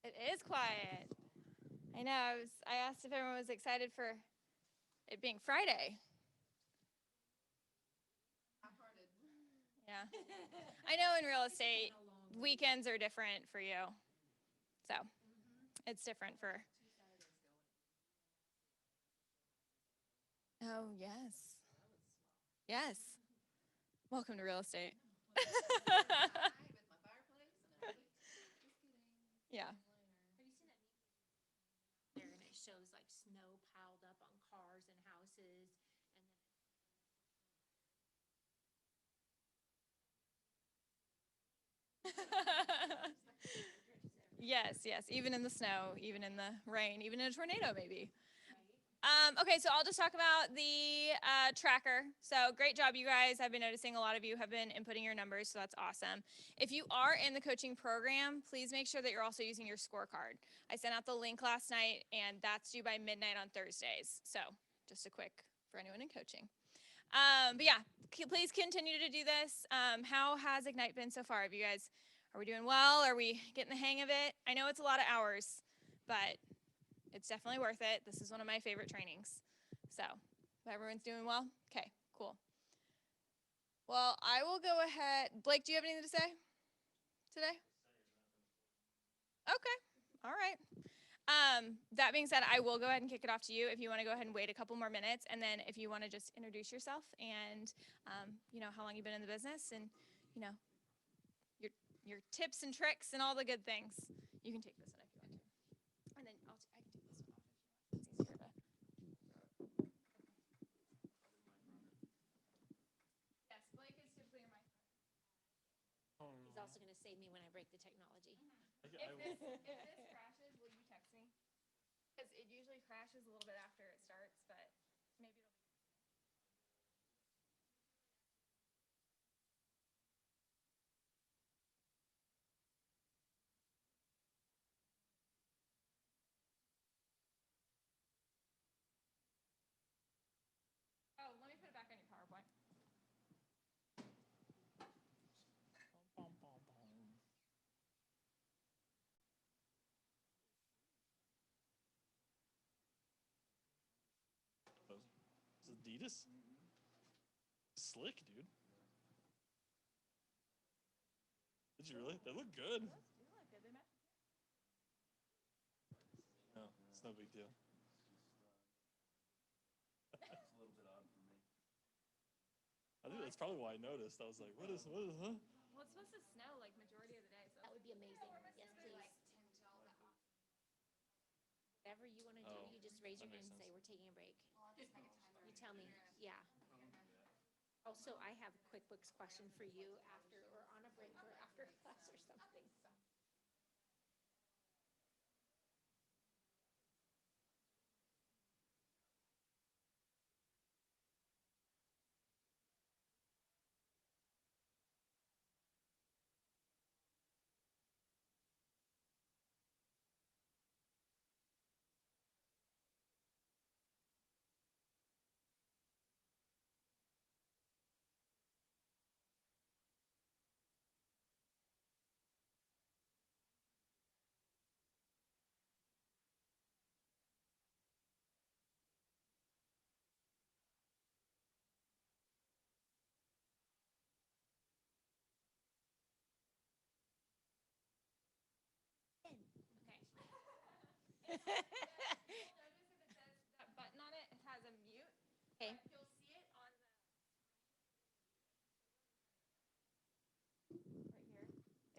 It is quiet. I know. I asked if everyone was excited for it being Friday. Yeah. I know in real estate, weekends are different for you. So it's different for. Oh, yes. Yes. Welcome to real estate. Yeah. There and it shows like snow piled up on cars and houses and then Yes, yes. Even in the snow, even in the rain, even in a tornado, maybe. Okay, so I'll just talk about the tracker. So great job, you guys. I've been noticing a lot of you have been inputting your numbers, so that's awesome. If you are in the coaching program, please make sure that you're also using your scorecard. I sent out the link last night, and that's due by midnight on Thursdays. So just a quick for anyone in coaching. But yeah, please continue to do this. How has Ignite been so far? Have you guys, are we doing well? Are we getting the hang of it? I know it's a lot of hours, but it's definitely worth it. This is one of my favorite trainings. So, everyone's doing well? Okay, cool. Well, I will go ahead. Blake, do you have anything to say today? Okay, all right. That being said, I will go ahead and kick it off to you if you want to go ahead and wait a couple more minutes. And then if you want to just introduce yourself and, how long you've been in the business and, you know, your, your tips and tricks and all the good things. You can take this one if you want to. And then I can take this one off if you want. It's easier to. Yes, Blake is typically your mic. he's also going to save me when I break the technology. If this crashes, will you text me? Because it usually crashes a little bit after it starts, but maybe it'll be. Oh, let me put it back on your PowerPoint. It's Adidas? Slick, dude. Did you really? They look good. Those do look good. They match. No, it's no big deal. I think that's probably why I noticed. I was like, what is, huh? Well, it's supposed to snow like majority of the day, so. That would be amazing. Yes, please. Whatever you want to do, Oh, you just raise your that hand makes and say, sense. we're taking a break. You tell me. Yeah. Also, I have a QuickBooks question for you after or on a break or after class or something. Notice if it says that button on it, it has a mute. Okay. But you'll see it on the right here.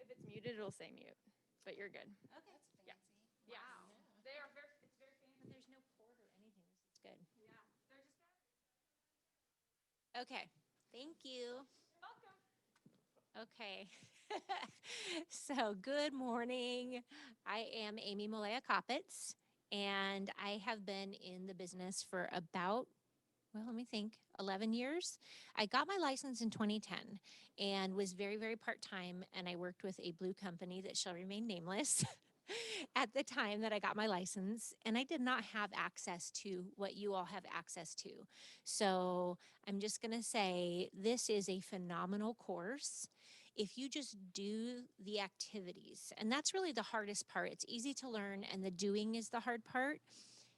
If it's muted, it'll say mute, but you're good. Okay. Yeah. Yeah. Wow. They are very. It's very fancy. But there's no port or anything. This is good. Yeah. They're just batteries. Okay. Thank you. Welcome. Okay. So, good morning. I am Amy Molea-Koppitz, and I have been in the business for about, well, let me think, 11 years. I got my license in 2010 and was very, very part time. And I worked with a blue company that shall remain nameless at the time that I got my license. And I did not have access to what you all have access to. So, I'm just going to say this is a phenomenal course. if you just do the activities, and that's really the hardest part. It's easy to learn, and the doing is the hard part.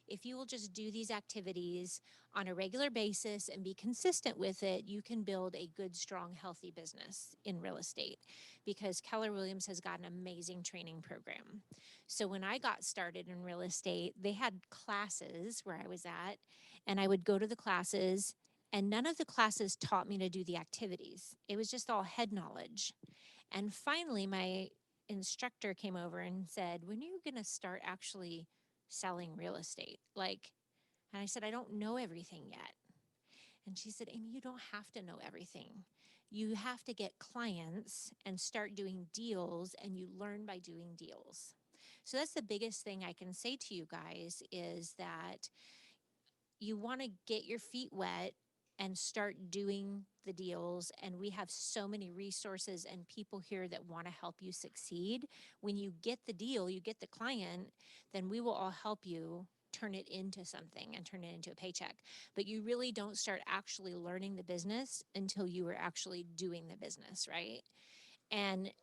If you will just do these activities on a regular basis and be consistent with it, you can build a good, strong, healthy business in real estate, because Keller Williams has got an amazing training program. So when I got started in real estate, they had classes where I was at, and I would go to the classes, and none of the classes taught me to do the activities. It was just all head knowledge. And finally, my instructor came over and said, "When are you going to start actually selling real estate?" And I said, "I don't know everything yet." And she said, "Amy, you don't have to know everything. You have to get clients and start doing deals, and you learn by doing deals." So that's the biggest thing I can say to you guys, is that you want to get your feet wet and start doing the deals. And we have so many resources and people here that want to help you succeed. When you get the deal, you get the client, then we will all help you turn it into something and turn it into a paycheck. But you really don't start actually learning the business until you are actually doing the business, right? And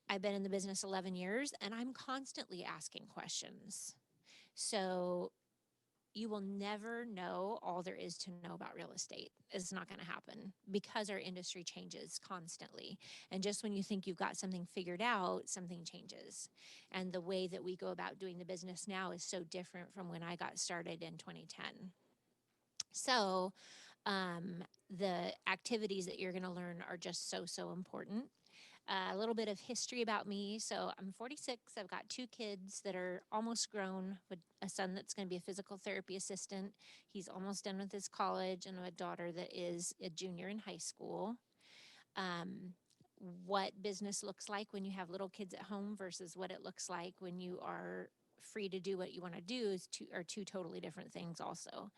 I've been in the business 11 years, and I'm constantly asking questions. So you will never know all there is to know about real estate. It's not going to happen, because our industry changes constantly. And just when you think you've got something figured out, something changes. And the way that we go about doing the business now is so different from when I got started in 2010. So the activities that you're going to learn are just so, so important. A little bit of history about me. So I'm 46. I've got 2 kids that are almost grown, with a son that's going to be a physical therapy assistant. He's almost done with his college, and a daughter that is a junior in high school. Um, what business looks like when you have little kids at home versus what it looks like when you are free to do what you want to do are two totally different things also.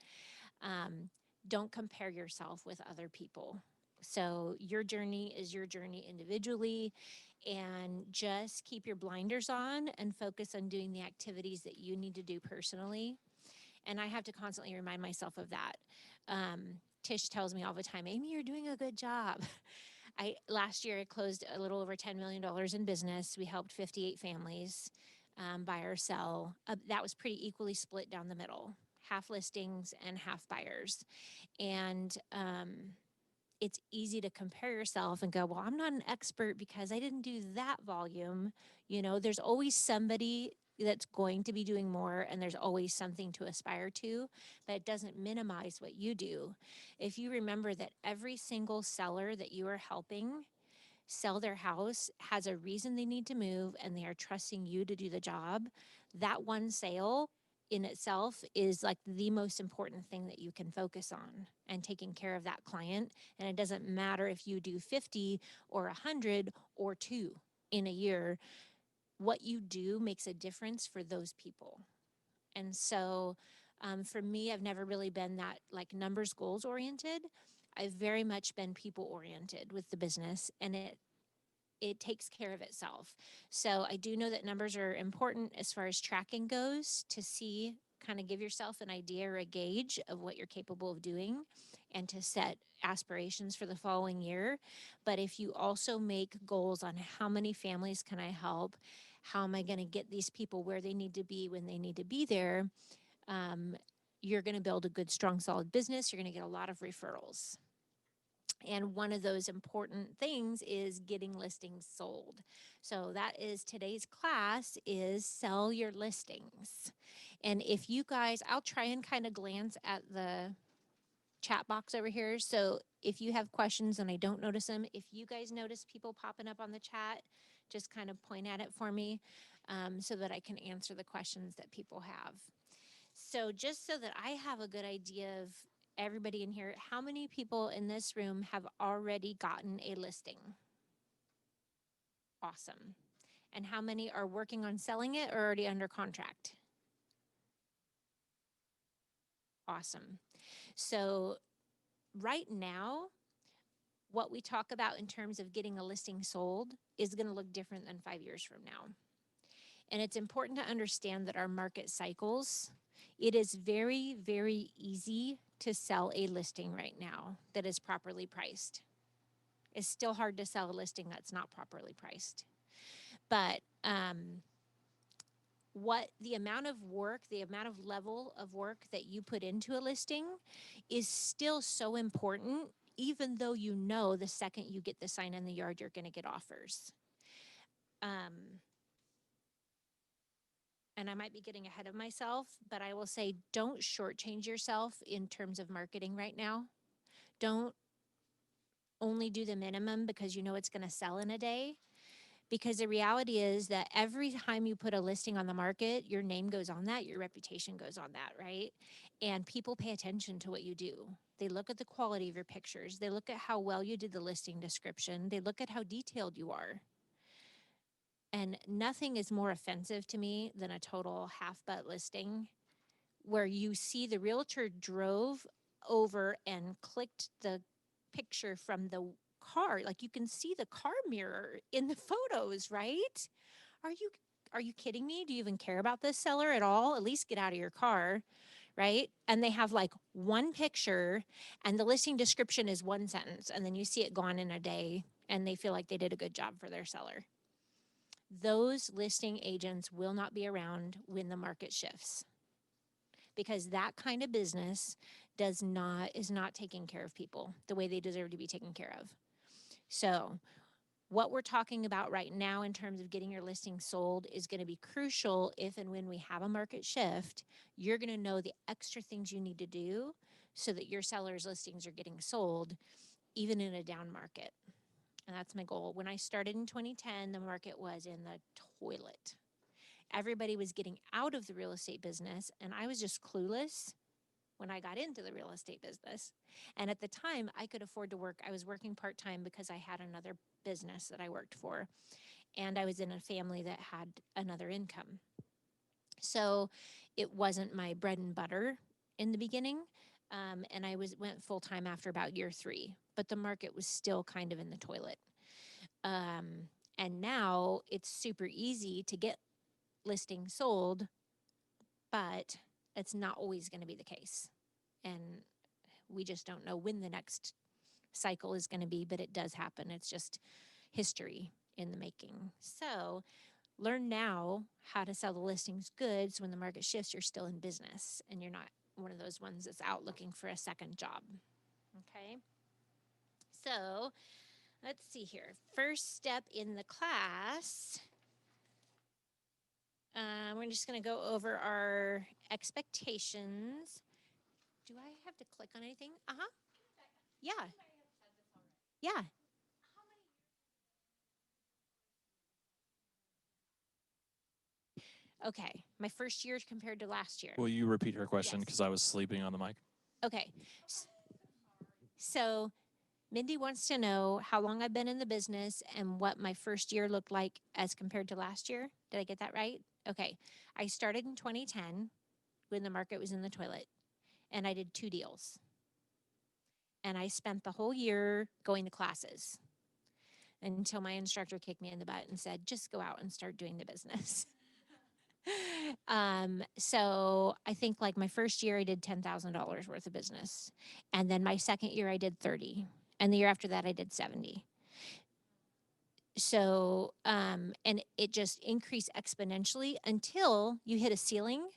Um, don't compare yourself with other people. So your journey is your journey individually, and just keep your blinders on and focus on doing the activities that you need to do personally. And I have to constantly remind myself of that. Tish tells me all the time, "Amy, you're doing a good job." Last year I closed a little over $10 million in business. We helped 58 families buy or sell. That was pretty equally split down the middle, half listings and half buyers. And it's easy to compare yourself and go, "Well, I'm not an expert because I didn't do that volume." There's always somebody that's going to be doing more, and there's always something to aspire to, but it doesn't minimize what you do. If you remember that every single seller that you are helping sell their house has a reason they need to move, and they are trusting you to do the job, that one sale in itself is like the most important thing that you can focus on, and taking care of that client. And it doesn't matter if you do 50 or 100 or 2 in a year. What you do makes a difference for those people. And so for me, I've never really been that like numbers goals oriented. I've very much been people oriented with the business, and it takes care of itself. So I do know that numbers are important as far as tracking goes, to see, kind of give yourself an idea or a gauge of what you're capable of doing, and to set aspirations for the following year. But if you also make goals on how many families can I help, how am I going to get these people where they need to be when they need to be there, you're going to build a good, strong, solid business. You're going to get a lot of referrals. And one of those important things is getting listings sold. So that is today's class, is sell your listings. And if you guys, I'll try and kind of glance at the chat box over here. So if you have questions and I don't notice them, if you guys notice people popping up on the chat, just kind of point at it for me, so that I can answer the questions that people have. So just so that I have a good idea of everybody in here, how many people in this room have already gotten a listing? Awesome. And how many are working on selling it or already under contract? Awesome. So right now, what we talk about in terms of getting a listing sold is going to look different than 5 years from now. And it's important to understand that our market cycles, it is very, very easy to sell a listing right now that is properly priced. It's still hard to sell a listing that's not properly priced. But what the amount of work, the amount of level of work that you put into a listing is still so important, even though you know the second you get the sign in the yard, you're going to get offers. And I might be getting ahead of myself, but I will say don't shortchange yourself in terms of marketing right now. Don't only do the minimum because you know it's going to sell in a day. Because the reality is that every time you put a listing on the market, your name goes on that, your reputation goes on that, right? And people pay attention to what you do. They look at the quality of your pictures. They look at how well you did the listing description. They look at how detailed you are. And nothing is more offensive to me than a total half-butt listing where you see the realtor drove over and clicked the picture from the car. Like you can see the car mirror in the photos, right? Are you kidding me? Do you even care about this seller at all? At least get out of your car, right? And they have like one picture and the listing description is one sentence and then you see it gone in a day and they feel like they did a good job for their seller. Those listing agents will not be around when the market shifts, because that kind of business is not taking care of people the way they deserve to be taken care of. So what we're talking about right now in terms of getting your listing sold is going to be crucial if and when we have a market shift. You're going to know the extra things you need to do so that your seller's listings are getting sold even in a down market. And that's my goal. When I started in 2010, the market was in the toilet. Everybody was getting out of the real estate business, and I was just clueless when I got into the real estate business. And at the time, I could afford to work. I was working part-time because I had another business that I worked for, and I was in a family that had another income. So it wasn't my bread and butter in the beginning, and I went full-time after about year 3, but the market was still kind of in the toilet. And now it's super easy to get listings sold, but it's not always going to be the case. And we just don't know when the next cycle is going to be, but it does happen. It's just history in the making. So learn now how to sell the listings good so when the market shifts, you're still in business and you're not one of those ones that's out looking for a second job. Okay. So let's see here. First step in the class. We're just going to go over our expectations. Do I have to click on anything? Uh-huh. Yeah. Yeah. Okay. My first year compared to last year. Will you repeat her question Yes. because I was sleeping on the mic? Okay. So Mindy wants to know how long I've been in the business and what my first year looked like as compared to last year. Did I get that right? Okay. I started in 2010 when the market was in the toilet, and I did 2 deals. And I spent the whole year going to classes until my instructor kicked me in the butt and said, just go out and start doing the business. So I think like my first year I did $10,000 worth of business. And then my second year I did 30. And the year after that I did 70. So, and it just increased exponentially until you hit a ceiling,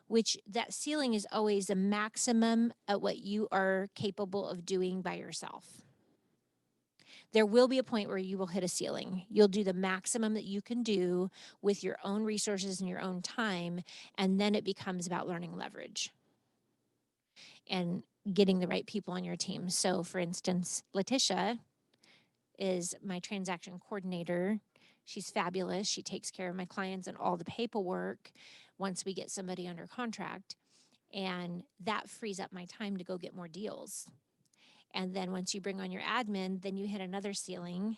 which that ceiling is always the maximum at what you are capable of doing by yourself. There will be a point where you will hit a ceiling. You'll do the maximum that you can do with your own resources and your own time, and then it becomes about learning leverage and getting the right people on your team. So for instance, Letitia is my transaction coordinator. She's fabulous. She takes care of my clients and all the paperwork once we get somebody under contract. And that frees up my time to go get more deals. And then once you bring on your admin, then you hit another ceiling,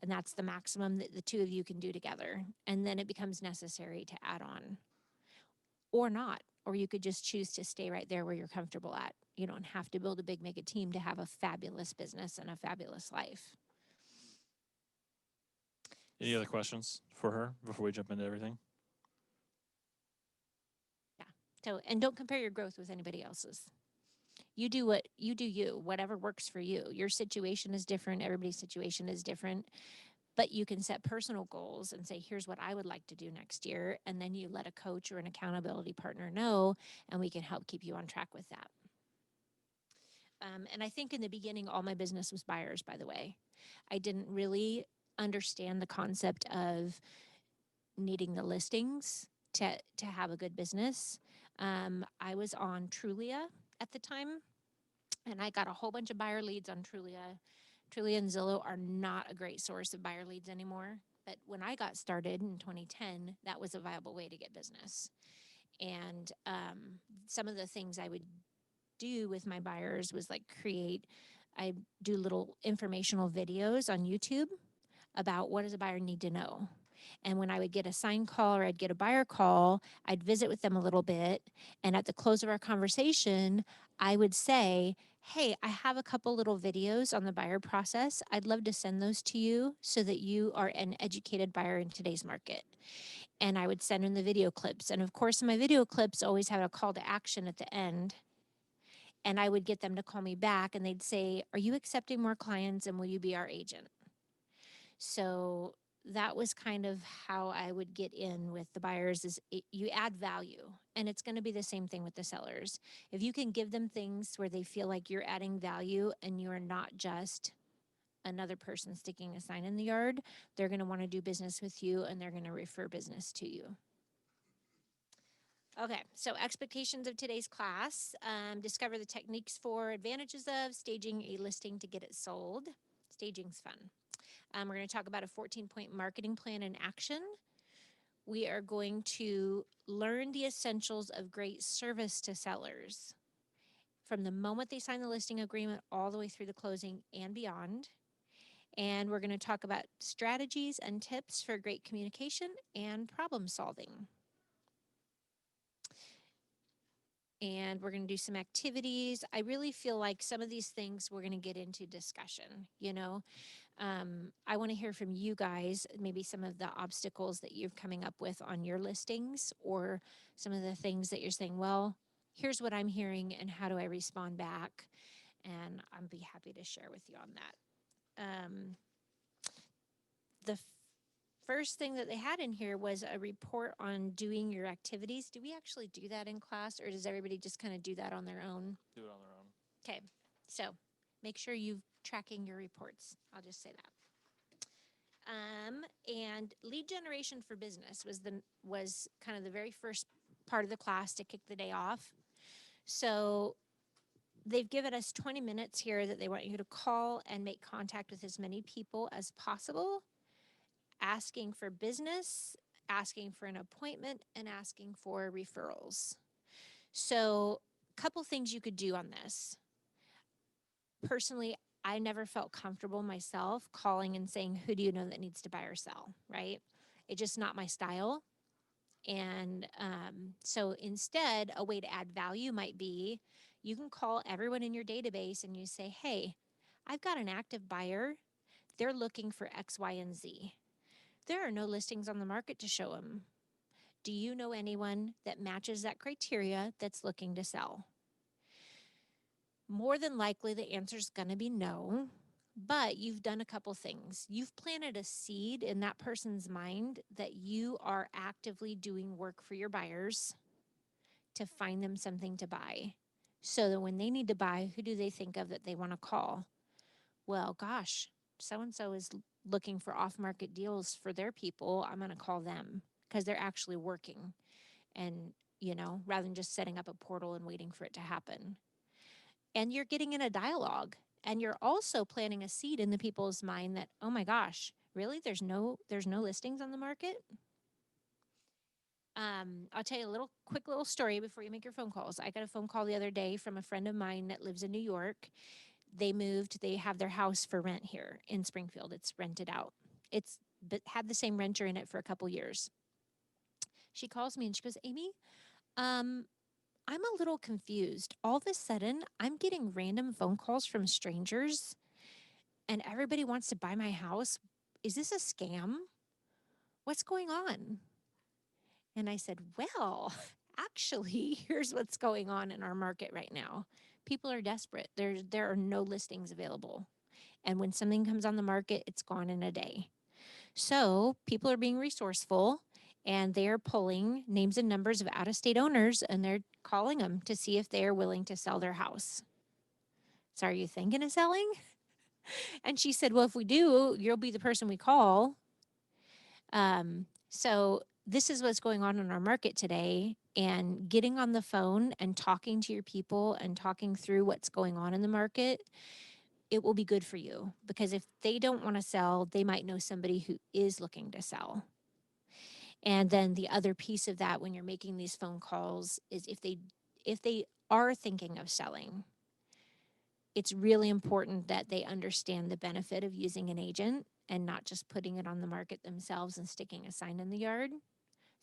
and that's the maximum that the 2 of you can do together. And then it becomes necessary to add on or not, or you could just choose to stay right there where you're comfortable at. You don't have to build a big mega team to have a fabulous business and a fabulous life. Any other questions for her before we jump into everything? Yeah. So, and don't compare your growth with anybody else's. You do what you do, whatever works for you. Your situation is different. Everybody's situation is different. But you can set personal goals and say, here's what I would like to do next year. And then you let a coach or an accountability partner know, and we can help keep you on track with that. And I think in the beginning, all my business was buyers, by the way. I didn't really understand the concept of needing the listings to have a good business. I was on Trulia at the time, and I got a whole bunch of buyer leads on Trulia. Trulia and Zillow are not a great source of buyer leads anymore. But when I got started in 2010, that was a viable way to get business. And some of the things I would do with my buyers was like I do little informational videos on YouTube about what does a buyer need to know. And when I would get a sign call or I'd get a buyer call, I'd visit with them a little bit. And at the close of our conversation, I would say, hey, I have a couple little videos on the buyer process. I'd love to send those to you so that you are an educated buyer in today's market. And I would send them the video clips. And of course, my video clips always had a call to action at the end. And I would get them to call me back and they'd say, are you accepting more clients and will you be our agent? So that was kind of how I would get in with the buyers is you add value, and it's going to be the same thing with the sellers. If you can give them things where they feel like you're adding value and you're not just another person sticking a sign in the yard, they're going to want to do business with you and they're going to refer business to you. Okay, so expectations of today's class. Discover the techniques for advantages of staging a listing to get it sold. Staging's fun. We're going to talk about a 14-point marketing plan in action. We are going to learn the essentials of great service to sellers from the moment they sign the listing agreement all the way through the closing and beyond. And we're going to talk about strategies and tips for great communication and problem solving. And we're going to do some activities. I really feel like some of these things we're going to get into discussion, you know. I want to hear from you guys, maybe some of the obstacles that you're coming up with on your listings or some of the things that you're saying, well, here's what I'm hearing and how do I respond back? And I'll be happy to share with you on that. The first thing that they had in here was a report on doing your activities. Do we actually do that in class or does everybody just kind of do that on their own? Do it on their own. Okay, so make sure you're tracking your reports. I'll just say that. And lead generation for business was kind of the very first part of the class to kick the day off. So they've given us 20 minutes here that they want you to call and make contact with as many people as possible, asking for business, asking for an appointment, and asking for referrals. So a couple things you could do on this. Personally, I never felt comfortable myself calling and saying, who do you know that needs to buy or sell, right? It's just not my style. And so instead, a way to add value might be you can call everyone in your database and you say, hey, I've got an active buyer. They're looking for X, Y, and Z. There are no listings on the market to show them. Do you know anyone that matches that criteria that's looking to sell? More than likely, the answer is going to be no, but you've done a couple things. You've planted a seed in that person's mind that you are actively doing work for your buyers to find them something to buy. So that when they need to buy, who do they think of that they want to call? Well, gosh, so-and-so is looking for off-market deals for their people. I'm going to call them because they're actually working and, you know, rather than just setting up a portal and waiting for it to happen. And you're getting in a dialogue and you're also planting a seed in the people's mind that, oh my gosh, really? There's no listings on the market? I'll tell you a quick little story before you make your phone calls. I got a phone call the other day from a friend of mine that lives in New York. They moved, they have their house for rent here in Springfield. It's rented out. It's had the same renter in it for a couple years. She calls me and she goes, Amy, I'm a little confused. All of a sudden, I'm getting random phone calls from strangers and everybody wants to buy my house. Is this a scam? What's going on? And I said, well, actually, here's what's going on in our market right now. People are desperate. There are no listings available. And when something comes on the market, it's gone in a day. So people are being resourceful and they're pulling names and numbers of out of state owners and they're calling them to see if they're willing to sell their house. So, are you thinking of selling? And she said, well, if we do, you'll be the person we call. So, this is what's going on in our market today. And getting on the phone and talking to your people and talking through what's going on in the market, it will be good for you because if they don't want to sell, they might know somebody who is looking to sell. And then the other piece of that when you're making these phone calls is if they are thinking of selling, it's really important that they understand the benefit of using an agent and not just putting it on the market themselves and sticking a sign in the yard.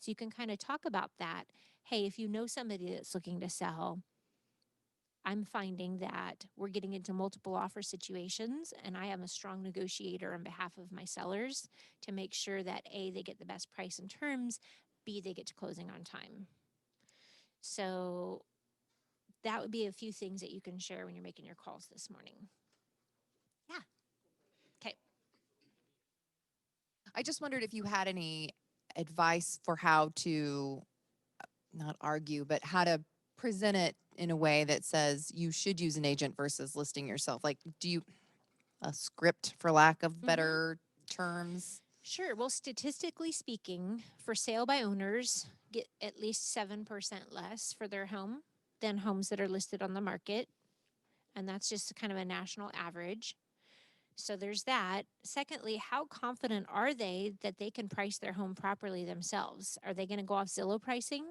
So you can kind of talk about that. Hey, if you know somebody that's looking to sell, I'm finding that we're getting into multiple offer situations, and I am a strong negotiator on behalf of my sellers to make sure that A, they get the best price and terms, B, they get to closing on time. So that would be a few things that you can share when you're making your calls this morning. Yeah. Okay. I just wondered if you had any advice for how to not argue, but how to present it in a way that says you should use an agent versus listing yourself. Like, do you a script for lack of better terms? Sure. Well, statistically speaking, for sale by owners, get at least 7% less for their home than homes that are listed on the market. And that's just kind of a national average. So there's that. Secondly, how confident are they that they can price their home properly themselves? Are they going to go off Zillow pricing?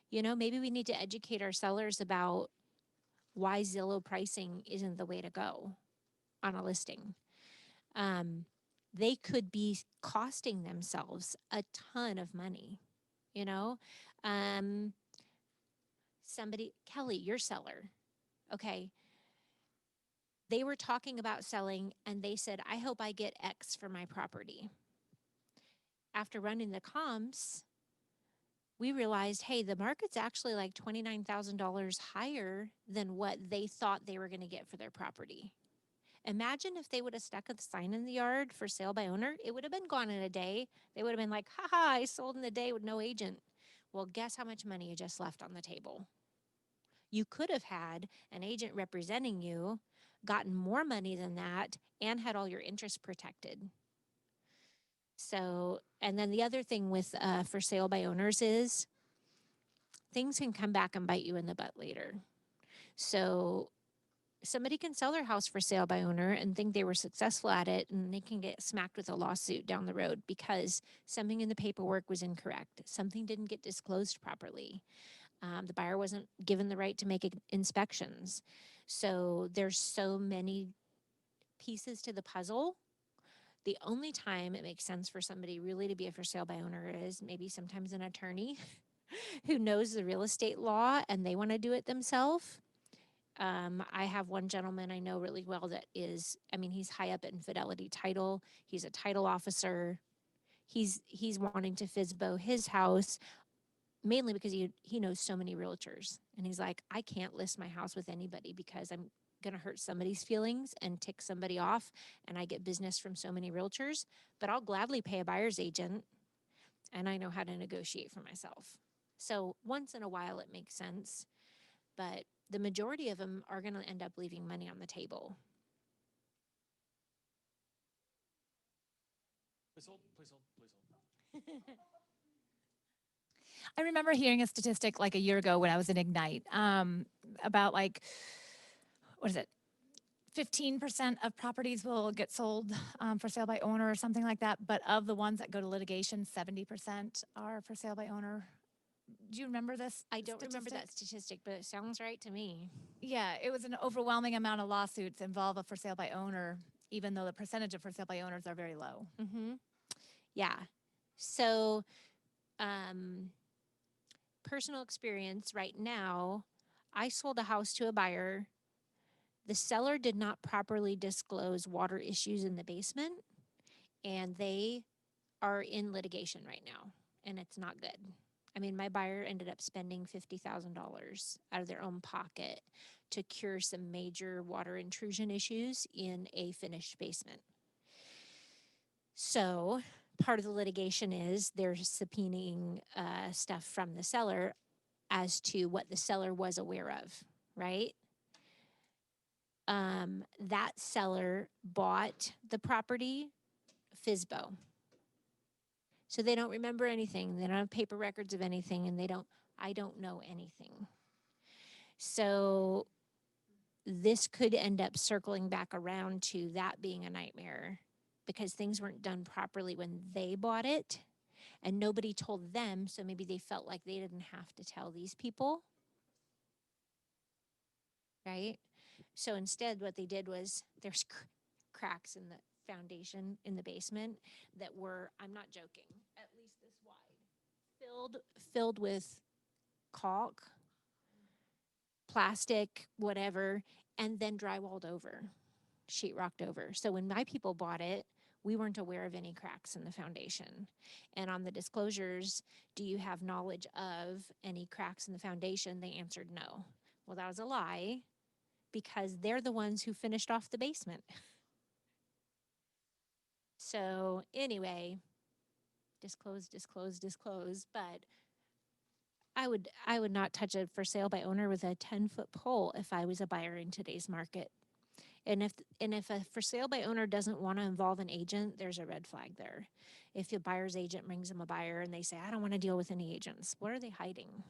You know, maybe we need to educate our sellers about why Zillow pricing isn't the way to go on a listing. They could be costing themselves a ton of money, you know. Somebody, Kelly, your seller, okay, they were talking about selling and they said, I hope I get X for my property. After running the comps, we realized, hey, the market's actually like $29,000 higher than what they thought they were going to get for their property. Imagine if they would have stuck a sign in the yard for sale by owner, it would have been gone in a day. They would have been like, haha, I sold in a day with no agent. Well, guess how much money you just left on the table? You could have had an agent representing you, gotten more money than that, and had all your interest protected. So, and then the other thing with for sale by owners is things can come back and bite you in the butt later. So somebody can sell their house for sale by owner and think they were successful at it, and they can get smacked with a lawsuit down the road because something in the paperwork was incorrect. Something didn't get disclosed properly. The buyer wasn't given the right to make inspections. So there's so many pieces to the puzzle. The only time it makes sense for somebody really to be a for sale by owner is maybe sometimes an attorney who knows the real estate law and they want to do it themselves. I have one gentleman I know really well that is, I mean, he's high up in Fidelity Title. He's a title officer. He's wanting to FSBO his house mainly because he knows so many realtors. And he's like, I can't list my house with anybody because I'm going to hurt somebody's feelings and tick somebody off. And I get business from so many realtors, but I'll gladly pay a buyer's agent and I know how to negotiate for myself. So once in a while it makes sense, but the majority of them are going to end up leaving money on the table. Please hold, please hold, please hold. I remember hearing a statistic like a year ago when I was in Ignite about like, what is it? 15% of properties will get sold for sale by owner or something like that. But of the ones that go to litigation, 70% are for sale by owner. Do you remember this? I don't remember that statistic, but it sounds right to me. Yeah, it was an overwhelming amount of lawsuits involve a for sale by owner, even though the percentage of for sale by owners are very low. Mm-hmm. Yeah. So, personal experience right now, I sold a house to a buyer. The seller did not properly disclose water issues in the basement, and they are in litigation right now, and it's not good. I mean, my buyer ended up spending $50,000 out of their own pocket to cure some major water intrusion issues in a finished basement. So part of the litigation is they're subpoenaing stuff from the seller as to what the seller was aware of, right? That seller bought the property FISBO. So they don't remember anything. They don't have paper records of anything, and I don't know anything. So this could end up circling back around to that being a nightmare because things weren't done properly when they bought it and nobody told them. So maybe they felt like they didn't have to tell these people. Right? So instead, what they did was there's cracks in the foundation in the basement that were, I'm not joking, at least this wide, filled with caulk, plastic, whatever, and then drywalled over, sheetrocked over. So when my people bought it, we weren't aware of any cracks in the foundation. And on the disclosures, do you have knowledge of any cracks in the foundation? They answered no. Well, that was a lie because they're the ones who finished off the basement. So anyway, disclose, but I would not touch a for sale by owner with a 10-foot pole if I was a buyer in today's market. And if a for sale by owner doesn't want to involve an agent, there's a red flag there. If a buyer's agent brings them a buyer and they say, I don't want to deal with any agents, what are they hiding?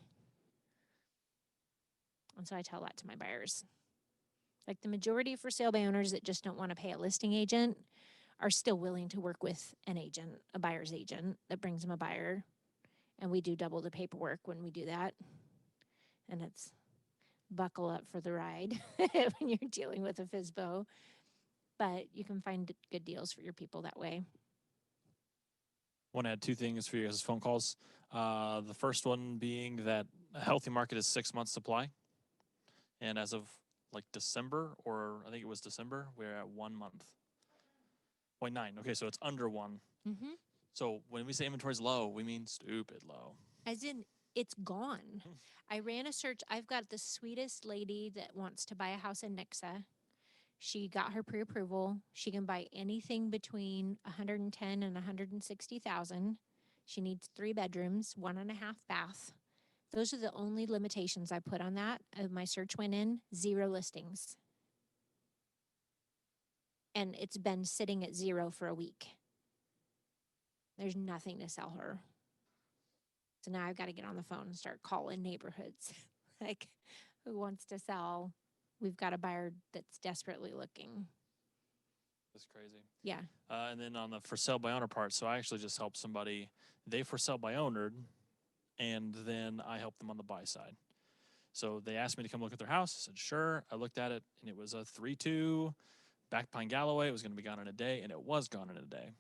And so I tell that to my buyers. Like the majority of for sale by owners that just don't want to pay a listing agent are still willing to work with an agent, a buyer's agent that brings them a buyer. And we do double the paperwork when we do that. And it's buckle up for the ride when you're dealing with a FISBO. But you can find good deals for your people that way. Want to add two things for you guys' phone calls. The first one being that a healthy market is 6 months supply. And as of like December, or I think it was December, we're at 1 month. 0.9. Okay, so it's under one. Mm-hmm. So when we say inventory's low, we mean stupid low. As in, it's gone. I ran a search. I've got the sweetest lady that wants to buy a house in Nixa. She got her pre-approval. She can buy anything between 110 and 160,000. She needs 3 bedrooms, 1.5 bath. Those are the only limitations I put on that. My search went in, 0 listings. And it's been sitting at 0 for a week. There's nothing to sell her. So now I've got to get on the phone and start calling neighborhoods. Like, who wants to sell? We've got a buyer that's desperately looking. That's crazy. Yeah. And then on the for sale by owner part, so I actually just helped somebody. They for sale by owner, and then I helped them on the buy side. So they asked me to come look at their house. I said, sure. I looked at it, and it was a 3-2, Back Pine Galloway. It was going to be gone in a day, and it was gone in a day.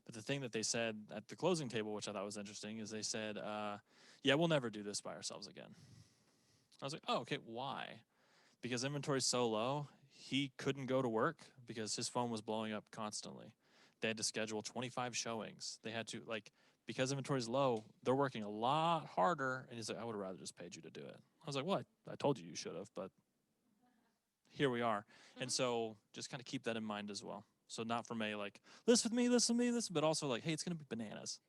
But the thing that they said at the closing table, which I thought was interesting, is they said, yeah, we'll never do this by ourselves again. I was like, oh, okay, why? Because inventory's so low, he couldn't go to work because his phone was blowing up constantly. They had to schedule 25 showings. They had to, like, because inventory's low, they're working a lot harder. And he's like, I would have rather just paid you to do it. I was like, well, I told you should have, but here we are. Mm-hmm. And so just kind of keep that in mind as well. So not from a, like, list with me, but also like, hey, it's going to be bananas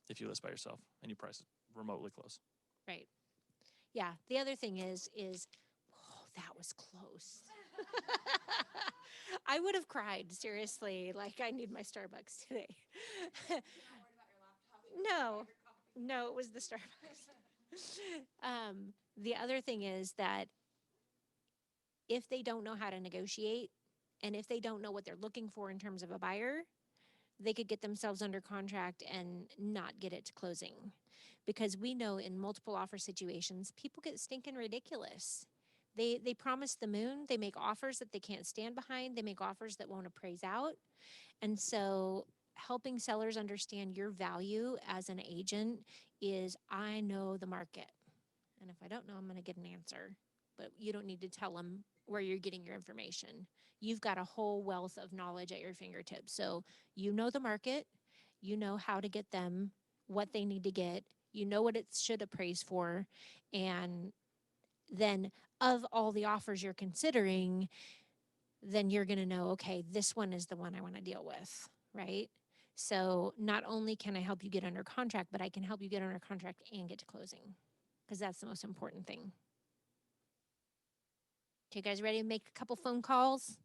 if you list by yourself and you price it remotely close. Right. Yeah. The other thing is, oh, that was close. I would have cried, seriously. Like, I need my Starbucks today. No, it was the Starbucks. The other thing is that if they don't know how to negotiate, and if they don't know what they're looking for in terms of a buyer, they could get themselves under contract and not get it to closing. Because we know in multiple offer situations, people get stinking ridiculous. They promise the moon. They make offers that they can't stand behind. They make offers that won't appraise out. And so helping sellers understand your value as an agent is, I know the market. And if I don't know, I'm going to get an answer. But you don't need to tell them where you're getting your information. You've got a whole wealth of knowledge at your fingertips. So you know the market, you know how to get them what they need to get. You know what it should appraise for. And then of all the offers you're considering, then you're going to know, okay, this one is the one I want to deal with, right? So not only can I help you get under contract, but I can help you get under contract and get to closing, because that's the most important thing. Okay, guys, ready to make a couple phone calls?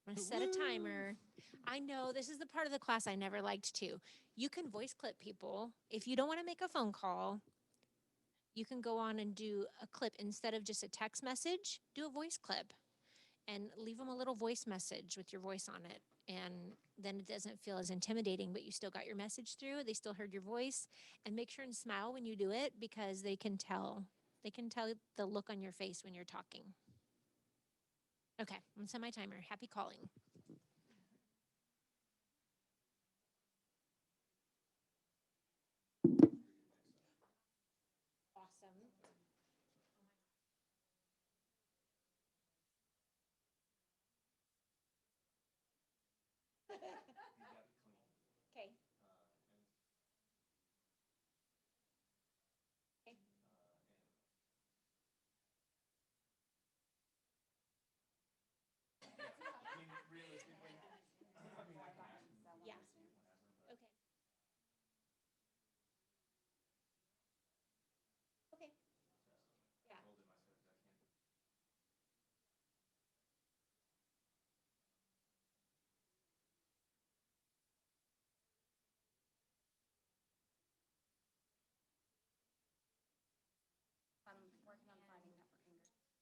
I'm going to set a timer. I know this is the part of the class I never liked too. You can voice clip people. If you don't want to make a phone call, you can go on and do a clip instead of just a text message. Do a voice clip and leave them a little voice message with your voice on it. And then it doesn't feel as intimidating, but you still got your message through. They still heard your voice. And make sure and smile when you do it, because they can tell. They can tell the look on your face when you're talking. Okay, I'm gonna set my timer. Happy calling. Awesome. Okay. Yeah. Okay. Okay. Yeah.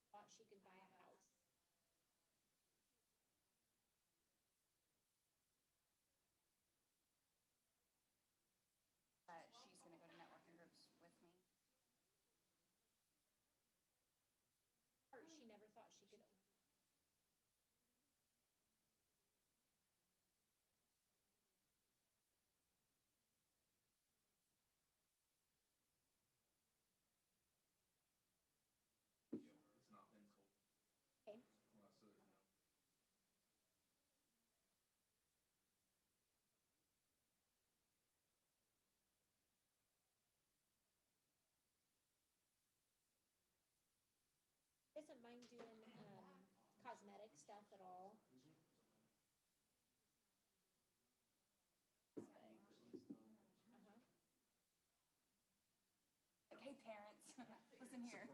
Thought she could buy a house. Or she never thought she could. Okay. Doesn't mind doing cosmetic stuff at all. Hey, parents, listen here.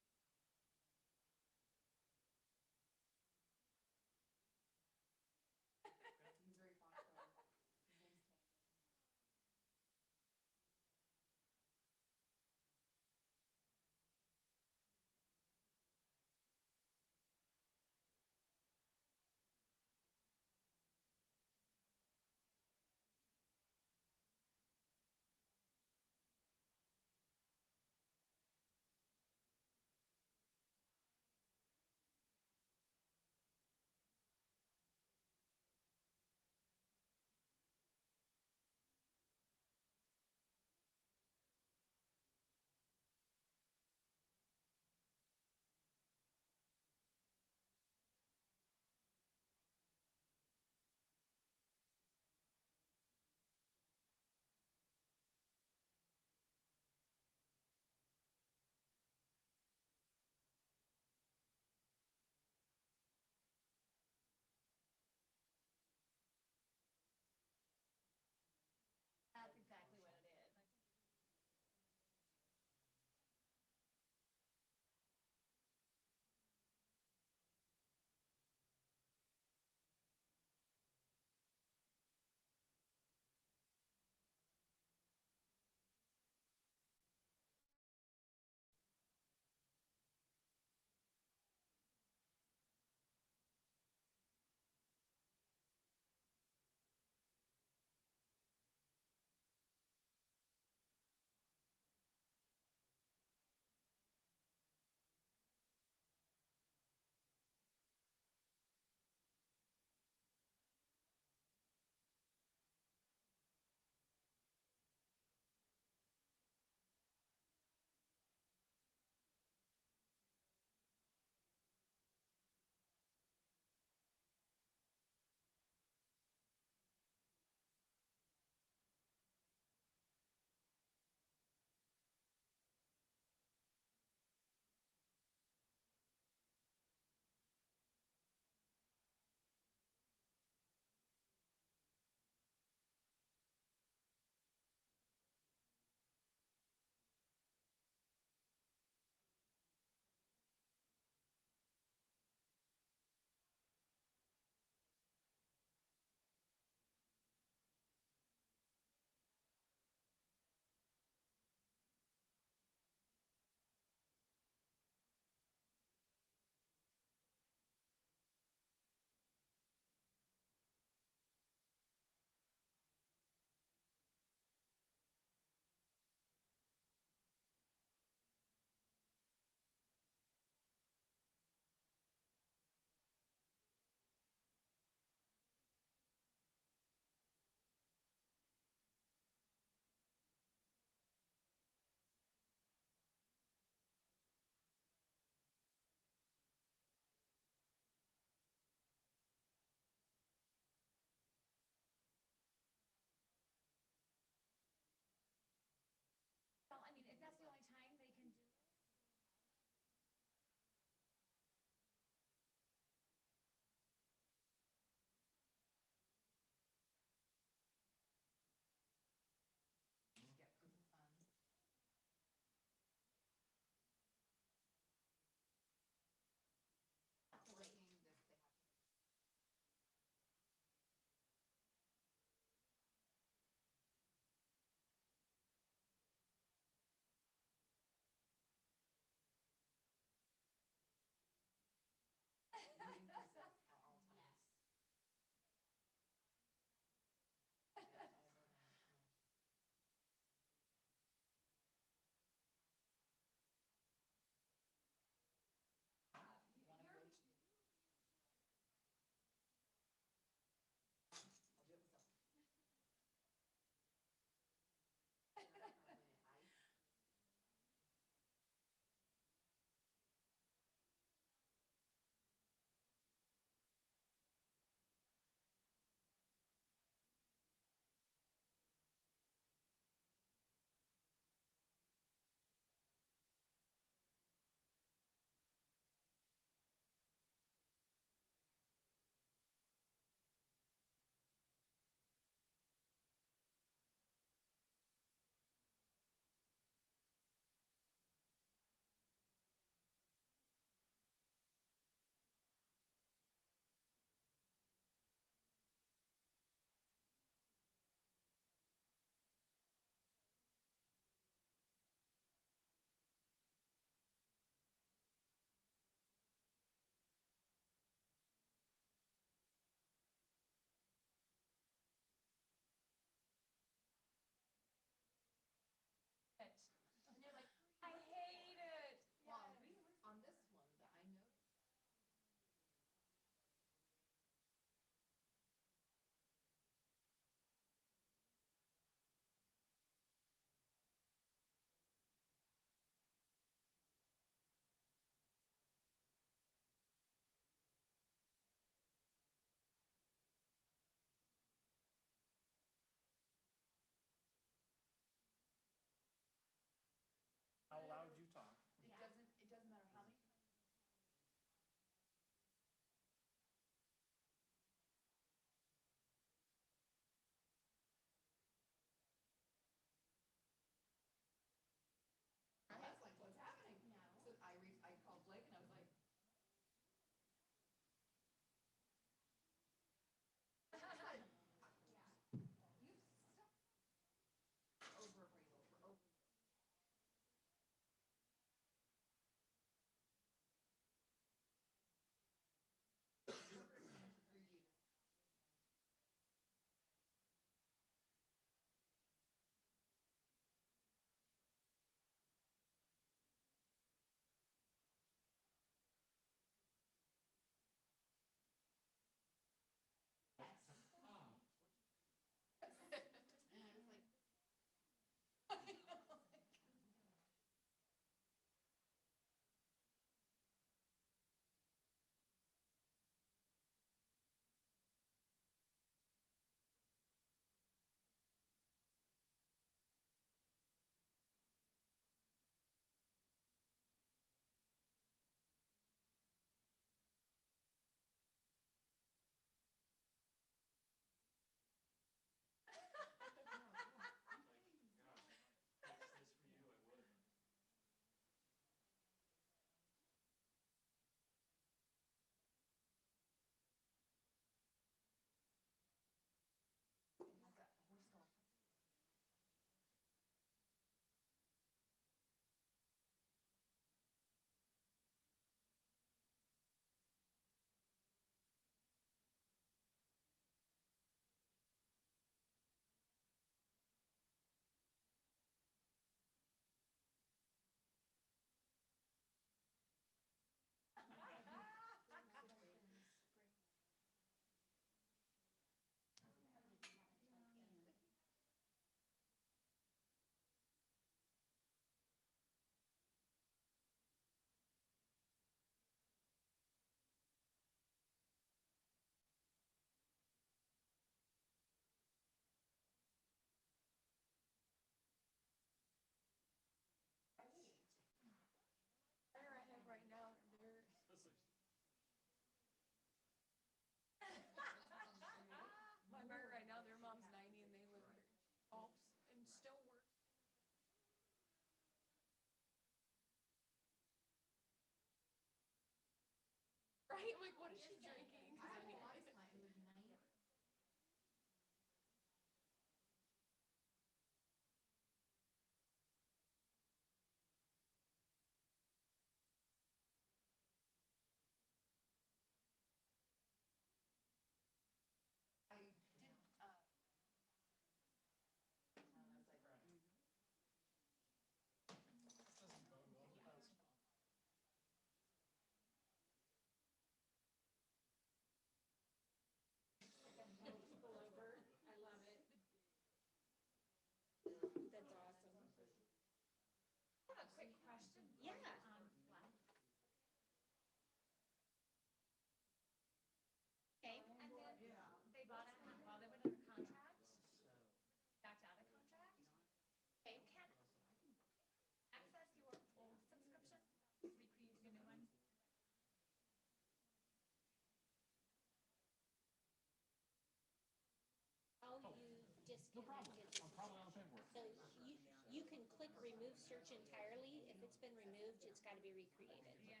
You can click remove search entirely. If it's been removed, it's got to be recreated. Yeah.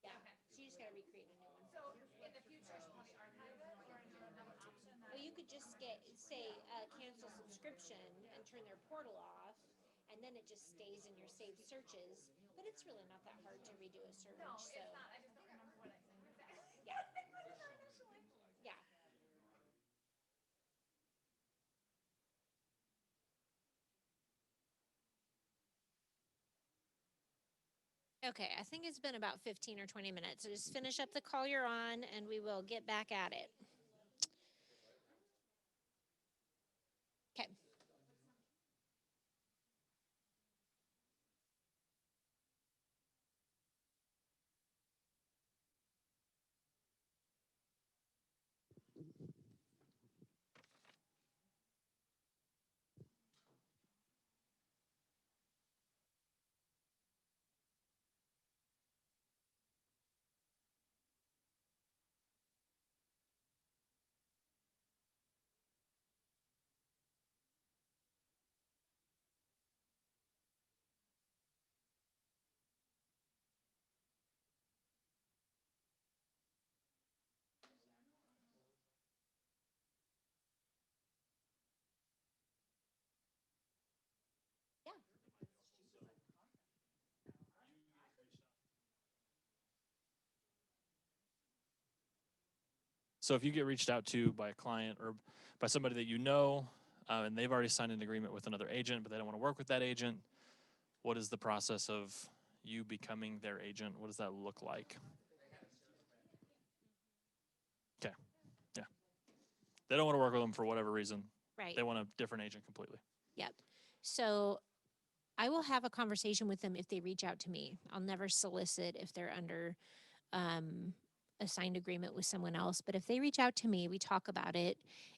So you just got to recreate a new one. So in the future, should we archive it or is there another option? Well, you could just say cancel subscription and turn their portal off, and then it just stays in your saved searches. But it's really not that hard to redo a search. No, so it's not. I just don't remember what I said exactly. Yeah. Initially. yeah. Okay, I think it's been about 15 or 20 minutes. So just finish up the call you're on and we will get back at it. Okay. Yeah. So if you get reached out to by a client or by somebody that you know, and they've already signed an agreement with another agent, but they don't want to work with that agent, what is the process of you becoming their agent? What does that look like? Okay. Yeah. They don't want to work with them for whatever reason. Right. They want a different agent completely. Yep. So I will have a conversation with them if they reach out to me. I'll never solicit if they're under a signed agreement with someone else. But if they reach out to me, we talk about it.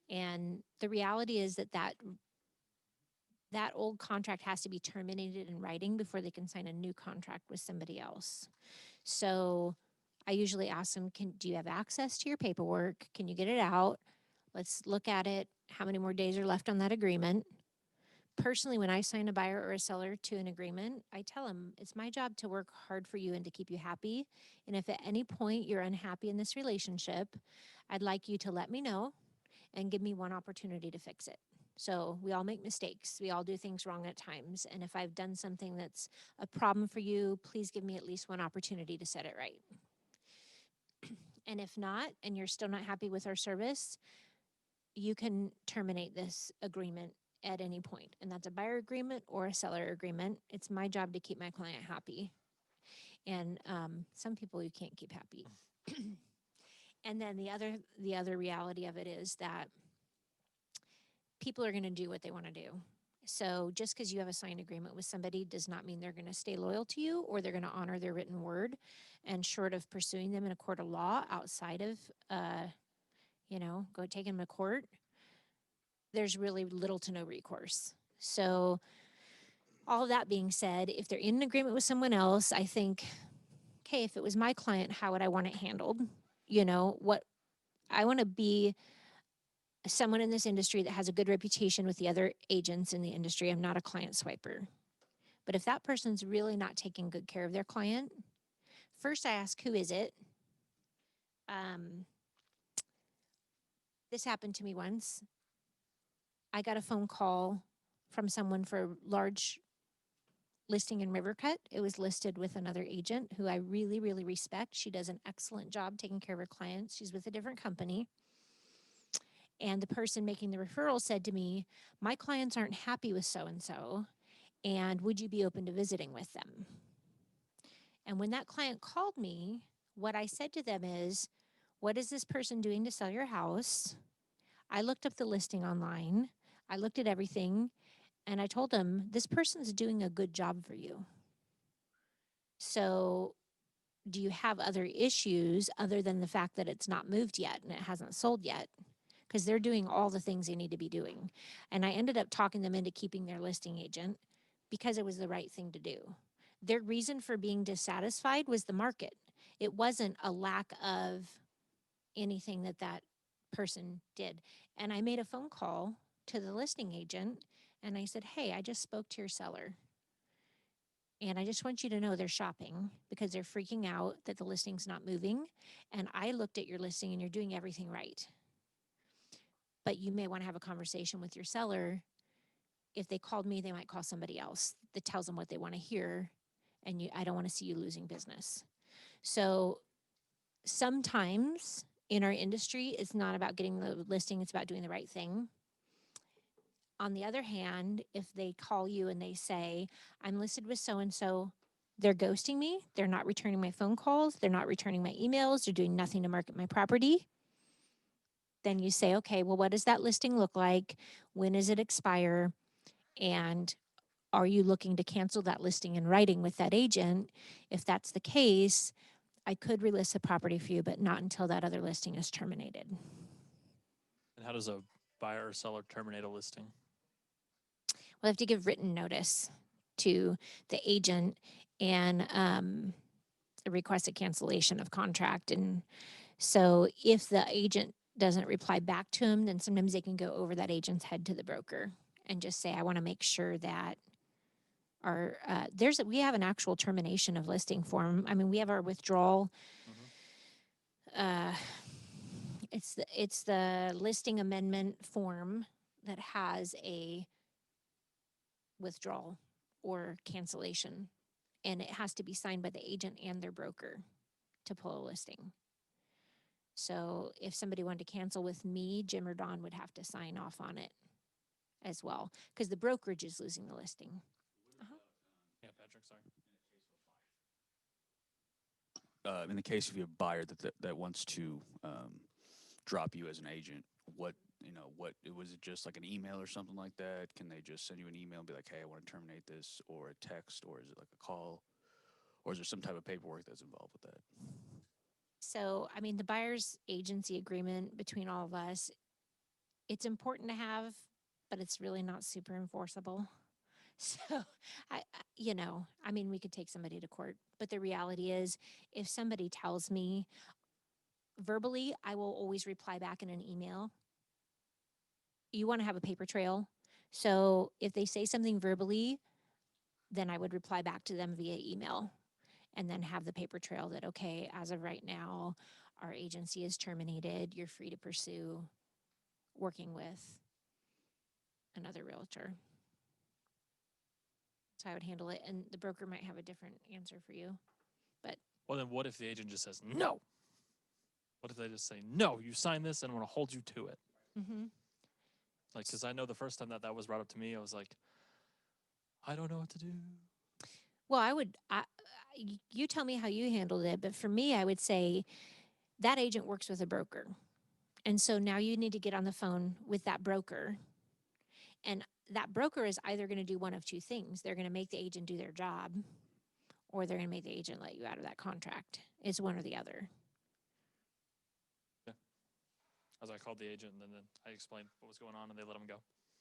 And the reality is that old contract has to be terminated in writing before they can sign a new contract with somebody else. So I usually ask them, do you have access to your paperwork? Can you get it out? Let's look at it. How many more days are left on that agreement? Personally, when I sign a buyer or a seller to an agreement, I tell them it's my job to work hard for you and to keep you happy. And if at any point you're unhappy in this relationship, I'd like you to let me know and give me one opportunity to fix it. So we all make mistakes. We all do things wrong at times. And if I've done something that's a problem for you, please give me at least one opportunity to set it right. And if not, and you're still not happy with our service, you can terminate this agreement at any point. And that's a buyer agreement or a seller agreement. It's my job to keep my client happy. And some people you can't keep happy. And then the other reality of it is that people are going to do what they want to do. So just because you have a signed agreement with somebody does not mean they're going to stay loyal to you or they're going to honor their written word. And short of pursuing them in a court of law outside of, go taking them to court, there's really little to no recourse. So all of that being said, if they're in an agreement with someone else, I think, okay, if it was my client, how would I want it handled? What I want to be someone in this industry that has a good reputation with the other agents in the industry. I'm not a client swiper. But if that person's really not taking good care of their client, first I ask, who is it? this happened to me once. I got a phone call from someone for a large listing in Rivercut. It was listed with another agent who I really, really respect. She does an excellent job taking care of her clients. She's with a different company. And the person making the referral said to me, my clients aren't happy with so-and-so, and would you be open to visiting with them? And when that client called me, what I said to them is, what is this person doing to sell your house? I looked up the listing online. I looked at everything, and I told them, this person's doing a good job for you. So do you have other issues other than the fact that it's not moved yet and it hasn't sold yet? Because they're doing all the things they need to be doing. And I ended up talking them into keeping their listing agent because it was the right thing to do. Their reason for being dissatisfied was the market. It wasn't a lack of anything that person did. And I made a phone call to the listing agent and I said, hey, I just spoke to your seller. And I just want you to know they're shopping because they're freaking out that the listing's not moving. And I looked at your listing and you're doing everything right. But you may want to have a conversation with your seller. If they called me, they might call somebody else that tells them what they want to hear. And I don't want to see you losing business. So sometimes in our industry, it's not about getting the listing, it's about doing the right thing. On the other hand, if they call you and they say, I'm listed with so-and-so, they're ghosting me, they're not returning my phone calls, they're not returning my emails, they're doing nothing to market my property, then you say, okay, well, what does that listing look like? When does it expire? And are you looking to cancel that listing in writing with that agent? If that's the case, I could relist the property for you, but not until that other listing is terminated. And how does a buyer or seller terminate a listing? We'll have to give written notice to the agent and request a cancellation of contract. And so if the agent doesn't reply back to him, then sometimes they can go over that agent's head to the broker and just say, I want to make sure that our we have an actual termination of listing form. I mean, we have our withdrawal. It's the listing amendment form that has a withdrawal or cancellation, and it has to be signed by the agent and their broker to pull a listing. So if somebody wanted to cancel with me, Jim or Don would have to sign off on it as well, because the brokerage is losing the listing. Yeah, Patrick, sorry. In the case of a buyer that wants to drop you as an agent, what was it just like an email or something like that? Can they just send you an email and be like, hey, I want to terminate this, or a text, or is it like a call, or is there some type of paperwork that's involved with that? So, I mean, the buyer's agency agreement between all of us, it's important to have, but it's really not super enforceable. So, I mean, we could take somebody to court, but the reality is, if somebody tells me verbally, I will always reply back in an email. You want to have a paper trail. So if they say something verbally, then I would reply back to them via email and then have the paper trail that, okay, as of right now, our agency is terminated. You're free to pursue working with another realtor. So I would handle it, and the broker might have a different answer for you. But Well, then what if the agent just says no? What if they just say, no, you sign this and I want to hold you to it? mm-hmm. Like, because I know the first time that was brought up to me, I was like, I don't know what to do. Well, you tell me how you handled it, but for me, I would say that agent works with a broker. And so now you need to get on the phone with that broker. And that broker is either going to do one of two things. They're going to make the agent do their job, or they're going to make the agent let you out of that contract. It's one or the other. Yeah. As I called the agent, and then I explained what was going on, and they let him go.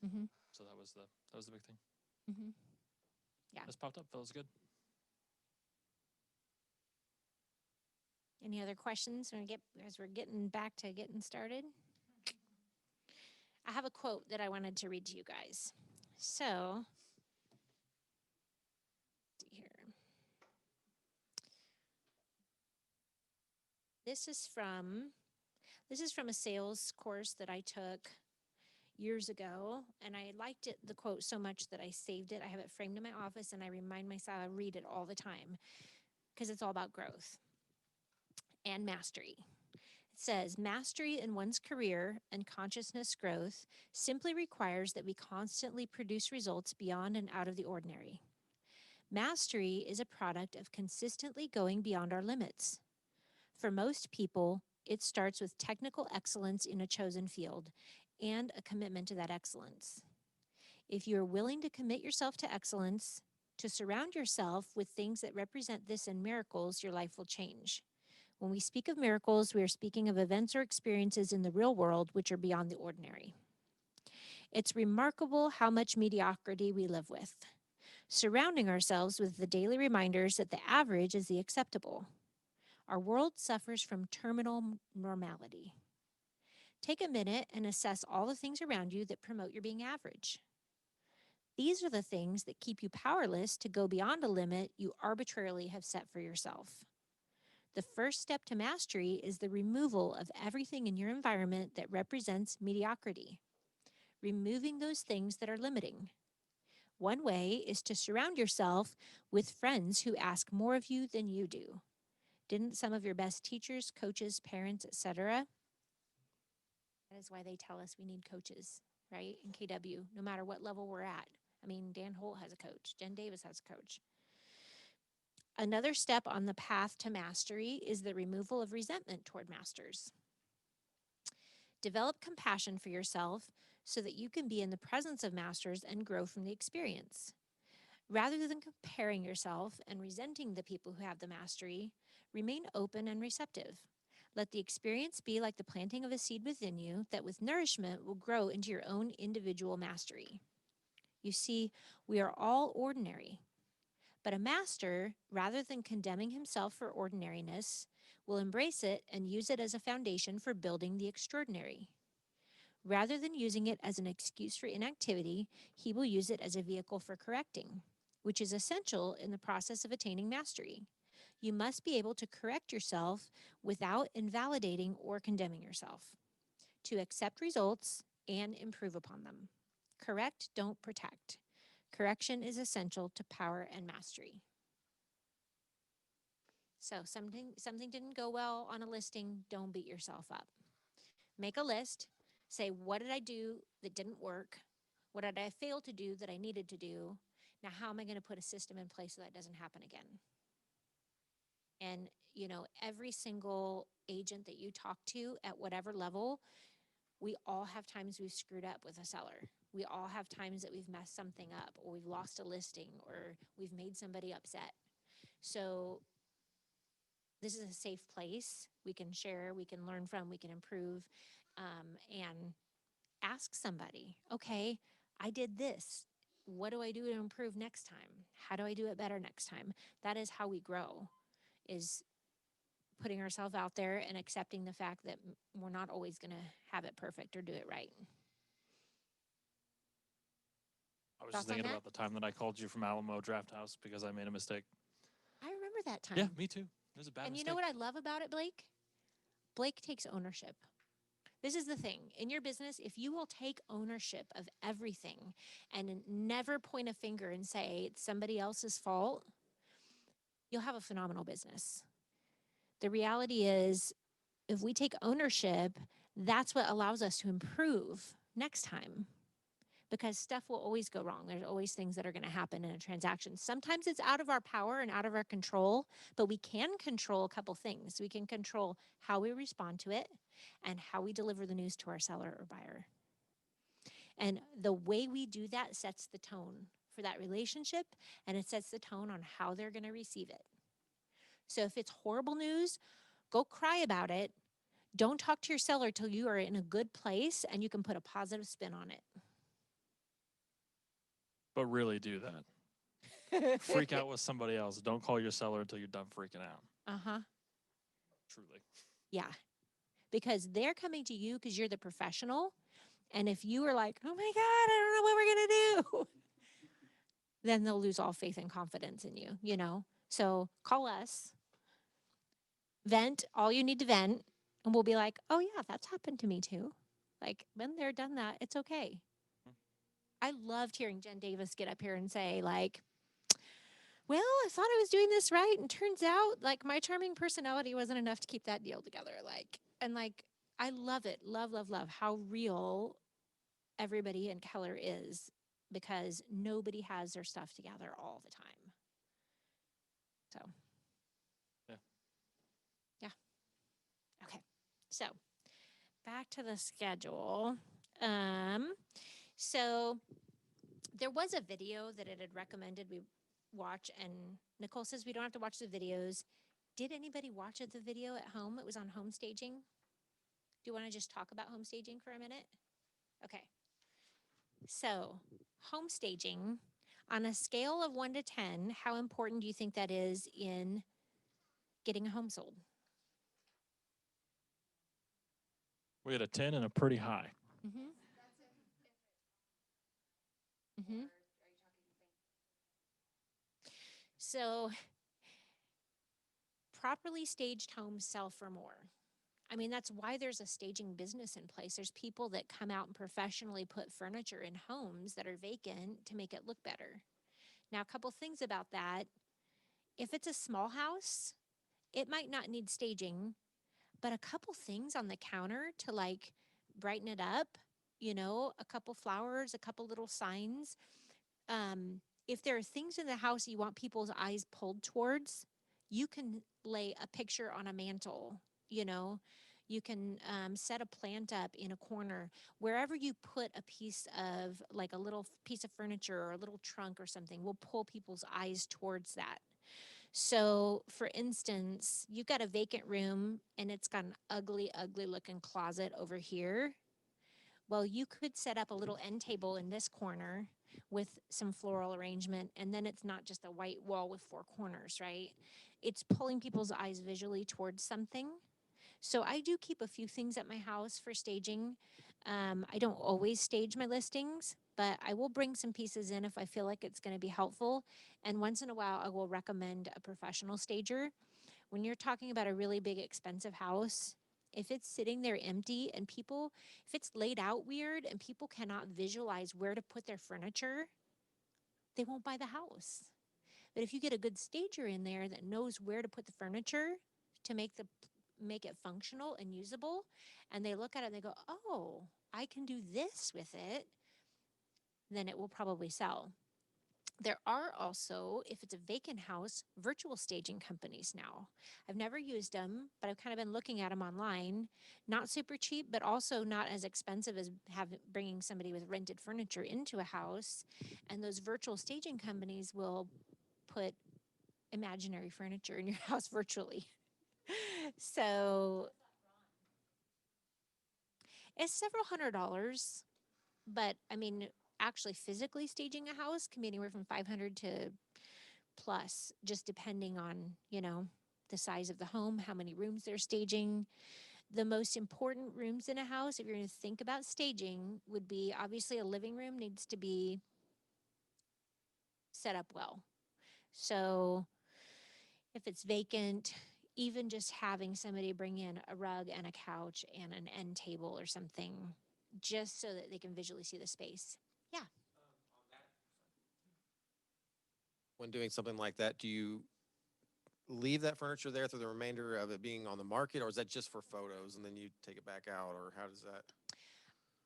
Mm-hmm. So that was the big thing. Mm-hmm. Yeah. This popped up. Feels good. Any other questions as we're getting back to getting started? I have a quote that I wanted to read to you guys. So, let's see here. This is from a sales course that I took years ago, and I liked the quote so much that I saved it. I have it framed in my office, and I remind myself, I read it all the time because it's all about growth and mastery. It says, mastery in one's career and consciousness growth simply requires that we constantly produce results beyond and out of the ordinary. Mastery is a product of consistently going beyond our limits. For most people, it starts with technical excellence in a chosen field and a commitment to that excellence. If you are willing to commit yourself to excellence, to surround yourself with things that represent this and miracles, your life will change. When we speak of miracles, we are speaking of events or experiences in the real world which are beyond the ordinary. It's remarkable how much mediocrity we live with, surrounding ourselves with the daily reminders that the average is the acceptable. Our world suffers from terminal normality. Take a minute and assess all the things around you that promote your being average. These are the things that keep you powerless to go beyond a limit you arbitrarily have set for yourself. The first step to mastery is the removal of everything in your environment that represents mediocrity, removing those things that are limiting. One way is to surround yourself with friends who ask more of you than you do. Didn't some of your best teachers, coaches, parents, etc.? That is why they tell us we need coaches, right? In KW, no matter what level we're at. I mean, Dan Holt has a coach. Jen Davis has a coach. Another step on the path to mastery is the removal of resentment toward masters. Develop compassion for yourself so that you can be in the presence of masters and grow from the experience. Rather than comparing yourself and resenting the people who have the mastery, remain open and receptive. Let the experience be like the planting of a seed within you that with nourishment will grow into your own individual mastery. You see, we are all ordinary. But a master, rather than condemning himself for ordinariness, will embrace it and use it as a foundation for building the extraordinary. Rather than using it as an excuse for inactivity, he will use it as a vehicle for correcting, which is essential in the process of attaining mastery. You must be able to correct yourself without invalidating or condemning yourself, to accept results and improve upon them. Correct, don't protect. Correction is essential to power and mastery. So something didn't go well on a listing, don't beat yourself up. Make a list, say, what did I do that didn't work? What did I fail to do that I needed to do? Now, how am I going to put a system in place so that doesn't happen again? And, every single agent that you talk to at whatever level, we all have times we've screwed up with a seller. We all have times that we've messed something up, or we've lost a listing, or we've made somebody upset. So this is a safe place. We can share, we can learn from, we can improve, and ask somebody, okay, I did this. What do I do to improve next time? How do I do it better next time? That is how we grow, is putting ourselves out there and accepting the fact that we're not always going to have it perfect or do it right. I was Thoughts just on thinking that? about the time that I called you from Alamo Draft House because I made a mistake. I remember that time. Yeah, me too. It was a bad And mistake. you know what I love about it, Blake? Blake takes ownership. This is the thing. In your business, if you will take ownership of everything and never point a finger and say it's somebody else's fault, you'll have a phenomenal business. The reality is, if we take ownership, that's what allows us to improve next time, because stuff will always go wrong. There's always things that are going to happen in a transaction. Sometimes it's out of our power and out of our control, but we can control a couple things. We can control how we respond to it and how we deliver the news to our seller or buyer. And the way we do that sets the tone for that relationship, and it sets the tone on how they're going to receive it. So if it's horrible news, go cry about it. Don't talk to your seller till you are in a good place and you can put a positive spin on it. But really do that. Freak out with somebody else. Don't call your seller until you're done freaking out. Uh-huh. Truly. Yeah. Because they're coming to you because you're the professional. And if you are like, oh my God, I don't know what we're going to do, then they'll lose all faith and confidence in you, So call us. Vent all you need to vent, and we'll be like, oh, yeah, that's happened to me too. Like, been there, done that. It's okay. I loved hearing Jen Davis get up here and say, like, well, I thought I was doing this right. And turns out, like, my charming personality wasn't enough to keep that deal together. Like, and like, I love it. Love, love, love how real everybody in Keller is, because nobody has their stuff together all the time. So, Yeah. yeah. Okay. So, back to the schedule. So there was a video that it had recommended we watch, and Nicole says we don't have to watch the videos. Did anybody watch the video at home? It was on home staging. Do you want to just talk about home staging for a minute? Okay. So, home staging, on a scale of 1 to 10, how important do you think that is in getting a home sold? We had a 10 and a pretty high. Mm-hmm. Mm-hmm. So, properly staged homes sell for more. I mean, that's why there's a staging business in place. There's people that come out and professionally put furniture in homes that are vacant to make it look better. Now, a couple things about that. If it's a small house, it might not need staging, but a couple things on the counter to like brighten it up, a couple flowers, a couple little signs. If there are things in the house you want people's eyes pulled towards, you can lay a picture on a mantle, you know. You can set a plant up in a corner. Wherever you put a piece of, like a little piece of furniture or a little trunk or something, will pull people's eyes towards that. So, for instance, you've got a vacant room and it's got an ugly, ugly looking closet over here. Well, you could set up a little end table in this corner with some floral arrangement, and then it's not just a white wall with four corners, right? It's pulling people's eyes visually towards something. So I do keep a few things at my house for staging. I don't always stage my listings, but I will bring some pieces in if I feel like it's going to be helpful. And once in a while, I will recommend a professional stager. When you're talking about a really big, expensive house, if it's sitting there empty and if it's laid out weird and people cannot visualize where to put their furniture, they won't buy the house. But if you get a good stager in there that knows where to put the furniture to make it functional and usable, and they look at it and they go, oh, I can do this with it, then it will probably sell. There are also, if it's a vacant house, virtual staging companies now. I've never used them, but I've kind of been looking at them online. Not super cheap, but also not as expensive as bringing somebody with rented furniture into a house. And those virtual staging companies will put imaginary furniture in your house virtually. So it's several $100s, but I mean, actually physically staging a house can be anywhere from 500 to plus, just depending on, the size of the home, how many rooms they're staging. The most important rooms in a house, if you're going to think about staging, would be obviously a living room needs to be set up well. So if it's vacant, even just having somebody bring in a rug and a couch and an end table or something, just so that they can visually see the space. Yeah. When doing something like that, do you leave that furniture there through the remainder of it being on the market, or is that just for photos and then you take it back out, or how does that?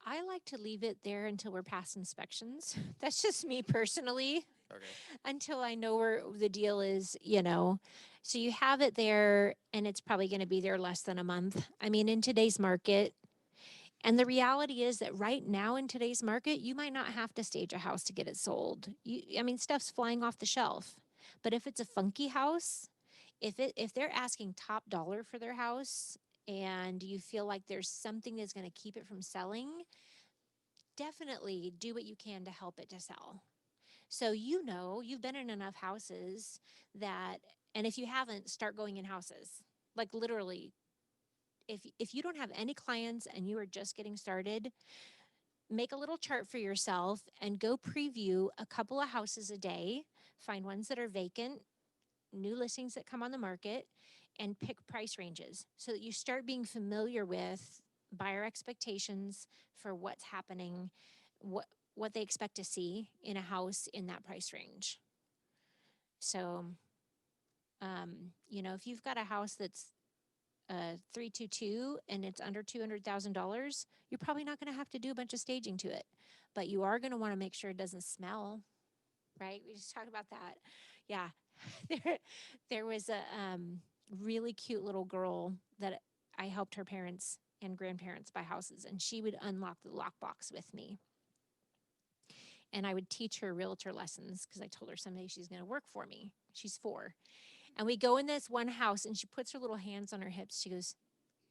I like to leave it there until we're past inspections. That's just me personally. Okay. Until I know where the deal is, So you have it there and it's probably going to be there less than a month. I mean, in today's market, and the reality is that right now in today's market, you might not have to stage a house to get it sold. Stuff's flying off the shelf. But if it's a funky house, if they're asking top dollar for their house and you feel like there's something that's going to keep it from selling, definitely do what you can to help it to sell. So you've been in enough houses that, and if you haven't, start going in houses. Like literally, if you don't have any clients and you are just getting started, make a little chart for yourself and go preview a couple of houses a day. Find ones that are vacant, new listings that come on the market, and pick price ranges so that you start being familiar with buyer expectations for what's happening, what they expect to see in a house in that price range. So, if you've got a house that's 322 and it's under $200,000, you're probably not going to have to do a bunch of staging to it, but you are going to want to make sure it doesn't smell, right? We just talked about that. Yeah, there was a really cute little girl that I helped her parents and grandparents buy houses, and she would unlock the lockbox with me. And I would teach her realtor lessons because I told her someday she's going to work for me. She's 4. And we go in this one house, and she puts her little hands on her hips. She goes,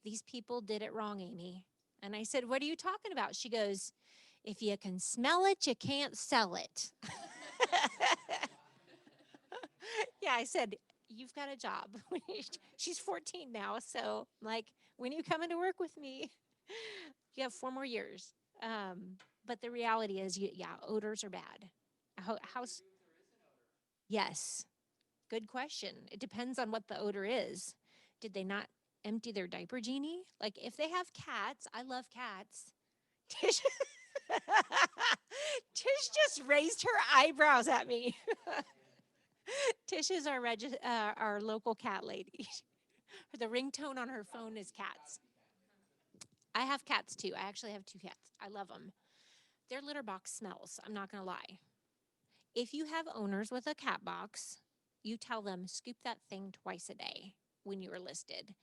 "These people did it wrong, Amy." And I said, "What are you talking about?" She goes, "If you can smell it, you can't sell it." Yeah, I said, "You've got a job." She's 14 now, so like, when you come into work with me, you have 4 more years. But the reality is, odors are bad. House. Yes. Good question. It depends on what the odor is. Did they not empty their diaper genie? Like, if they have cats, I love cats. Tish, Tish just raised her eyebrows at me. Tish is our local cat lady. The ringtone on her phone is cats. I have cats too. I actually have 2 cats. I love them. Their litter box smells. I'm not going to lie. If you have owners with a cat box, you tell them scoop that thing twice a day when you are listed,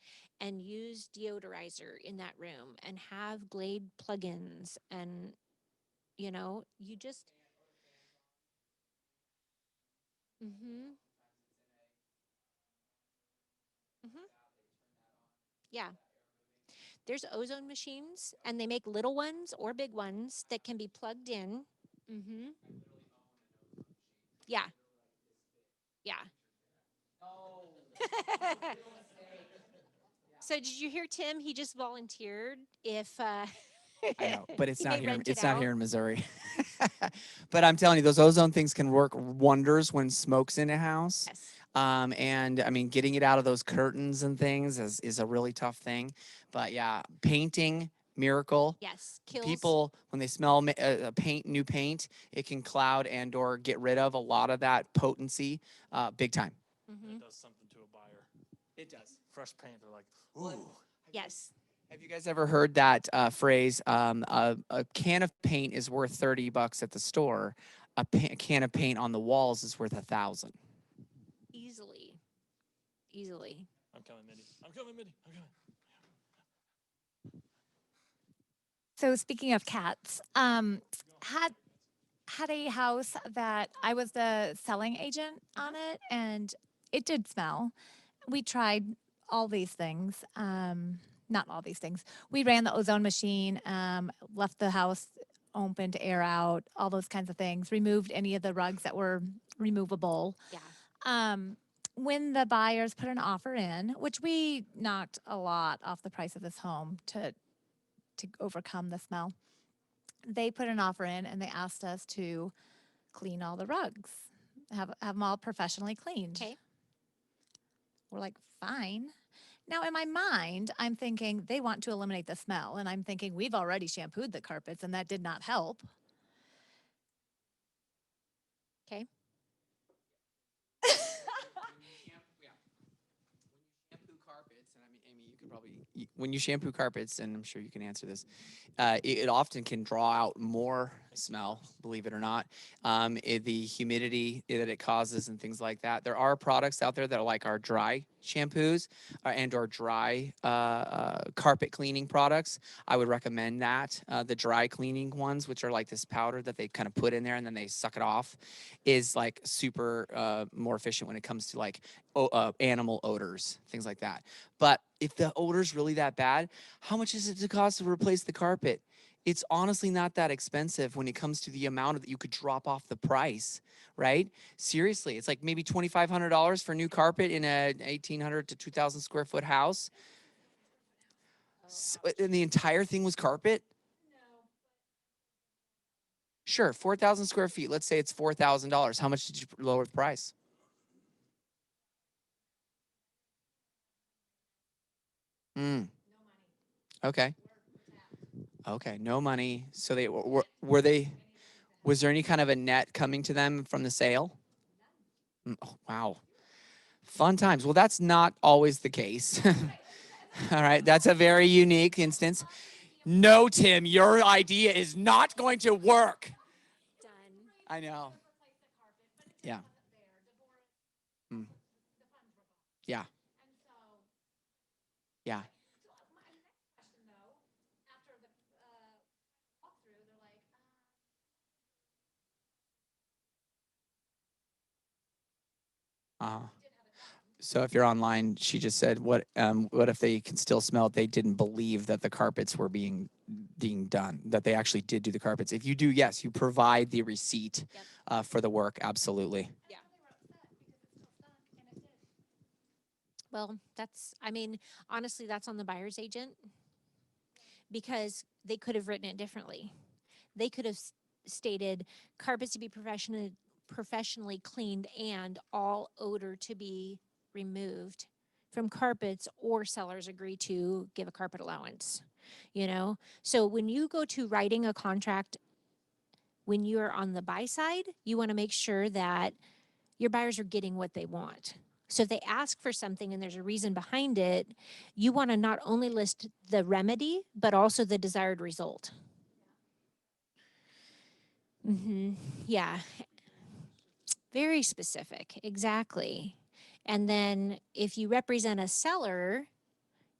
and use deodorizer in that room, and have Glade plugins, and you just. Mhm. Mhm. Yeah. There's ozone machines, and they make little ones or big ones that can be plugged in. Mhm. Yeah. Yeah. So did you hear Tim? He just volunteered if I know, but it's he not may here. rent it It's not out. here in Missouri. But I'm telling you, those ozone things can work wonders when smoke's in a house. Yes. And I mean, getting it out of those curtains and things is a really tough thing. But yeah, painting, miracle. Yes. Kills. People, when they smell new paint, it can cloud and or get rid of a lot of that potency, big time. Mhm. It does something to a buyer. It does. Fresh paint, they're like, ooh. Yes. Have you guys ever heard that phrase? A can of paint is worth $30 at the store. A can of paint on the walls is worth $1,000. Easily. I'm coming, Mindy. I'm coming. So speaking of cats, had a house that I was the selling agent on it, and it did smell. We tried all these things. Not all these things. We ran the ozone machine, left the house open to air out, all those kinds of things. Removed any of the rugs that were removable. Yeah. When the buyers put an offer in, which we knocked a lot off the price of this home to overcome the smell, they put an offer in and they asked us to clean all the rugs, have them all professionally cleaned. Okay. We're like, fine. Now, in my mind, I'm thinking they want to eliminate the smell, and I'm thinking we've already shampooed the carpets, and that did not help. Okay. When you shampoo carpets, and I'm sure you can answer this, it often can draw out more smell, believe it or not. The humidity that it causes and things like that. There are products out there that are like our dry shampoos and or dry carpet cleaning products. I would recommend that. The dry cleaning ones, which are like this powder that they kind of put in there and then they suck it off, is like super more efficient when it comes to like animal odors, things like that. But if the odor's really that bad, how much is it to cost to replace the carpet? It's honestly not that expensive when it comes to the amount that you could drop off the price, right? Seriously, it's like maybe $2,500 for new carpet in a 1,800 to 2,000 square foot house. And the entire thing was carpet? Sure, 4,000 square feet. Let's say it's $4,000. How much did you lower the price? Mm. Okay. Okay. No money. So they were they, was there any kind of a net coming to them from the sale? Oh, wow. Fun times. Well, that's not always the case. All right. That's a very unique instance. No, Tim, your idea is not going to work. Done. I know. Yeah. Mm. Yeah. Yeah. Uh-huh. So if you're online, she just said, what if they can still smell it? They didn't believe that the carpets were being done, that they actually did do the carpets. If you do, yes, you provide the receipt for the work. Absolutely. Yeah. Well, I mean, honestly, that's on the buyer's agent because they could have written it differently. They could have stated carpets to be professionally cleaned and all odor to be removed from carpets, or sellers agree to give a carpet allowance, you know? So when you go to writing a contract, when you're on the buy side, you want to make sure that your buyers are getting what they want. So if they ask for something and there's a reason behind it, you want to not only list the remedy, but also the desired result. Yeah. Very specific. Exactly. And then if you represent a seller,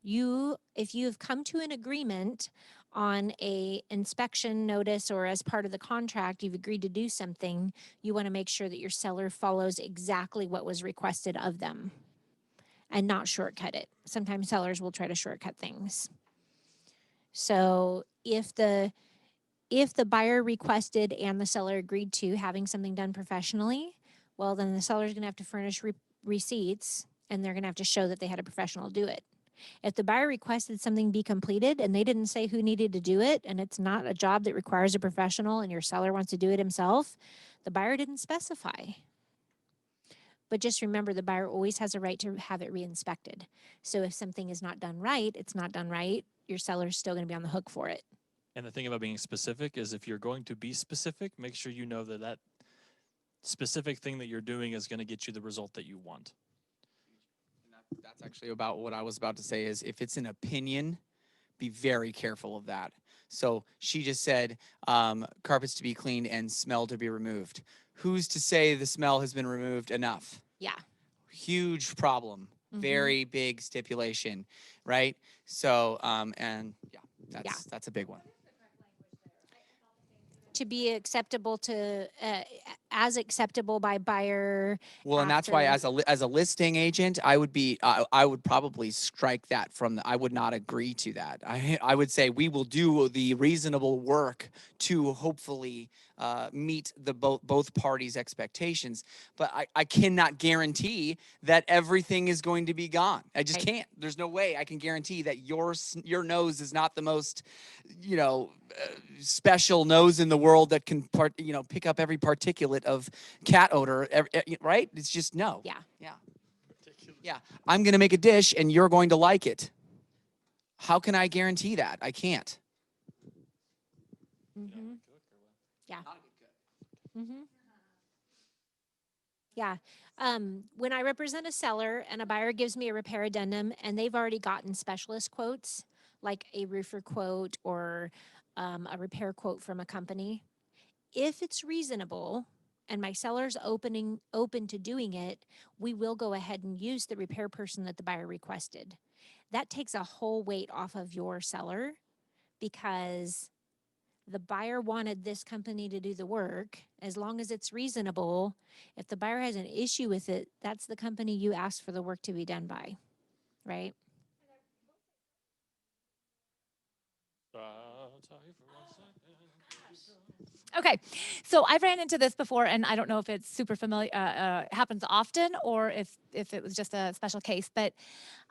if you have come to an agreement on a inspection notice or as part of the contract, you've agreed to do something, you want to make sure that your seller follows exactly what was requested of them and not shortcut it. Sometimes sellers will try to shortcut things. So if the buyer requested and the seller agreed to having something done professionally, well, then the seller's going to have to furnish receipts and they're going to have to show that they had a professional do it. If the buyer requested something be completed and they didn't say who needed to do it, and it's not a job that requires a professional and your seller wants to do it himself, the buyer didn't specify. But just remember, the buyer always has a right to have it re-inspected. So if something is not done right, it's not done right. Your seller's still going to be on the hook for it. And the thing about being specific is if you're going to be specific, make sure you know that that specific thing that you're doing is going to get you the result that you want. That's actually about what I was about to say is if it's an opinion, be very careful of that. So she just said carpets to be cleaned and smell to be removed. Who's to say the smell has been removed enough? Yeah. Huge problem. Very big stipulation, right? So, and yeah, that's a big one. To be acceptable to, as acceptable by buyer. Well, and that's why after- as a listing agent, I would probably strike that from I would not agree to that. I would say we will do the reasonable work to hopefully meet the both parties' expectations, but I cannot guarantee that everything is going to be gone. I just can't. There's no way I can guarantee that your nose is not the most, special nose in the world that can pick up every particulate of cat odor, right? It's just no. Yeah. I'm going to make a dish and you're going to like it. How can I guarantee that? I can't. Yeah. Yeah. When I represent a seller and a buyer gives me a repair addendum and they've already gotten specialist quotes, like a roofer quote or a repair quote from a company, if it's reasonable and my seller's open to doing it, we will go ahead and use the repair person that the buyer requested. That takes a whole weight off of your seller because the buyer wanted this company to do the work. As long as it's reasonable, if the buyer has an issue with it, that's the company you asked for the work to be done by, right? Okay, so I've ran into this before, and I don't know if it's super familiar, happens often, or if it was just a special case. But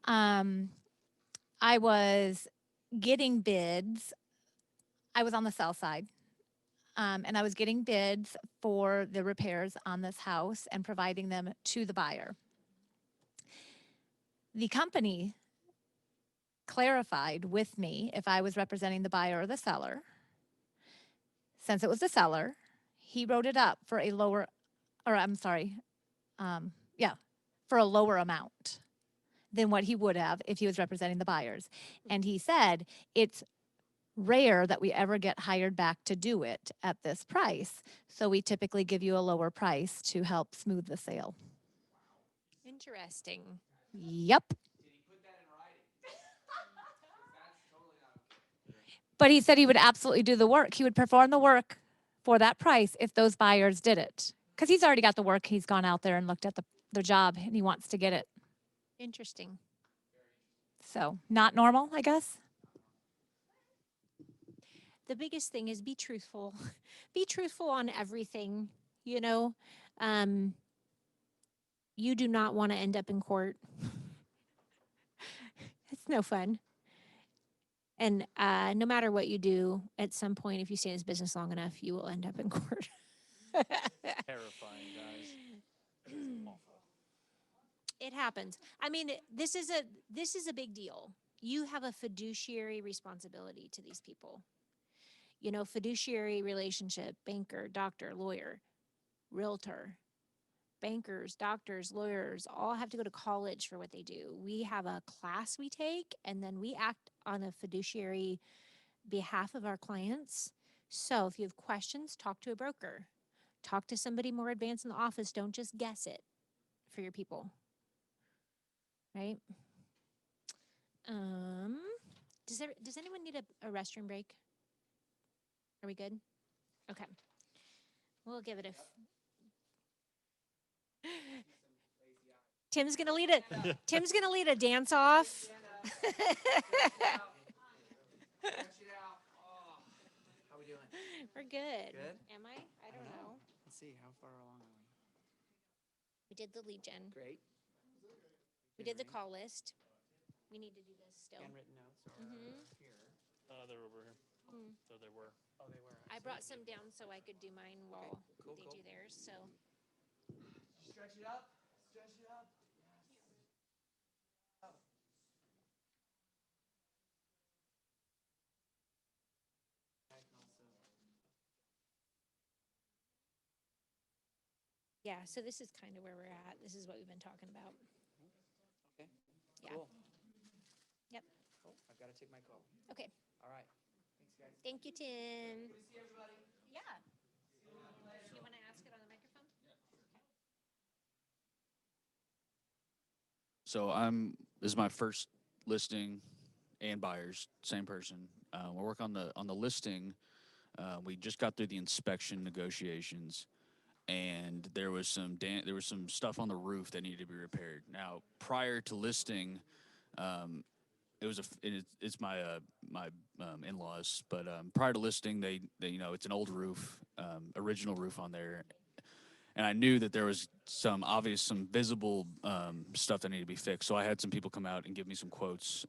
I was getting bids. I was on the sell side, and I was getting bids for the repairs on this house and providing them to the buyer. The company clarified with me if I was representing the buyer or the seller. Since it was the seller, he wrote it up for a lower, or I'm sorry, for a lower amount than what he would have if he was representing the buyers. And he said, it's rare that we ever get hired back to do it at this price. So we typically give you a lower price to help smooth the sale. Interesting. Yep. But he said he would absolutely do the work. He would perform the work for that price if those buyers did it. Because he's already got the work. He's gone out there and looked at the job and he wants to get it. Interesting. So not normal, I guess. The biggest thing is be truthful. Be truthful on everything, you know. You do not want to end up in court. It's no fun. And no matter what you do, at some point, if you stay in this business long enough, you will end up in court. Terrifying, guys. Awful. It happens. I mean, this is a big deal. You have a fiduciary responsibility to these people. You know, fiduciary relationship, banker, doctor, lawyer, realtor. Bankers, doctors, lawyers all have to go to college for what they do. We have a class we take, and then we act on a fiduciary behalf of our clients. So if you have questions, talk to a broker. Talk to somebody more advanced in the office. Don't just guess it for your people. Right? Does anyone need a restroom break? Are we good? Okay. We'll give it a... Tim's gonna lead a dance off. How we doing? We're good. Good? Am I? I don't know. Let's see, how far along are we? We did the lead gen. Great. We did the call list. We need to do this still. Handwritten notes are Mhm. here. They're over here. Hmm. There they were. Oh, they were. I brought some down so I could do mine while cool, they cool. do theirs. So Stretch it up. Stretch it up. yeah, so this is kind of where we're at. This is what we've been talking about. Okay. Yeah. Cool. Yep. Oh, I've got to take my call. Okay. All right. Thanks, guys. Thank you, Tim. Good to see everybody. Yeah. You want to ask it on the microphone? So this is my first listing and buyers, same person. We're working on the listing. We just got through the inspection negotiations, and there was some stuff on the roof that needed to be repaired. Now, prior to listing, it's my in-laws, but prior to listing, they it's an old roof, original roof on there, and I knew that there was some visible stuff that needed to be fixed. So I had some people come out and give me some quotes,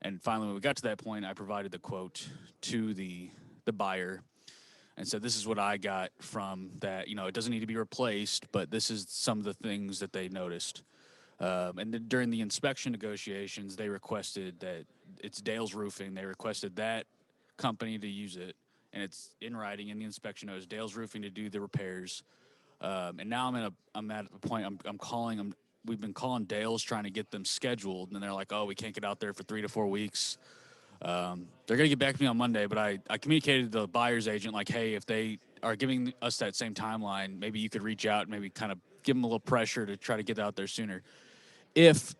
and finally, when we got to that point, I provided the quote to the buyer and said, "This is what I got from that. It doesn't need to be replaced, but this is some of the things that they noticed." And then during the inspection negotiations, they requested that it's Dale's Roofing. They requested that company to use it, and it's in writing in the inspection notice. Dale's Roofing to do the repairs. And now I'm at the point I'm calling them. We've been calling Dale's trying to get them scheduled, and they're like, "Oh, we can't get out there for 3 to 4 weeks." They're gonna get back to me on Monday, but I communicated to the buyer's agent like, "Hey, if they are giving us that same timeline, maybe you could reach out and maybe kind of give them a little pressure to try to get out there sooner." If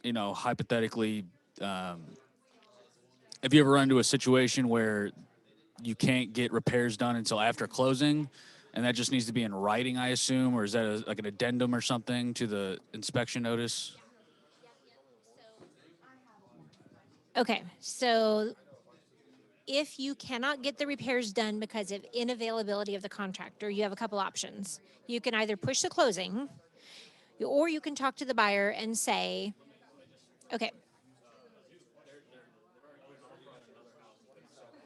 hypothetically, if you ever run into a situation where you can't get repairs done until after closing, and that just needs to be in writing, I assume, or is that like an addendum or something to the inspection notice? Okay, so if you cannot get the repairs done because of inavailability of the contractor, you have a couple options. You can either push the closing, or you can talk to the buyer and say, okay.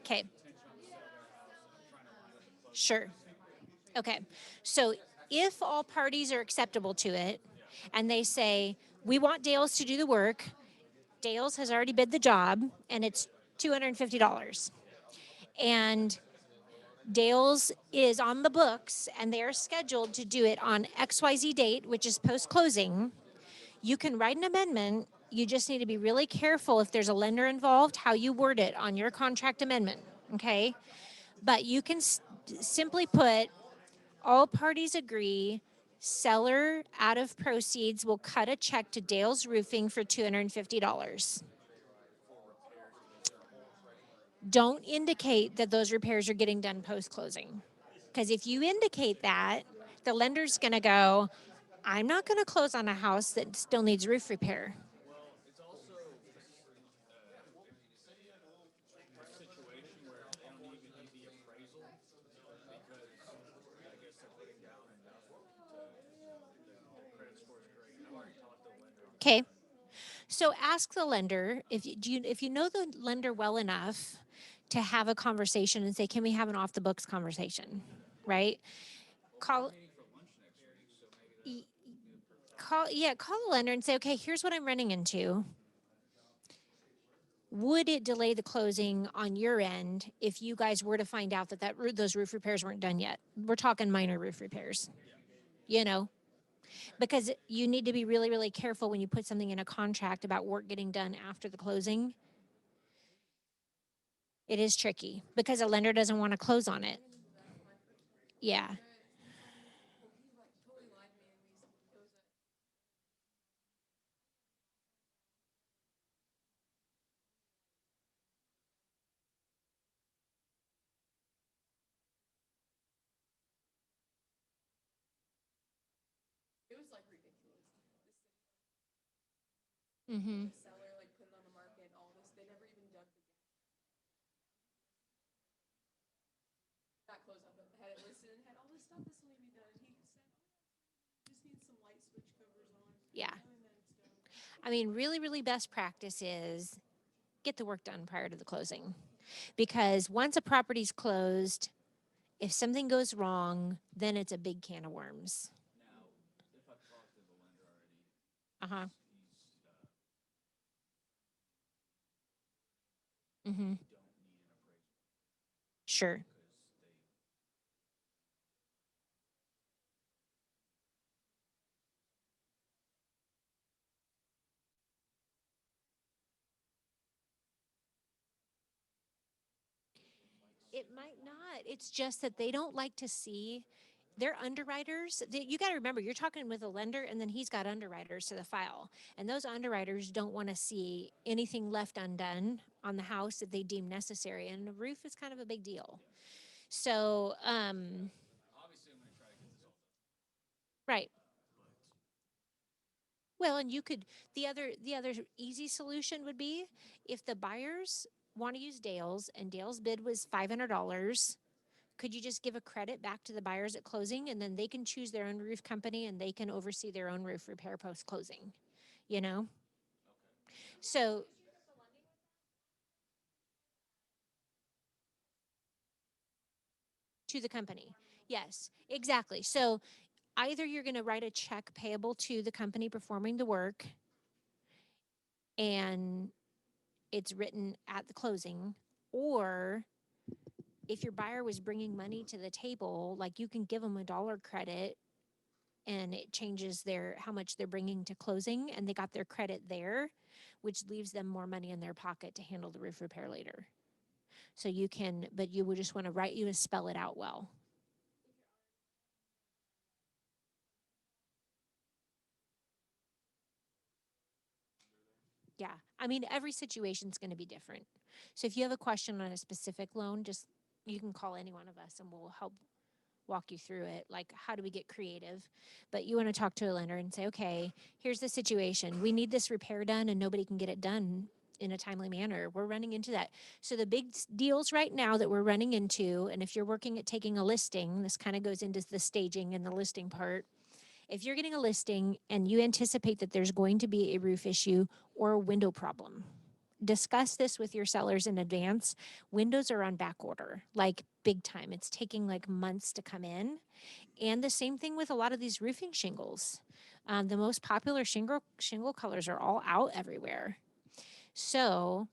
Okay. Sure. Okay. So if all parties are acceptable to it and they say, we want Dale's to do the work, Dales has already bid the job, and it's $250. And Dales is on the books, and they are scheduled to do it on XYZ date, which is post-closing. You can write an amendment. You just need to be really careful if there's a lender involved, how you word it on your contract amendment, okay? But you can simply put, all parties agree, seller out of proceeds will cut a check to Dale's Roofing for $250. Don't indicate that those repairs are getting done post-closing. Because if you indicate that, the lender's going to go, I'm not going to close on a house that still needs roof repair. Okay. So ask the lender if you know the lender well enough to have a conversation and say, can we have an off the books conversation, right? Call call the lender and say, okay, here's what I'm running into. Would it delay the closing on your end if you guys were to find out that those roof repairs weren't done yet? We're talking minor roof repairs, because you need to be really, really careful when you put something in a contract about work getting done after the closing. It is tricky because a lender doesn't want to close on it. Yeah. Mm-hmm. Yeah. I mean, really, really best practice is get the work done prior to the closing. Because once a property's closed, if something goes wrong, then it's a big can of worms. Uh-huh. Mm-hmm. Sure. It might not. It's just that they don't like to see their underwriters. You got to remember, you're talking with a lender, and then he's got underwriters to the file. And those underwriters don't want to see anything left undone on the house that they deem necessary. And the roof is kind of a big deal. So, right. Well, and you could, the other easy solution would be if the buyers want to use Dale's and Dale's bid was $500, could you just give a credit back to the buyers at closing, and then they can choose their own roof company and they can oversee their own roof repair post closing, you know? So, to the company. Yes, exactly. So, either you're going to write a check payable to the company performing the work, and it's written at the closing, or if your buyer was bringing money to the table, like you can give them $1 credit and it changes how much they're bringing to closing, and they got their credit there, which leaves them more money in their pocket to handle the roof repair later. So you can, but you would just want to spell it out well. Yeah. I mean, every situation is going to be different. So if you have a question on a specific loan, you can call any one of us and we'll help walk you through it. Like, how do we get creative? But you want to talk to a lender and say, okay, here's the situation. We need this repair done and nobody can get it done in a timely manner. We're running into that. So the big deals right now that we're running into, and if you're working at taking a listing, this kind of goes into the staging and the listing part. If you're getting a listing and you anticipate that there's going to be a roof issue or a window problem, discuss this with your sellers in advance. Windows are on back order, like big time. It's taking like months to come in. And the same thing with a lot of these roofing shingles. The most popular shingle colors are all out everywhere. So,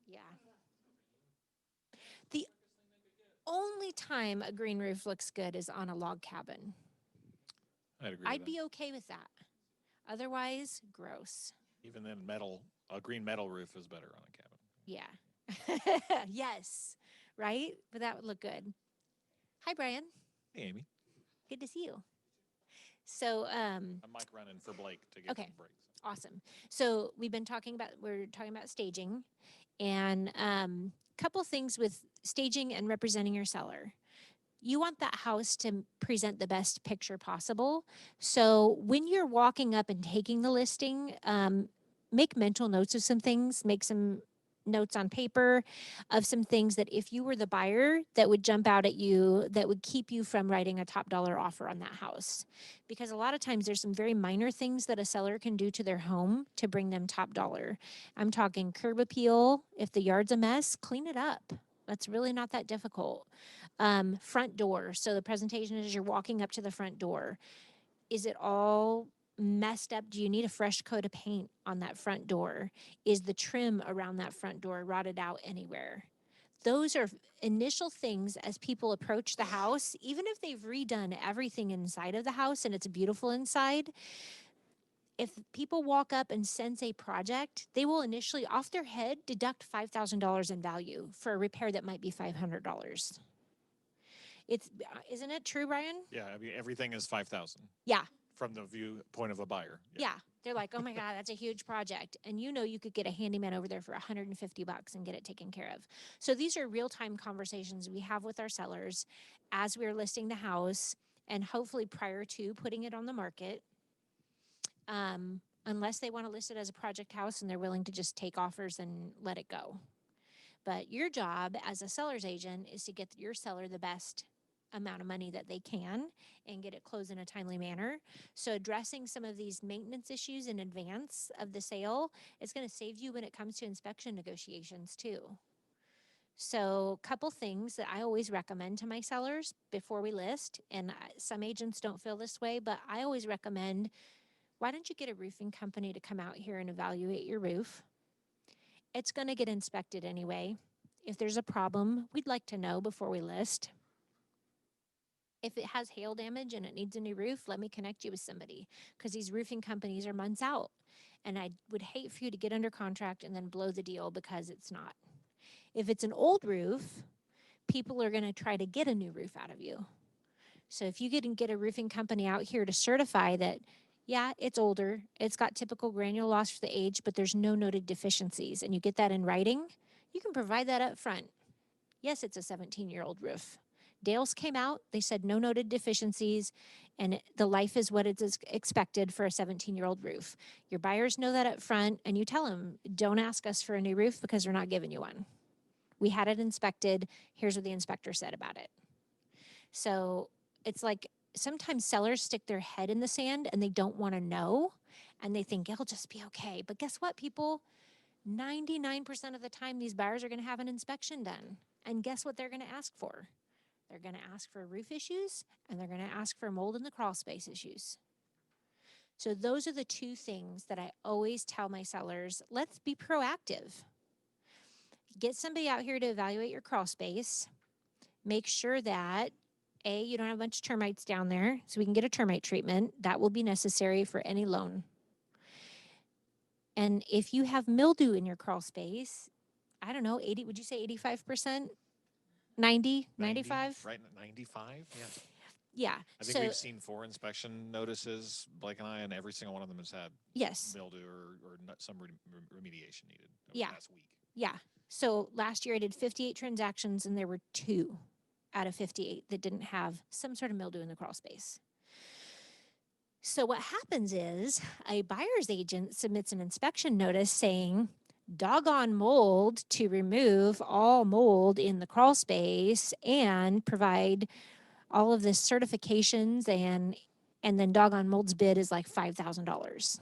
yeah. The only time a green roof looks good is on a log cabin. I'd agree I'd with be okay with that. Otherwise, gross. that. Even then, a green metal roof is better on a cabin. Yeah. Yes. Right? But that would look good. Hi, Brian. Hey, Amy. Good to see you. So, I'm Mike running for Blake to get Okay. some breaks. awesome. So we're talking about staging, and couple things with staging and representing your seller. You want that house to present the best picture possible. So when you're walking up and taking the listing, make mental notes of some things, make some notes on paper of some things that if you were the buyer that would jump out at you, that would keep you from writing a top dollar offer on that house. Because a lot of times there's some very minor things that a seller can do to their home to bring them top dollar. I'm talking curb appeal. If the yard's a mess, clean it up. That's really not that difficult. Front door. So the presentation is you're walking up to the front door. Is it all messed up? Do you need a fresh coat of paint on that front door? Is the trim around that front door rotted out anywhere? Those are initial things as people approach the house, even if they've redone everything inside of the house and it's beautiful inside. If people walk up and sense a project, they will initially, off their head, deduct $5,000 in value for a repair that might be $500. It's isn't it true, Brian? Yeah, I mean everything is 5,000 Yeah, from the viewpoint of a buyer. yeah. They're like, oh my God, that's a huge project. And you could get a handyman over there for $150 and get it taken care of. So these are real-time conversations we have with our sellers as we're listing the house and hopefully prior to putting it on the market. Unless they want to list it as a project house and they're willing to just take offers and let it go. But your job as a seller's agent is to get your seller the best amount of money that they can and get it closed in a timely manner. So addressing some of these maintenance issues in advance of the sale is going to save you when it comes to inspection negotiations too. So a couple things that I always recommend to my sellers before we list, and some agents don't feel this way, but I always recommend, why don't you get a roofing company to come out here and evaluate your roof? It's going to get inspected anyway. If there's a problem, we'd like to know before we list. If it has hail damage and it needs a new roof, let me connect you with somebody, because these roofing companies are months out. And I would hate for you to get under contract and then blow the deal because it's not. If it's an old roof, people are going to try to get a new roof out of you. So if you get a roofing company out here to certify that, yeah, it's older, it's got typical granular loss for the age, but there's no noted deficiencies, and you get that in writing, you can provide that up front. Yes, it's a 17-year-old roof. Dales came out, they said no noted deficiencies, and the life is what is expected for a 17-year-old roof. Your buyers know that up front, and you tell them, don't ask us for a new roof because we're not giving you one. We had it inspected. Here's what the inspector said about it. So it's like sometimes sellers stick their head in the sand and they don't want to know, and they think it'll just be okay. But guess what, people? 99% of the time, these buyers are going to have an inspection done. And guess what they're going to ask for? They're going to ask for roof issues, and they're going to ask for mold in the crawl space issues. So those are the two things that I always tell my sellers, let's be proactive. Get somebody out here to evaluate your crawl space. Make sure that, A, you don't have a bunch of termites down there, so we can get a termite treatment. That will be necessary for any loan. And if you have mildew in your crawl space, I don't know, 80, would you say 85%? 90, 95? Right, 95? Yeah. Yeah. I think we've seen 4 inspection notices, Blake and I, and every single one of them has had yes, mildew or some remediation needed over Yeah. the last week. Yeah. So last year I did 58 transactions, and there were 2 out of 58 that didn't have some sort of mildew in the crawl space. So what happens is a buyer's agent submits an inspection notice saying, doggone mold to remove all mold in the crawl space and provide all of this certifications, and then doggone mold's bid is like $5,000.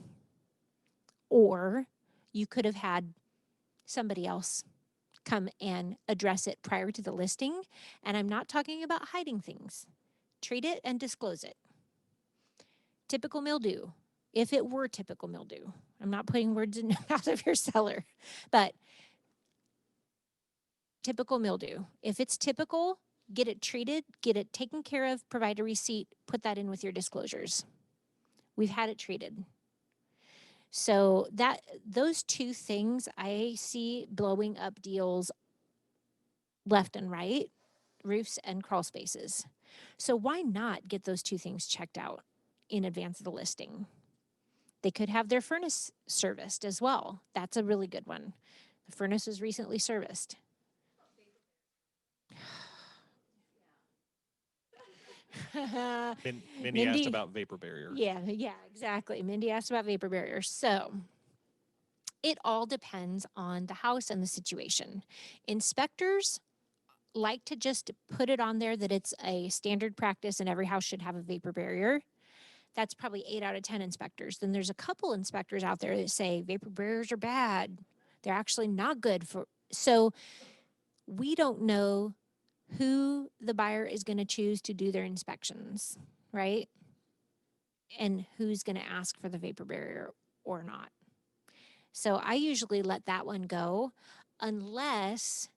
Or you could have had somebody else come and address it prior to the listing. And I'm not talking about hiding things. Treat it and disclose it. Typical mildew. if it were typical mildew. I'm not putting words in out of your seller, but typical mildew. If it's typical, get it treated, get it taken care of, provide a receipt, put that in with your disclosures. We've had it treated. So those two things I see blowing up deals left and right, roofs and crawl spaces. So why not get those two things checked out in advance of the listing? They could have their furnace serviced as well. That's a really good one. The furnace was recently serviced. Mindy asked about vapor barrier. Yeah, exactly. Mindy asked about vapor barrier. So it all depends on the house and the situation. Inspectors like to just put it on there that it's a standard practice and every house should have a vapor barrier. That's probably 8 out of 10 inspectors. Then there's a couple inspectors out there that say vapor barriers are bad. They're actually not good for. So we don't know who the buyer is going to choose to do their inspections, right? And who's going to ask for the vapor barrier or not. So I usually let that one go unless,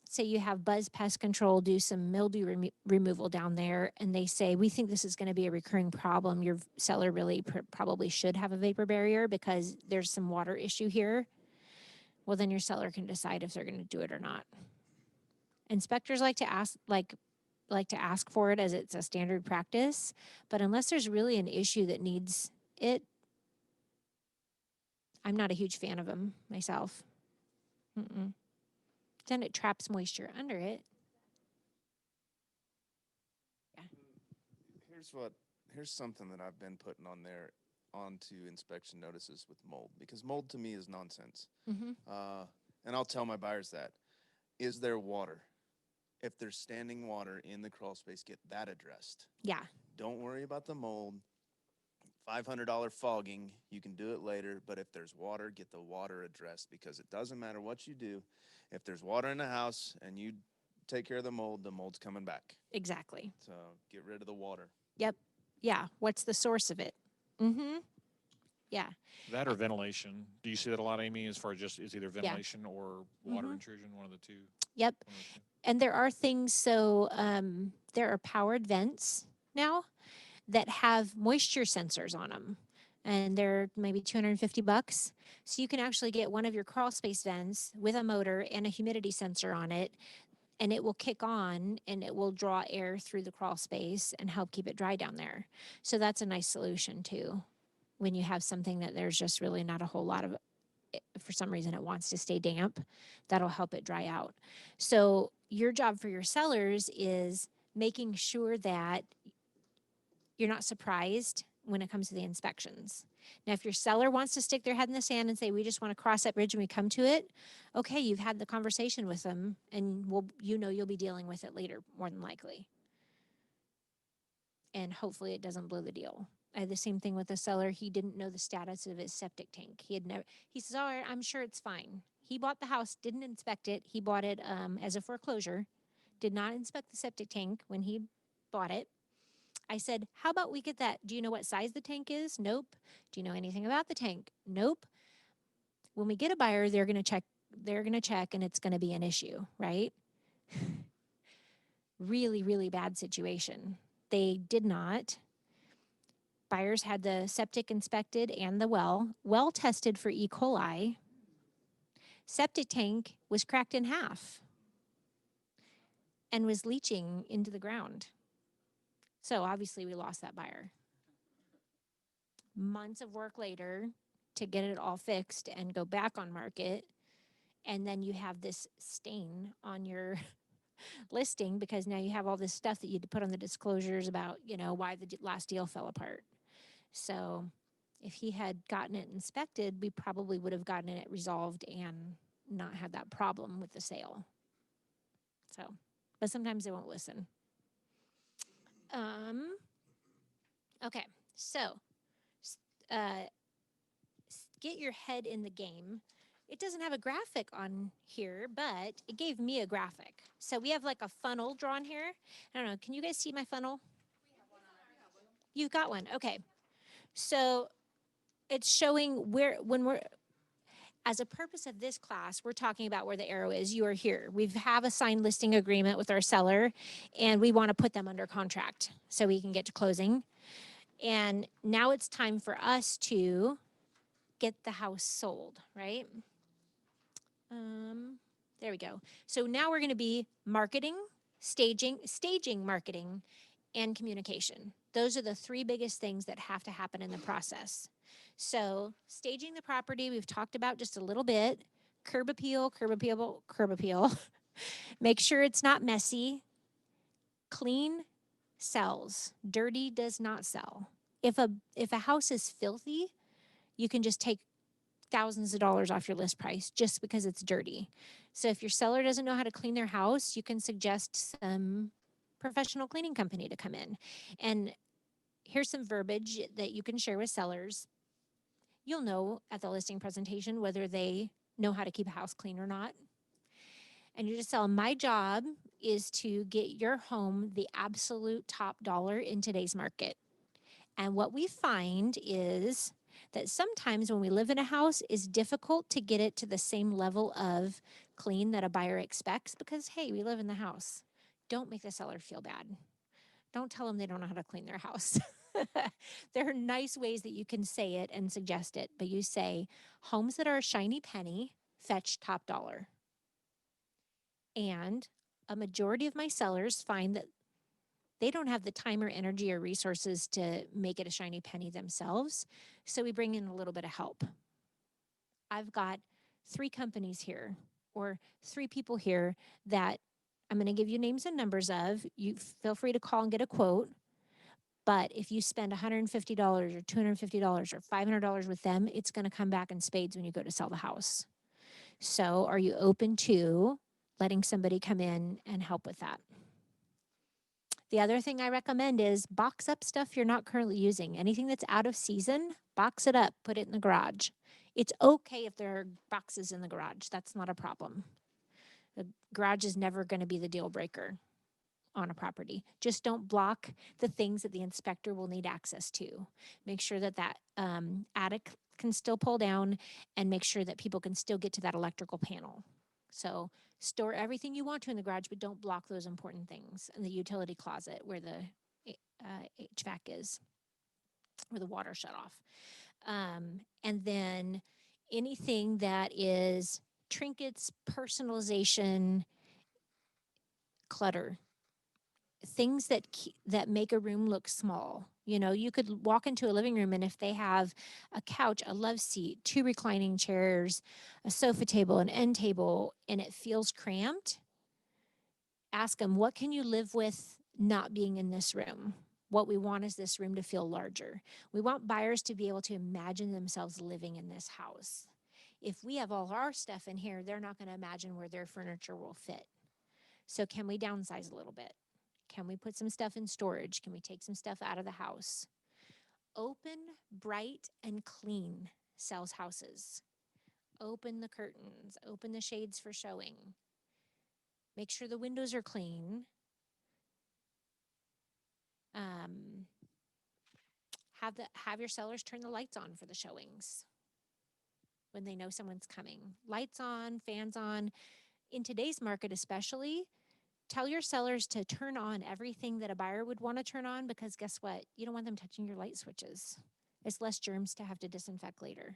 say you have Buzz Pest Control do some mildew removal down there and they say, we think this is going to be a recurring problem. Your seller really probably should have a vapor barrier because there's some water issue here. Well, then your seller can decide if they're going to do it or not. Inspectors like to ask for it as it's a standard practice, but unless there's really an issue that needs it, I'm not a huge fan of them myself. Then it traps moisture under it. Yeah. Here's something that I've been putting on there onto inspection notices with mold, because mold to me is nonsense. And I'll tell my buyers that. Is there water? If there's standing water in the crawl space, get that addressed. Yeah. Don't worry about the mold. $500 fogging, you can do it later, but if there's water, get the water addressed, because it doesn't matter what you do. If there's water in the house and you take care of the mold's coming back. Exactly. So get rid of the water. Yep. Yeah. What's the source of it? Yeah. That or ventilation. Do you see that a lot, Amy, as far as just is either ventilation or water intrusion, one of the two? Yep. And there are things, so there are powered vents now that have moisture sensors on them. And they're maybe $250. So you can actually get one of your crawl space vents with a motor and a humidity sensor on it, and it will kick on and it will draw air through the crawl space and help keep it dry down there. So that's a nice solution too. When you have something that there's just really not a whole lot of, for some reason it wants to stay damp, that'll help it dry out. So your job for your sellers is making sure that you're not surprised when it comes to the inspections. Now, if your seller wants to stick their head in the sand and say, we just want to cross that bridge when we come to it, okay, you've had the conversation with them and you'll be dealing with it later, more than likely. And hopefully it doesn't blow the deal. I had the same thing with the seller. He didn't know the status of his septic tank. He says, all right, I'm sure it's fine. He bought the house, didn't inspect it. He bought it as a foreclosure, did not inspect the septic tank when he bought it. I said, how about we get that? Do you know what size the tank is? Nope. Do you know anything about the tank? Nope. When we get a buyer, they're going to check and it's going to be an issue, right? Really, really bad situation. They did not. Buyers had the septic inspected and the well tested for E. coli. Septic tank was cracked in half and was leaching into the ground. So obviously we lost that buyer. Months of work later to get it all fixed and go back on market. And then you have this stain on your listing because now you have all this stuff that you had to put on the disclosures about, why the last deal fell apart. So if he had gotten it inspected, we probably would have gotten it resolved and not had that problem with the sale. So, but sometimes they won't listen. Okay, so get your head in the game. It doesn't have a graphic on here, but it gave me a graphic. So we have like a funnel drawn here. I don't know, can you guys see my funnel? You've got one, okay. So it's showing as a purpose of this class, we're talking about where the arrow is. You are here. We have a signed listing agreement with our seller, and we want to put them under contract so we can get to closing. And now it's time for us to get the house sold, right? There we go. So now we're going to be marketing, staging, marketing, and communication. Those are the three biggest things that have to happen in the process. So staging the property, we've talked about just a little bit. Curb appeal, curb appeal, curb appeal. Make sure it's not messy. Clean sells. Dirty does not sell. If a house is filthy, you can just take thousands of dollars off your list price just because it's dirty. So if your seller doesn't know how to clean their house, you can suggest some professional cleaning company to come in. And here's some verbiage that you can share with sellers. You'll know at the listing presentation whether they know how to keep a house clean or not. And you just tell them, my job is to get your home the absolute top dollar in today's market. And what we find is that sometimes when we live in a house, it's difficult to get it to the same level of clean that a buyer expects because, hey, we live in the house. Don't make the seller feel bad. Don't tell them they don't know how to clean their house. There are nice ways that you can say it and suggest it, but you say, homes that are a shiny penny fetch top dollar. And a majority of my sellers find that they don't have the time or energy or resources to make it a shiny penny themselves. So we bring in a little bit of help. I've got 3 companies here or 3 people here that I'm going to give you names and numbers of. You feel free to call and get a quote. But if you spend $150 or $250 or $500 with them, it's going to come back in spades when you go to sell the house. So are you open to letting somebody come in and help with that? The other thing I recommend is box up stuff you're not currently using. Anything that's out of season, box it up, put it in the garage. It's okay if there are boxes in the garage. That's not a problem. The garage is never going to be the deal breaker on a property. Just don't block the things that the inspector will need access to. Make sure that attic can still pull down and make sure that people can still get to that electrical panel. So store everything you want to in the garage, but don't block those important things. In the utility closet where the HVAC is, where the water shut off. And then anything that is trinkets, personalization, clutter, things that make a room look small. You know, you could walk into a living room and if they have a couch, a love seat, 2 reclining chairs, a sofa table, an end table, and it feels cramped, ask them, what can you live with not being in this room? What we want is this room to feel larger. We want buyers to be able to imagine themselves living in this house. If we have all our stuff in here, they're not going to imagine where their furniture will fit. So can we downsize a little bit? Can we put some stuff in storage? Can we take some stuff out of the house? Open, bright, and clean sells houses. Open the curtains, open the shades for showing. Make sure the windows are clean. Have your sellers turn the lights on for the showings when they know someone's coming. Lights on, fans on. In today's market especially, tell your sellers to turn on everything that a buyer would want to turn on because guess what? You don't want them touching your light switches. It's less germs to have to disinfect later.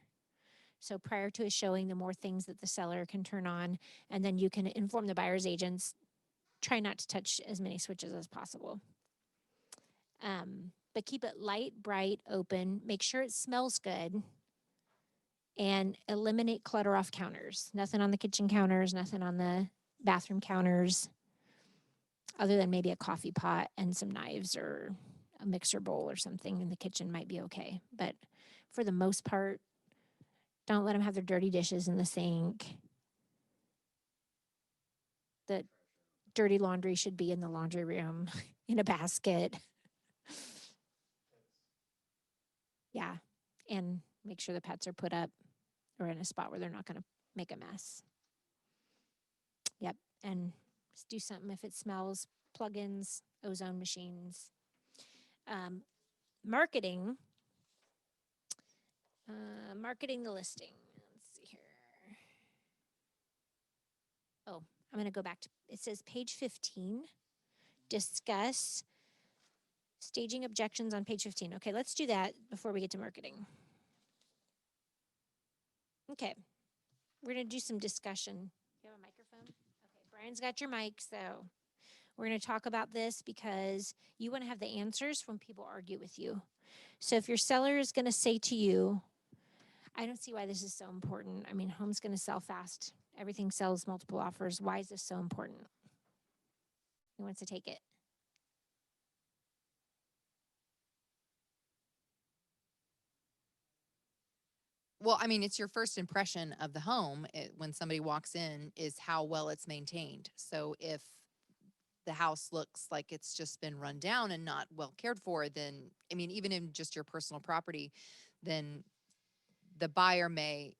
So prior to a showing, the more things that the seller can turn on, and then you can inform the buyer's agents, try not to touch as many switches as possible. But keep it light, bright, open. Make sure it smells good. And eliminate clutter off counters. Nothing on the kitchen counters, nothing on the bathroom counters, other than maybe a coffee pot and some knives or a mixer bowl or something in the kitchen might be okay. But for the most part, don't let them have their dirty dishes in the sink. The dirty laundry should be in the laundry room in a basket. Yeah, and make sure the pets are put up or in a spot where they're not going to make a mess. Yep, and just do something if it smells, plugins, ozone machines. Marketing, Marketing the listing. Let's see here. Oh, I'm going to go back to, it says page 15. Discuss staging objections on page 15. Okay, let's do that before we get to marketing. Okay, we're going to do some discussion. You have a microphone? Okay, Brian's got your mic, so we're going to talk about this because you want to have the answers when people argue with you. So if your seller is going to say to you, I don't see why this is so important. I mean, home's going to sell fast. Everything sells multiple offers. Why is this so important? Who wants to take it? Well, I mean, it's your first impression of the home when somebody walks in is how well it's maintained. So if the house looks like it's just been run down and not well cared for, then, I mean, even in just your personal property, then the buyer may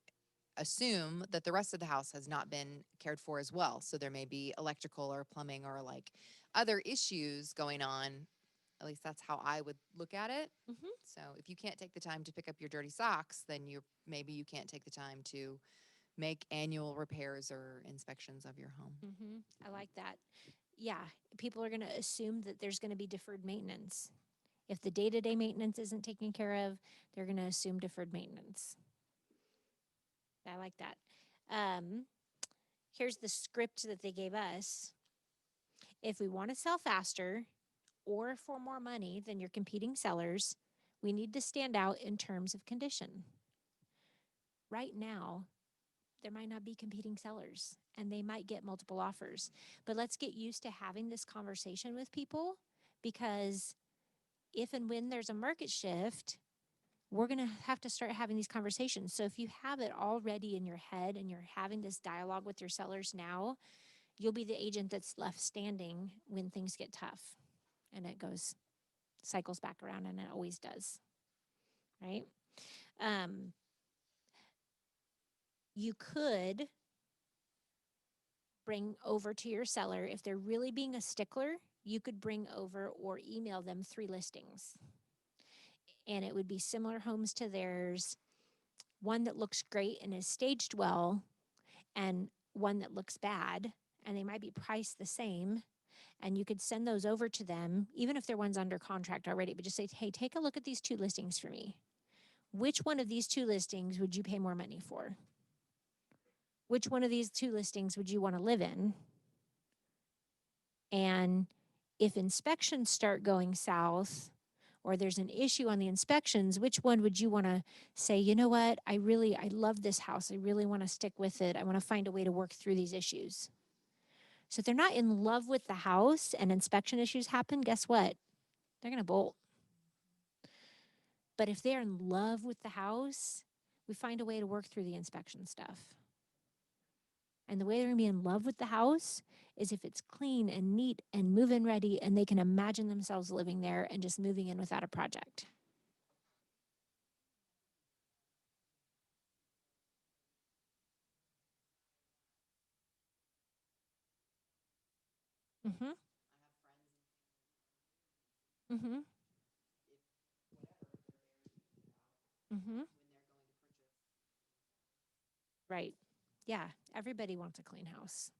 assume that the rest of the house has not been cared for as well. So there may be electrical or plumbing or like other issues going on. At least that's how I would look at it. Mhm. So if you can't take the time to pick up your dirty socks, then maybe you can't take the time to make annual repairs or inspections of your home. I like that. Yeah, people are going to assume that there's going to be deferred maintenance. If the day-to-day maintenance isn't taken care of, they're going to assume deferred maintenance. I like that. Here's the script that they gave us. If we want to sell faster or for more money than your competing sellers, we need to stand out in terms of condition. Right now, there might not be competing sellers and they might get multiple offers. But let's get used to having this conversation with people, because if and when there's a market shift, we're going to have to start having these conversations. So if you have it already in your head and you're having this dialogue with your sellers now, you'll be the agent that's left standing when things get tough. And it cycles back around, and it always does, right? You could bring over to your seller, if they're really being a stickler, you could bring over or email them 3 listings. And it would be similar homes to theirs, one that looks great and is staged well, and one that looks bad, and they might be priced the same. And you could send those over to them, even if their one's under contract already, but just say, hey, take a look at these 2 listings for me. Which one of these 2 listings would you pay more money for? Which one of these 2 listings would you want to live in? And if inspections start going south, or there's an issue on the inspections, which one would you want to say, you know what, I love this house. I really want to stick with it. I want to find a way to work through these issues. So if they're not in love with the house and inspection issues happen, guess what? They're going to bolt. But if they're in love with the house, we find a way to work through the inspection stuff. And the way they're going to be in love with the house is if it's clean and neat and move-in ready, and they can imagine themselves living there and just moving in without a project. Mm-hmm. Mm-hmm. Mm-hmm. Right. Yeah. Everybody wants a clean house.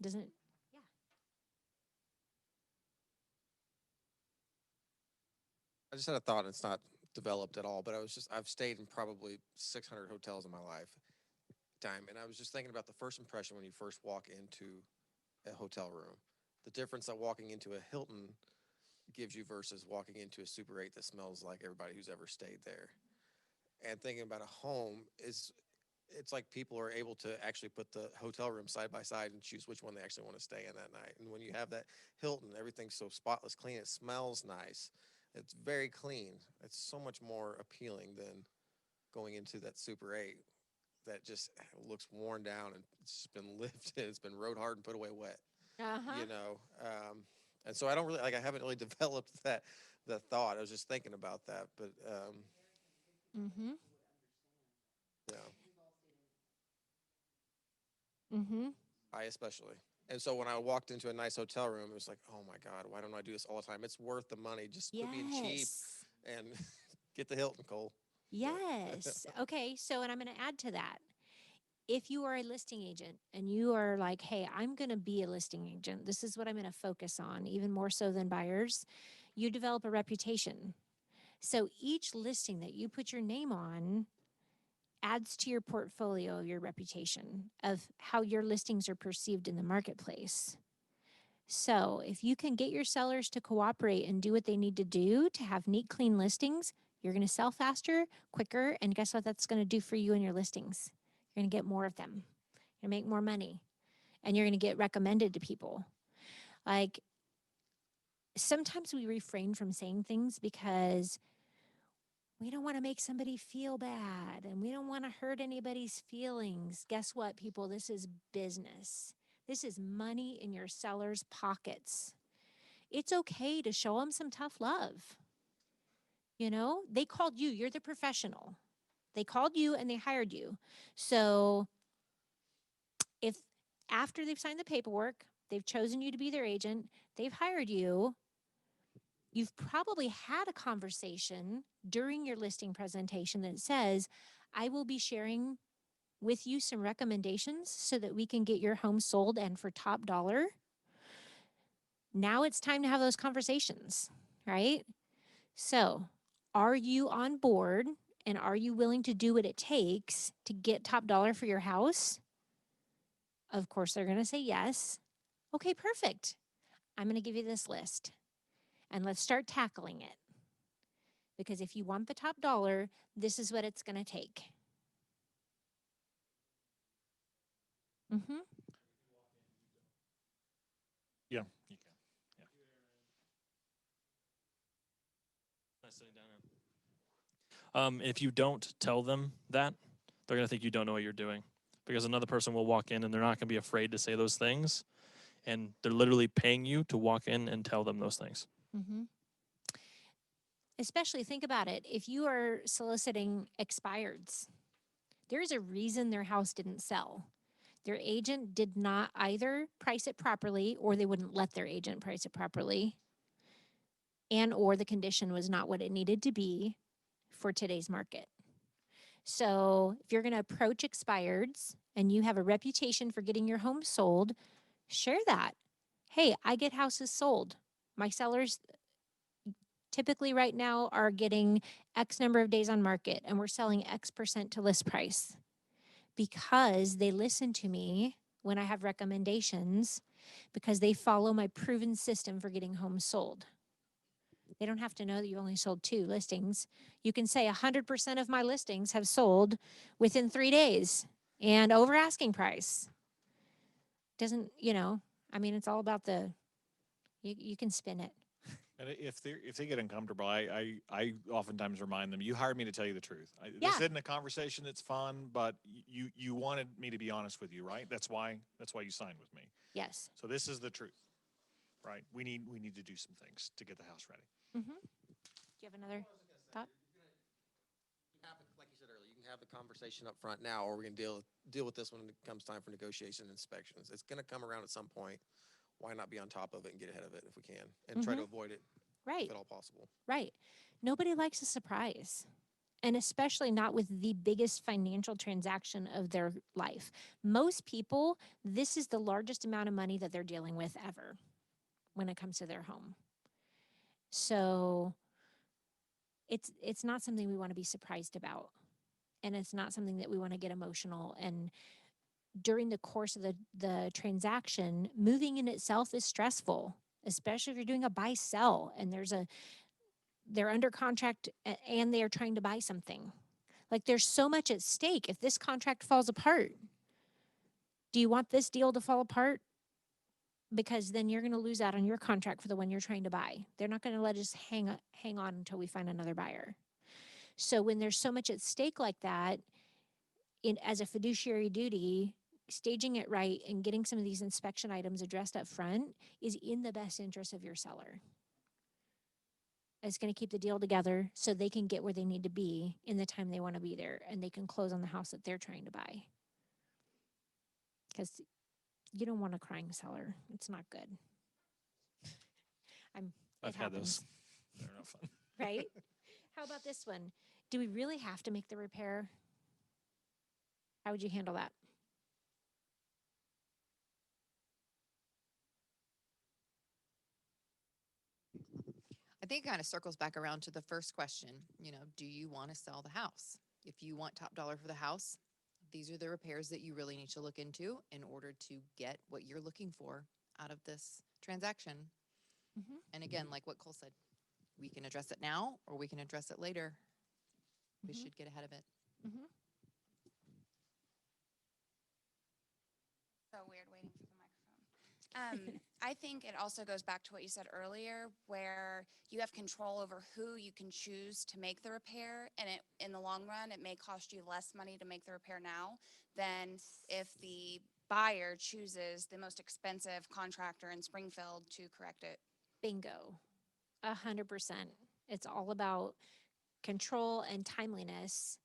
Doesn't it? Yeah. I just had a thought, and it's not developed at all, but I've stayed in probably 600 hotels in my lifetime. And I was just thinking about the first impression when you first walk into a hotel room, the difference that walking into a Hilton gives you versus walking into a Super 8 that smells like everybody who's ever stayed there. And thinking about a home it's like people are able to actually put the hotel room side by side and choose which one they actually want to stay in that night. And when you have that Hilton, everything's so spotless clean, it smells nice, it's very clean. It's so much more appealing than going into that Super 8 that just looks worn down and it's just been lived in, it's been rode hard and put away wet. Uh-huh. You know, and so I haven't really developed the thought. I was just thinking about that, but Mm-hmm. yeah. Mm-hmm. I especially. And so when I walked into a nice hotel room, it was like, oh my God, why don't I do this all the time? It's worth the money. Just quit being cheap Yes. and get the Hilton, Cole. Yes. Okay. So, and I'm going to add to that. If you are a listing agent and you are like, hey, I'm going to be a listing agent, this is what I'm going to focus on, even more so than buyers, you develop a reputation. So each listing that you put your name on adds to your portfolio, your reputation of how your listings are perceived in the marketplace. So if you can get your sellers to cooperate and do what they need to do to have neat, clean listings, you're going to sell faster, quicker, and guess what that's going to do for you and your listings? You're going to get more of them. You're going to make more money, and you're going to get recommended to people. Like, sometimes we refrain from saying things because we don't want to make somebody feel bad and we don't want to hurt anybody's feelings. Guess what, people? This is business. This is money in your seller's pockets. It's okay to show them some tough love. You know, they called you, you're the professional. They called you and they hired you. So if after they've signed the paperwork, they've chosen you to be their agent, they've hired you, you've probably had a conversation during your listing presentation that says, I will be sharing with you some recommendations so that we can get your home sold and for top dollar. Now it's time to have those conversations, right? So, are you on board and are you willing to do what it takes to get top dollar for your house? Of course, they're going to say yes. Okay, perfect. I'm going to give you this list and let's start tackling it. Because if you want the top dollar, this is what it's going to take. Mm-hmm. Yeah, you can. If you don't tell them that, they're going to think you don't know what you're doing, because another person will walk in and they're not going to be afraid to say those things. And they're literally paying you to walk in and tell them those things. Mm-hmm. Especially think about it. If you are soliciting expireds, there's a reason their house didn't sell. Their agent did not either price it properly, or they wouldn't let their agent price it properly, and or the condition was not what it needed to be for today's market. So if you're going to approach expireds and you have a reputation for getting your home sold, share that. Hey, I get houses sold. My sellers typically right now are getting X number of days on market, and we're selling X% to list price because they listen to me when I have recommendations, because they follow my proven system for getting homes sold. They don't have to know that you only sold 2 listings. You can say 100% of my listings have sold within 3 days and over asking price. Doesn't, I mean, it's all about you can spin it. And if they get uncomfortable, I oftentimes remind them, you hired me to tell you the truth. Yeah. This isn't a conversation that's fun, but you wanted me to be honest with you, right? That's why you signed with me. Yes. So this is the truth, right? We need to do some things to get the house ready. Mm-hmm. Do you have another thought? Like you said earlier, you can have the conversation up front now, or we can deal with this when it comes time for negotiation and inspections. It's going to come around at some point. Why not be on top of it and get ahead of it if we can, and try to avoid it Right. if at all possible? Right. Nobody likes a surprise, and especially not with the biggest financial transaction of their life. Most people, this is the largest amount of money that they're dealing with ever when it comes to their home. So it's not something we want to be surprised about, and it's not something that we want to get emotional. And during the course of the transaction, moving in itself is stressful, especially if you're doing a buy sell and they're under contract and they are trying to buy something. Like, there's so much at stake. If this contract falls apart, do you want this deal to fall apart? Because then you're going to lose out on your contract for the one you're trying to buy. They're not going to let us hang on until we find another buyer. So when there's so much at stake like that, as a fiduciary duty, staging it right and getting some of these inspection items addressed up front is in the best interest of your seller. It's going to keep the deal together so they can get where they need to be in the time they want to be there, and they can close on the house that they're trying to buy. Because you don't want a crying seller. It's not good. I've had those. They're not fun. Right? How about this one? Do we really have to make the repair? How would you handle that? I think it kind of circles back around to the first question. Do you want to sell the house? If you want top dollar for the house, these are the repairs that you really need to look into in order to get what you're looking for out of this transaction. Mhm. And again, like what Cole said, we can address it now or we can address it later. We Mhm. should get ahead of it. Mhm. So weird waiting for the microphone. I think it also goes back to what you said earlier, where you have control over who you can choose to make the repair, and in the long run, it may cost you less money to make the repair now than if the buyer chooses the most expensive contractor in Springfield to correct it. Bingo. 100%. It's all about control and timeliness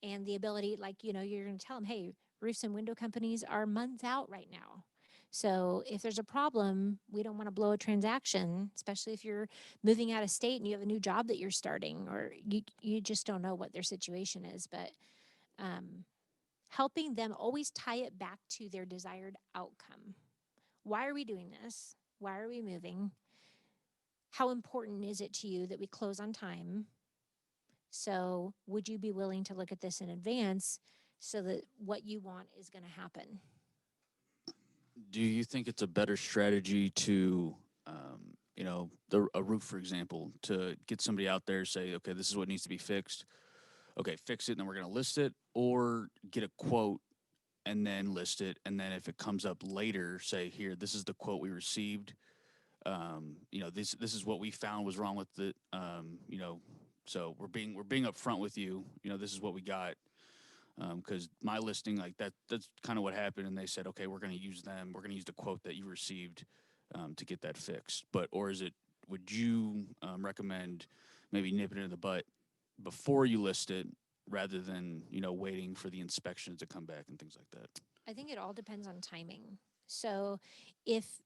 and the ability, like, you're going to tell them, hey, roofs and window companies are months out right now. So if there's a problem, we don't want to blow a transaction, especially if you're moving out of state and you have a new job that you're starting, or you just don't know what their situation is. But helping them always tie it back to their desired outcome. Why are we doing this? Why are we moving? How important is it to you that we close on time? So would you be willing to look at this in advance so that what you want is going to happen? Do you think it's a better strategy to, a roof, for example, to get somebody out there, say, okay, this is what needs to be fixed. Okay, fix it, and then we're going to list it, or get a quote and then list it, and then if it comes up later, say, here, this is the quote we received. This is what we found was wrong with it. So we're being upfront with you. This is what we got. Because my listing, like that's kind of what happened, and they said, okay, we're going to use them. We're going to use the quote that you received to get that fixed. Would you recommend maybe nipping it in the butt before you list it, rather than waiting for the inspections to come back and things like that? I think it all depends on timing. So if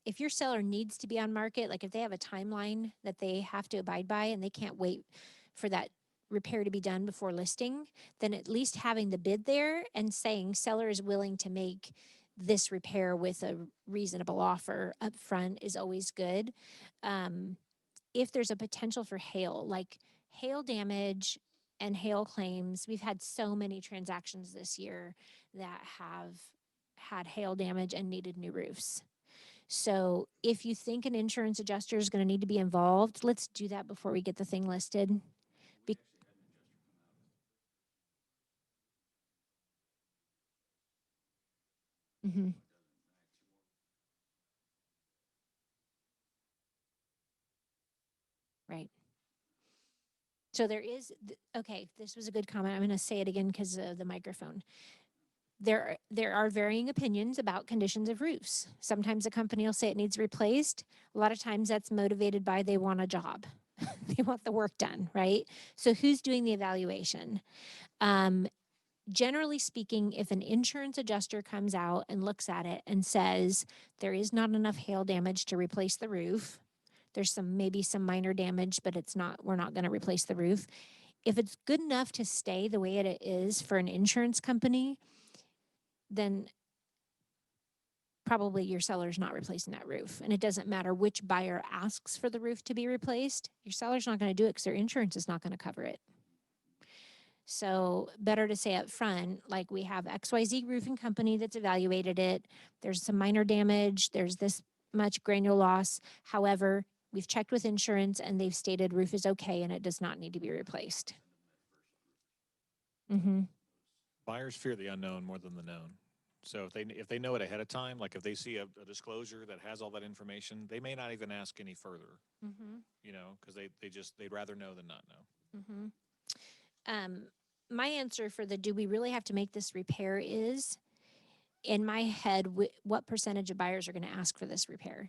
if your seller needs to be on market, like if they have a timeline that they have to abide by and they can't wait for that repair to be done before listing, then at least having the bid there and saying seller is willing to make this repair with a reasonable offer up front is always good. If there's a potential for hail, like hail damage and hail claims, we've had so many transactions this year that have had hail damage and needed new roofs. So if you think an insurance adjuster is going to need to be involved, let's do that before we get the thing listed. Mm-hmm. Right. So there is, okay, this was a good comment. I'm going to say it again because of the microphone. There are varying opinions about conditions of roofs. Sometimes a company will say it needs replaced. A lot of times that's motivated by they want a job. They want the work done, right? So who's doing the evaluation? Generally speaking, if an insurance adjuster comes out and looks at it and says there is not enough hail damage to replace the roof, there's maybe some minor damage, but we're not going to replace the roof. If it's good enough to stay the way it is for an insurance company, then probably your seller's not replacing that roof. And it doesn't matter which buyer asks for the roof to be replaced. Your seller's not going to do it because their insurance is not going to cover it. So better to say up front, like we have XYZ roofing company that's evaluated it. There's some minor damage. There's this much granular loss. However, we've checked with insurance and they've stated roof is okay and it does not need to be replaced. Mm-hmm. Buyers fear the unknown more than the known. So if they know it ahead of time, like if they see a disclosure that has all that information, they may not even ask any further. Mm-hmm. Because they'd rather know than not know. Mm-hmm. My answer for the do we really have to make this repair is, in my head, what percentage of buyers are going to ask for this repair?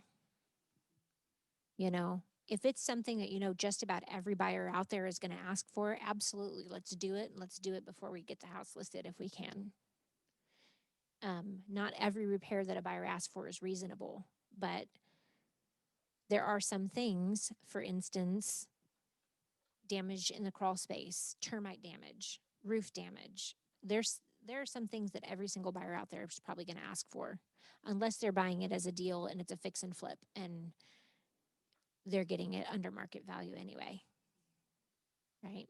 If it's something that just about every buyer out there is going to ask for, absolutely, let's do it. Let's do it before we get the house listed if we can. Not every repair that a buyer asks for is reasonable, but there are some things, for instance, damage in the crawl space, termite damage, roof damage. There are some things that every single buyer out there is probably going to ask for, unless they're buying it as a deal and it's a fix and flip and they're getting it under market value anyway. Right?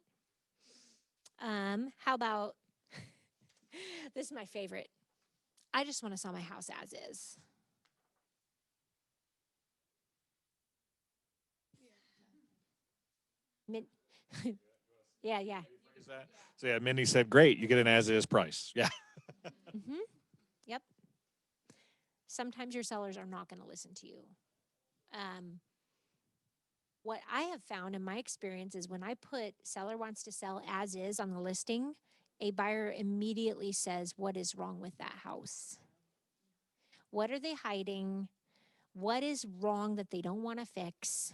How about this is my favorite. I just want to sell my house as is. Yeah, yeah. Is that? So yeah, Mindy said, great, you get an as-is price. Yeah. Mm-hmm. Yep. Sometimes your sellers are not going to listen to you. What I have found in my experience is when I put seller wants to sell as is on the listing, a buyer immediately says, what is wrong with that house? What are they hiding? What is wrong that they don't want to fix?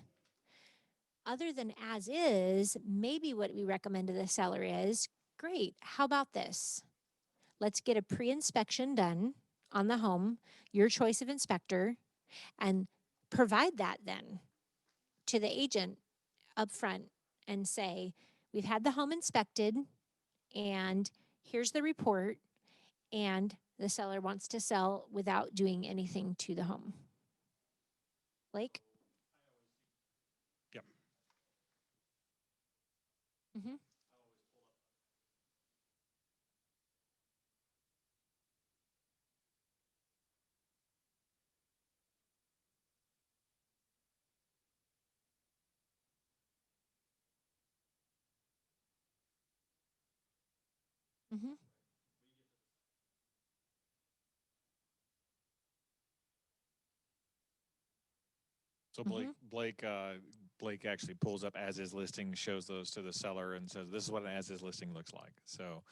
Other than as is, maybe what we recommend to the seller is, great, how about this? Let's get a pre-inspection done on the home, your choice of inspector, and provide that then to the agent up front and say, we've had the home inspected and here's the report, and the seller wants to sell without doing anything to the home. Blake? Yep. Mm-hmm. Mm-hmm. So Mm-hmm. Blake actually pulls up as-is listing, shows those to the seller, and says, "This is what an as-is listing looks like." So,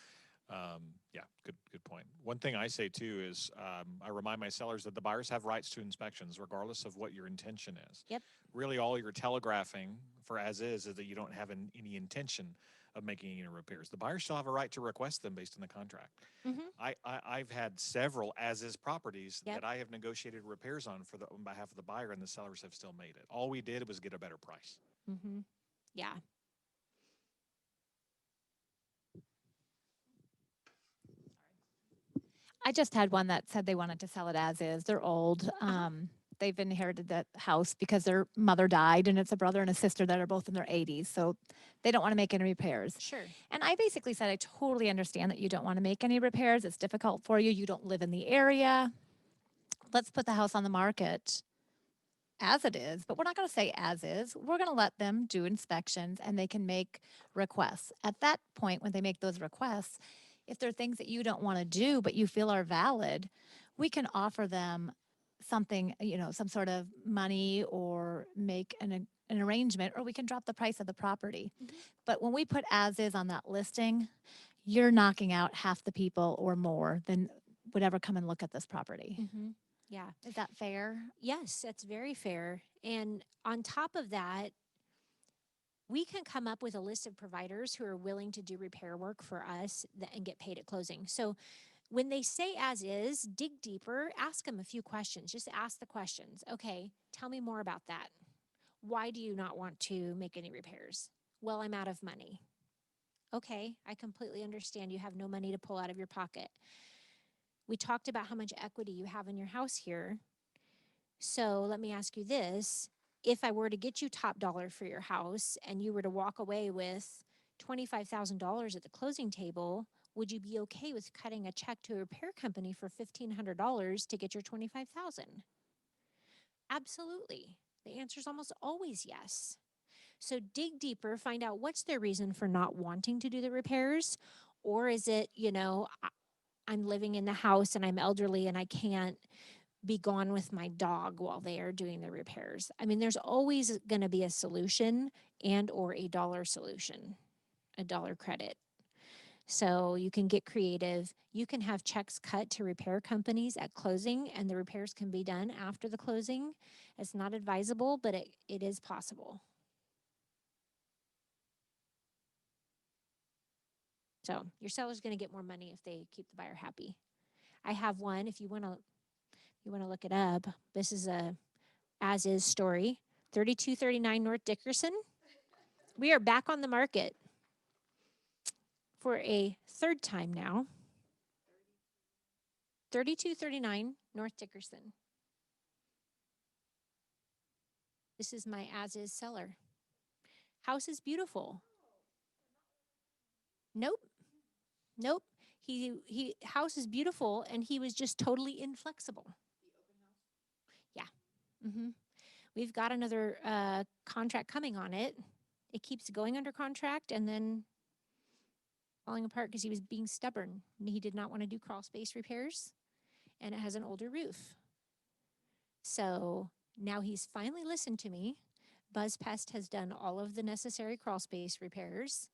yeah, good point. One thing I say too is I remind my sellers that the buyers have rights to inspections, regardless of what your intention is. Yep. Really, all you're telegraphing for as-is is that you don't have any intention of making any repairs. The buyers still have a right to request them based on the contract. Mm-hmm. I've had several as-is properties Yep. that I have negotiated repairs on on behalf of the buyer, and the sellers have still made it. All we did was get a better price. Mm-hmm. Yeah. I just had one that said they wanted to sell it as is. They're old. They've inherited that house because their mother died, and it's a brother and a sister that are both in their 80s. So they don't want to make any repairs. Sure. And I basically said, I totally understand that you don't want to make any repairs. It's difficult for you. You don't live in the area. Let's put the house on the market as it is, but we're not going to say as is. We're going to let them do inspections and they can make requests. At that point, when they make those requests, if there are things that you don't want to do but you feel are valid, we can offer them something, some sort of money or make an arrangement, or we can drop the price of the property. Mm-hmm. But when we put as is on that listing, you're knocking out half the people or more than would ever come and look at this property. Mm-hmm. Yeah. Is that fair? Yes, that's very fair. And on top of that, we can come up with a list of providers who are willing to do repair work for us and get paid at closing. So when they say as is, dig deeper, ask them a few questions. Just ask the questions. Okay, tell me more about that. Why do you not want to make any repairs? Well, I'm out of money. Okay, I completely understand. You have no money to pull out of your pocket. We talked about how much equity you have in your house here. So let me ask you this. If I were to get you top dollar for your house and you were to walk away with $25,000 at the closing table, would you be okay with cutting a check to a repair company for $1,500 to get your $25,000? Absolutely. The answer is almost always yes. So dig deeper, find out what's their reason for not wanting to do the repairs. Or is it, I'm living in the house and I'm elderly and I can't be gone with my dog while they are doing the repairs. I mean, there's always going to be a solution and or a dollar solution, a dollar credit. So you can get creative. You can have checks cut to repair companies at closing, and the repairs can be done after the closing. It's not advisable, but it is possible. So your seller's going to get more money if they keep the buyer happy. I have one. If you want to look it up, this is a as-is story. 3239 North Dickerson. We are back on the market for a third time now. 3239 North Dickerson. This is my as-is seller. House is beautiful. Nope. Nope. He house is beautiful, and he was just totally inflexible. Yeah. We've got another contract coming on it. It keeps going under contract and then falling apart because he was being stubborn. He did not want to do crawl space repairs, and it has an older roof. So now he's finally listened to me. BuzzPest has done all of the necessary crawl space repairs,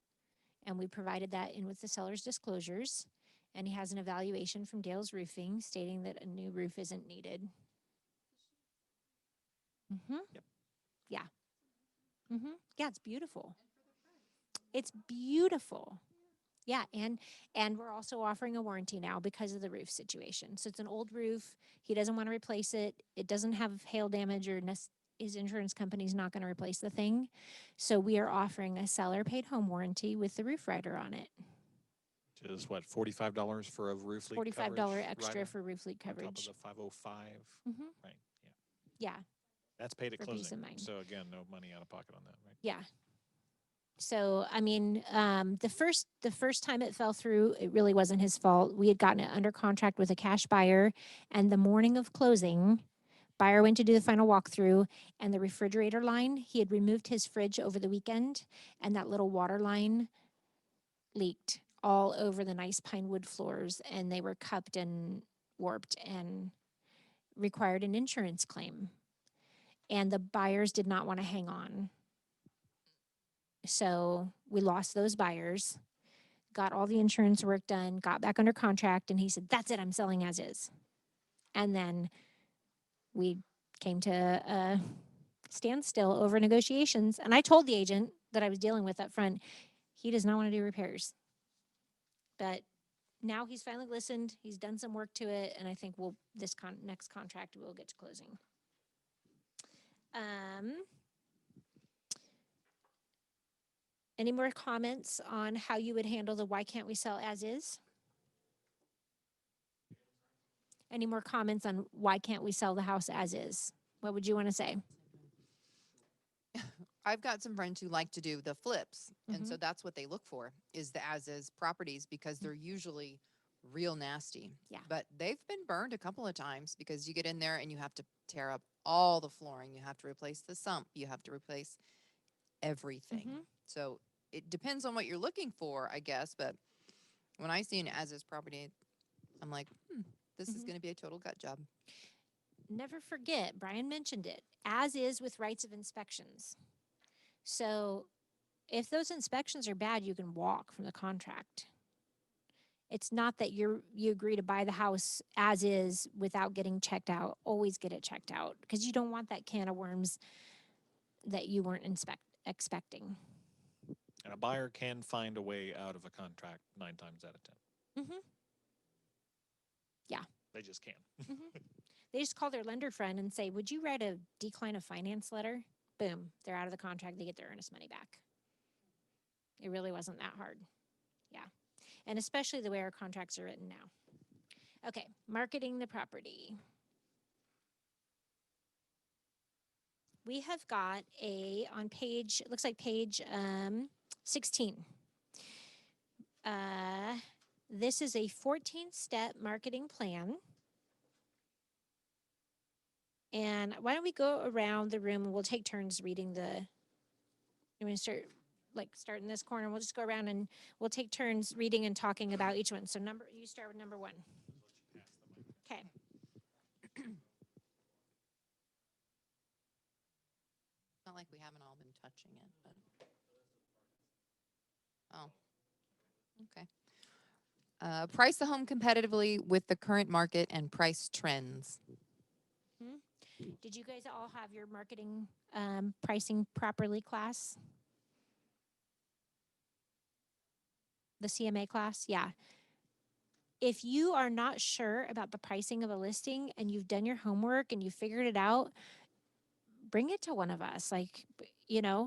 and we provided that in with the seller's disclosures. And he has an evaluation from Dale's Roofing stating that a new roof isn't needed. Yep. Yeah. Yeah, it's beautiful. It's beautiful. Yeah, and we're also offering a warranty now because of the roof situation. So it's an old roof. He doesn't want to replace it. It doesn't have hail damage, or his insurance company's not going to replace the thing. So we are offering a seller paid home warranty with the roof rider on it. Which is what, $45 for a roof leak $45 coverage extra rider for roof leak on top of coverage. the 505. Mhm. Right. Yeah. Yeah, That's paid at For peace of closing. mind. So again, no money out of pocket on that, right? yeah. So I mean, the first time it fell through, it really wasn't his fault. We had gotten it under contract with a cash buyer, and the morning of closing, buyer went to do the final walkthrough, and the refrigerator line, he had removed his fridge over the weekend, and that little water line leaked all over the nice pine wood floors, and they were cupped and warped and required an insurance claim. And the buyers did not want to hang on. So we lost those buyers, got all the insurance work done, got back under contract, and he said, "That's it, I'm selling as is." And then we came to a standstill over negotiations. And I told the agent that I was dealing with up front, he does not want to do repairs. But now he's finally listened. He's done some work to it, and I think this next contract we'll get to closing. Any more comments on how you would handle the why can't we sell as is? Any more comments on why can't we sell the house as is? What would you want to say? I've got some friends who like to do the flips. And so that's what they look for, is the as-is properties, because they're usually real nasty. Yeah. But they've been burned a couple of times because you get in there and you have to tear up all the flooring. You have to replace the sump. You have to replace everything. So it depends on what you're looking for, I guess. But when I see an as-is property, I'm like, this is going to be a total gut job. Never forget, Brian mentioned it, as is with rights of inspections. So if those inspections are bad, you can walk from the contract. It's not that you agree to buy the house as is without getting checked out. Always get it checked out, because you don't want that can of worms that you weren't expecting. And a buyer can find a way out of a contract 9 times out of 10. Yeah. They just can. They just call their lender friend and say, "Would you write a decline of finance letter?" Boom, they're out of the contract. They get their earnest money back. It really wasn't that hard. Yeah. And especially the way our contracts are written now. Okay, marketing the property. We have got on page, it looks like page 16. This is a 14-step marketing plan. And why don't we go around the room and we'll take turns reading you want to start in this corner. We'll just go around and we'll take turns reading and talking about each one. So you start with number 1. Okay. It's not like we haven't all been touching it, but. Oh, okay. Price the home competitively with the current market and price trends. Did you guys all have your marketing pricing properly class? The CMA class? Yeah. If you are not sure about the pricing of a listing and you've done your homework and you figured it out, bring it to one of us. Like,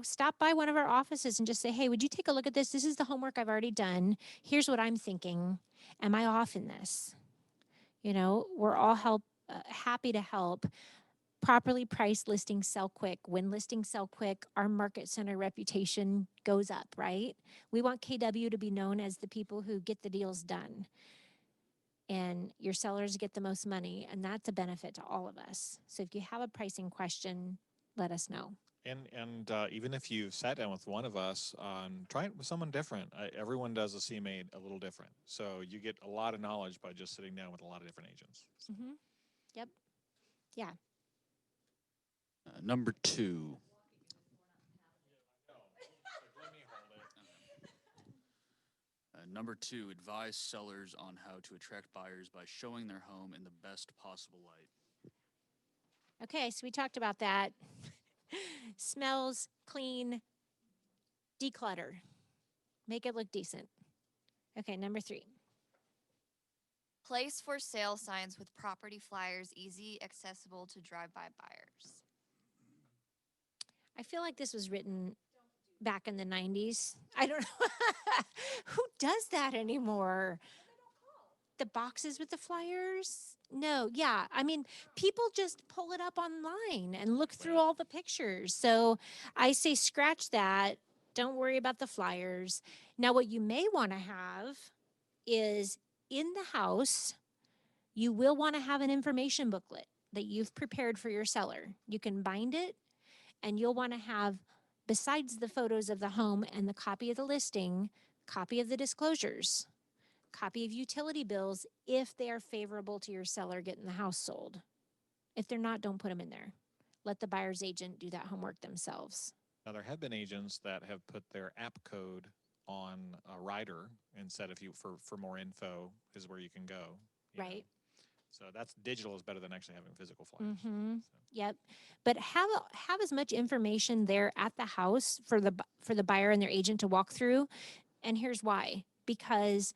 stop by one of our offices and just say, hey, would you take a look at this? This is the homework I've already done. Here's what I'm thinking. Am I off in this? We're all happy to help. Properly priced listings sell quick. When listings sell quick, our market center reputation goes up, right? We want KW to be known as the people who get the deals done. And your sellers get the most money, and that's a benefit to all of us. So if you have a pricing question, let us know. And even if you've sat down with one of us, try it with someone different. Everyone does a CMA a little different. So you get a lot of knowledge by just sitting down with a lot of different agents. Mm-hmm. Yep. Yeah. Number 2. Number 2, advise sellers on how to attract buyers by showing their home in the best possible light. Okay, so we talked about that. Smells, clean, declutter. Make it look decent. Okay, number 3. Place for sale signs with property flyers, easy, accessible to drive-by buyers. I feel like this was written back in the 90s. I don't know. Who does that anymore? The boxes with the flyers? No, yeah. I mean, people just pull it up online and look through all the pictures. So I say scratch that. Don't worry about the flyers. Now, what you may want to have is in the house, you will want to have an information booklet that you've prepared for your seller. You can bind it, and you'll want to have, besides the photos of the home and the copy of the listing, copy of the disclosures, copy of utility bills if they are favorable to your seller getting the house sold. If they're not, don't put them in there. Let the buyer's agent do that homework themselves. Now, there have been agents that have put their app code on a rider and said if you for more info is where you can go. Right. Know. So that's digital is better than actually having physical flyers. Mm-hmm. So. Yep. But have as much information there at the house for the buyer and their agent to walk through. And here's why. Because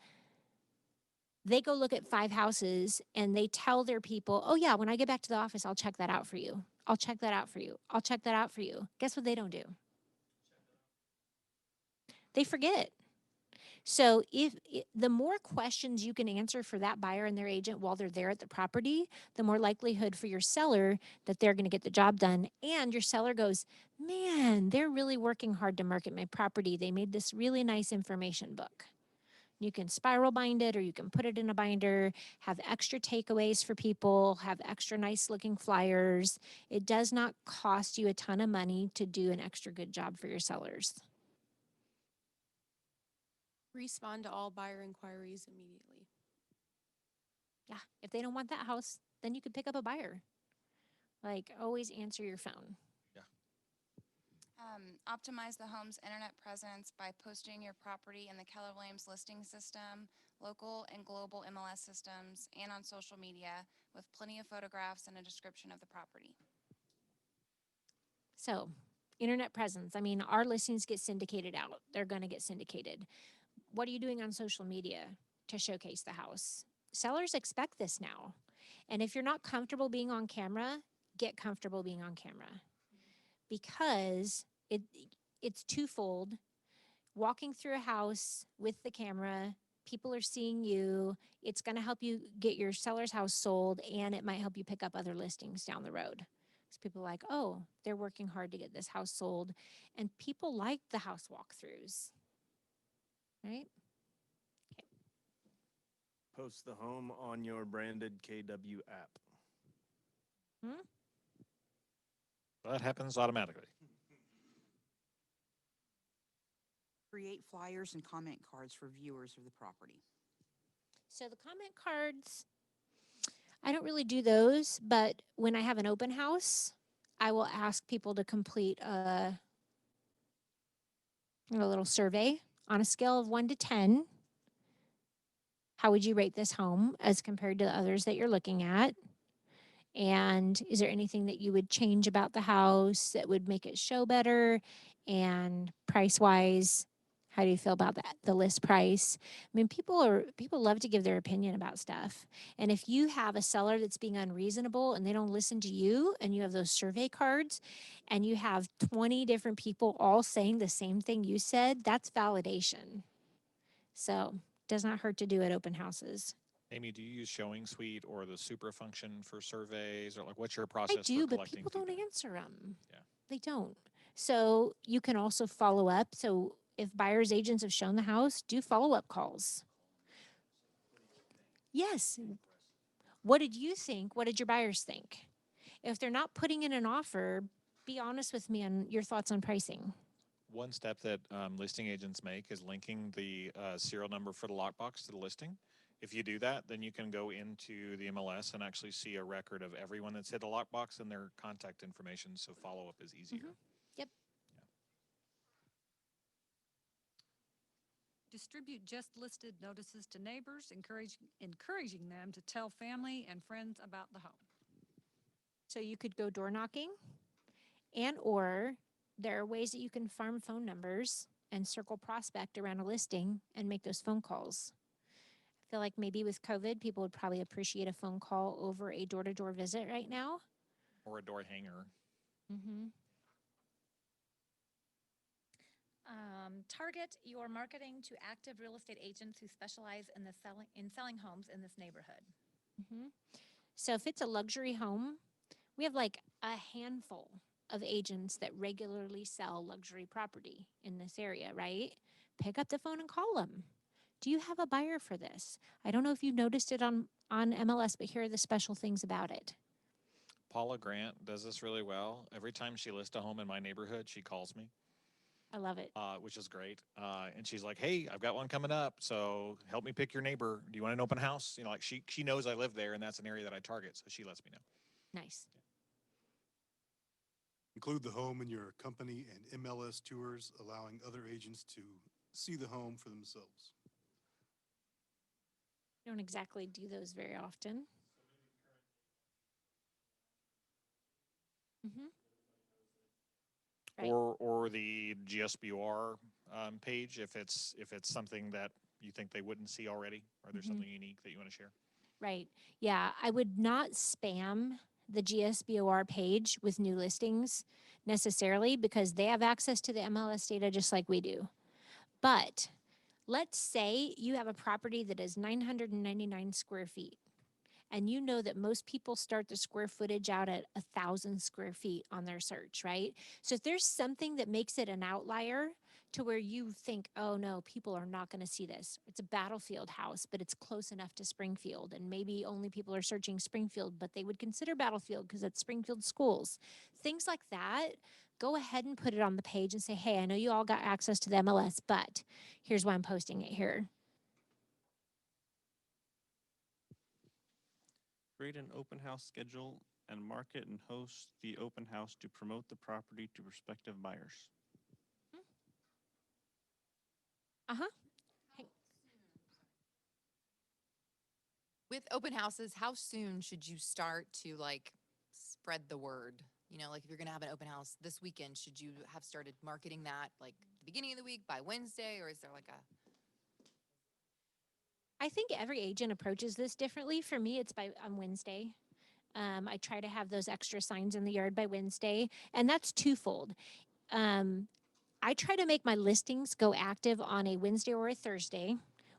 they go look at 5 houses and they tell their people, oh yeah, when I get back to the office, I'll check that out for you. I'll check that out for you. I'll check that out for you. Guess what they don't do? They forget. So the more questions you can answer for that buyer and their agent while they're there at the property, the more likelihood for your seller that they're going to get the job done. And your seller goes, man, they're really working hard to market my property. They made this really nice information book. You can spiral bind it, or you can put it in a binder, have extra takeaways for people, have extra nice looking flyers. It does not cost you a ton of money to do an extra good job for your sellers. Respond to all buyer inquiries immediately. Yeah, if they don't want that house, then you could pick up a buyer. Like, always answer your phone. Yeah. Optimize the home's internet presence by posting your property in the Keller Williams listing system, local and global MLS systems, and on social media with plenty of photographs and a description of the property. So, internet presence. I mean, our listings get syndicated out. They're going to get syndicated. What are you doing on social media to showcase the house? Sellers expect this now. And if you're not comfortable being on camera, get comfortable being on camera. Because it's twofold. Walking through a house with the camera, people are seeing you. It's going to help you get your seller's house sold, and it might help you pick up other listings down the road. So people are like, oh, they're working hard to get this house sold. And people like the house walkthroughs. Right? Okay. Post the home on your branded KW app. That happens automatically. Create flyers and comment cards for viewers of the property. So the comment cards, I don't really do those, but when I have an open house, I will ask people to complete a little survey on a scale of 1 to 10. How would you rate this home as compared to the others that you're looking at? And is there anything that you would change about the house that would make it show better? And price-wise, How do you feel about that? The list price. I mean, people love to give their opinion about stuff. And if you have a seller that's being unreasonable and they don't listen to you, and you have those survey cards and you have 20 different people all saying the same thing you said, that's validation. So, does not hurt to do at open houses. Amy, do you use Showing Suite or the Super function for surveys, or like what's your I process do, for but collecting people don't feedback? answer them. Yeah. They don't. So you can also follow up. So if buyers agents have shown the house, do follow up calls. Yes. What did you think? What did your buyers think? If they're not putting in an offer, be honest with me on your thoughts on pricing. One step that listing agents make is linking the serial number for the lockbox to the listing. If you do that, then you can go into the MLS and actually see a record of everyone that's hit a lockbox and their contact information, so follow-up is easier. Yep. Distribute just listed notices to neighbors, encouraging them to tell family and friends about the home. So you could go door knocking, and or there are ways that you can farm phone numbers and circle prospect around a listing and make those phone calls. I feel like maybe with COVID, people would probably appreciate a phone call over a door-to-door visit right now. Or a door hanger. Mm-hmm. Target your marketing to active real estate agents who specialize in selling homes in this neighborhood. Mm-hmm. So if it's a luxury home, we have like a handful of agents that regularly sell luxury property in this area, right? Pick up the phone and call them. Do you have a buyer for this? I don't know if you noticed it on MLS, but here are the special things about it. Paula Grant does this really well. Every time she lists a home in my neighborhood, she calls me. I love it. Which is great. And she's like, "Hey, I've got one coming up, so help me pick your neighbor. Do you want an open house?" You know, like she knows I live there, and that's an area that I target, so she lets me know. Nice. Include the home in your company and MLS tours, allowing other agents to see the home for themselves. I don't exactly do those very often. Mm-hmm. Right. Or the GSBOR page if it's something that you think they wouldn't see already, or there's something unique that you want to share. Right. Yeah, I would not spam the GSBOR page with new listings necessarily because they have access to the MLS data just like we do. But let's say you have a property that is 999 square feet, and you know that most people start the square footage out at 1,000 square feet on their search, right? So if there's something that makes it an outlier to where you think, oh no, people are not going to see this. It's a Battlefield house, but it's close enough to Springfield, and maybe only people are searching Springfield, but they would consider Battlefield because it's Springfield schools. Things like that, go ahead and put it on the page and say, hey, I know you all got access to the MLS, but here's why I'm posting it here. Create an open house schedule and market and host the open house to promote the property to prospective buyers. Uh-huh. With open houses, how soon should you start to like spread the word? You know, like if you're going to have an open house this weekend, should you have started marketing that like the beginning of the week by Wednesday, or is there like a... I think every agent approaches this differently. For me, it's on Wednesday. I try to have those extra signs in the yard by Wednesday, and that's twofold. I try to make my listings go active on a Wednesday or a Thursday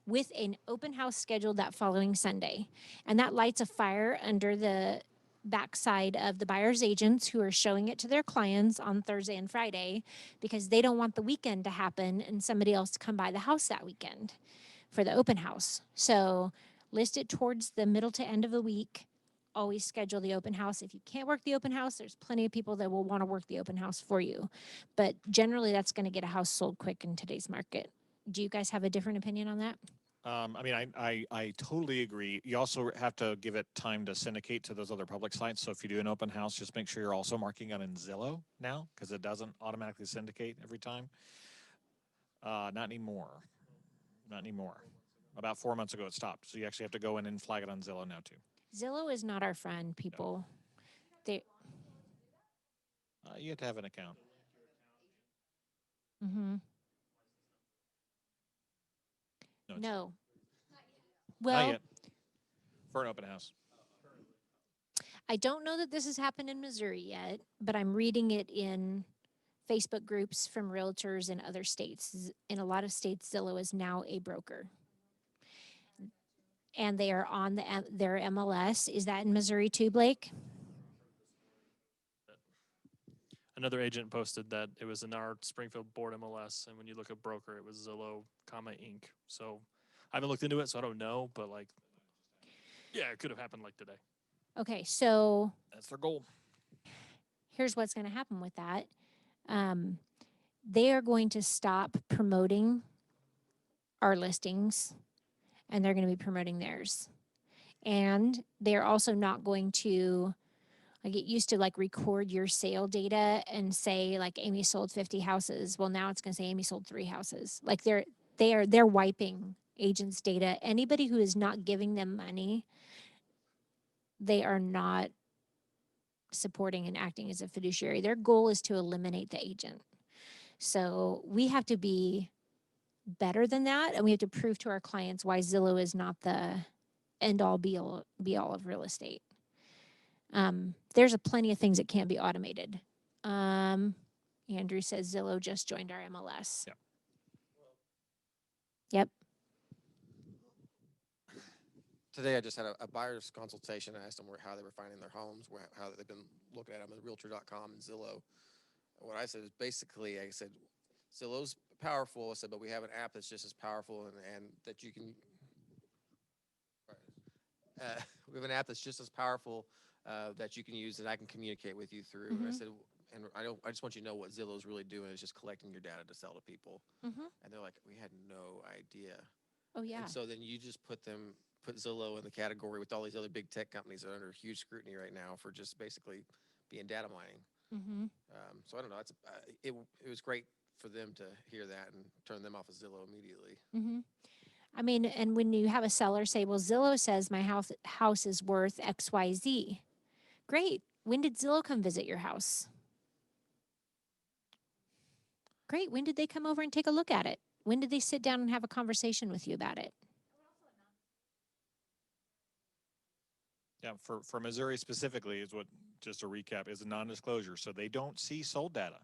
with an open house scheduled that following Sunday. And that lights a fire under the backside of the buyer's agents who are showing it to their clients on Thursday and Friday because they don't want the weekend to happen and somebody else to come by the house that weekend for the open house. So list it towards the middle to end of the week. Always schedule the open house. If you can't work the open house, there's plenty of people that will want to work the open house for you. But generally, that's going to get a house sold quick in today's market. Do you guys have a different opinion on that? I mean, I totally agree. You also have to give it time to syndicate to those other public sites. So if you do an open house, just make sure you're also marking it in Zillow now, because it doesn't automatically syndicate every time. Not anymore. Not anymore. About 4 months ago, it stopped. So you actually have to go in and flag it on Zillow now, too. Zillow is not our friend, people. No. You have to have an account. Mm-hmm. No. it's- No. Not Well, yet. For an open house. I don't know that this has happened in Missouri yet, but I'm reading it in Facebook groups from realtors in other states. In a lot of states, Zillow is now a broker. And they are on their MLS. Is that in Missouri too, Blake? Another agent posted that it was in our Springfield board MLS, and when you look at broker, it was Zillow, Inc. So I haven't looked into it, so I don't know, but like, yeah, it could have happened like today. Okay, so That's their goal. here's what's going to happen with that. They are going to stop promoting our listings, and they're going to be promoting theirs. And they're also not going to, like, it used to like record your sale data and say like Amy sold 50 houses. Well, now it's going to say Amy sold 3 houses. Like they're wiping agents' data. Anybody who is not giving them money, they are not supporting and acting as a fiduciary. Their goal is to eliminate the agent. So we have to be better than that, and we have to prove to our clients why Zillow is not the end all be all of real estate. There's plenty of things that can't be automated. Andrew says Zillow just joined our MLS. Yep. Yep. Today I just had a buyer's consultation. I asked them how they were finding their homes, how they've been looking at them at Realtor.com and Zillow. What I said is basically, I said, Zillow's powerful. I said, but we have an app that's just as powerful and that you can. We have an app that's just as powerful that you can use that I can communicate with you through. And I said, and I just want you to know what Zillow's really doing is just collecting your data to sell to people. And they're like, we had no idea. Oh yeah. And so then you just put Zillow in the category with all these other big tech companies that are under huge scrutiny right now for just basically being data mining. So I don't know. It was great for them to hear that and turn them off of Zillow immediately. I mean, and when you have a seller say, well, Zillow says my house is worth XYZ. Great. When did Zillow come visit your house? Great. When did they come over and take a look at it? When did they sit down and have a conversation with you about it? Yeah, for Missouri specifically is what, just a recap, is a non-disclosure. So they don't see sold data.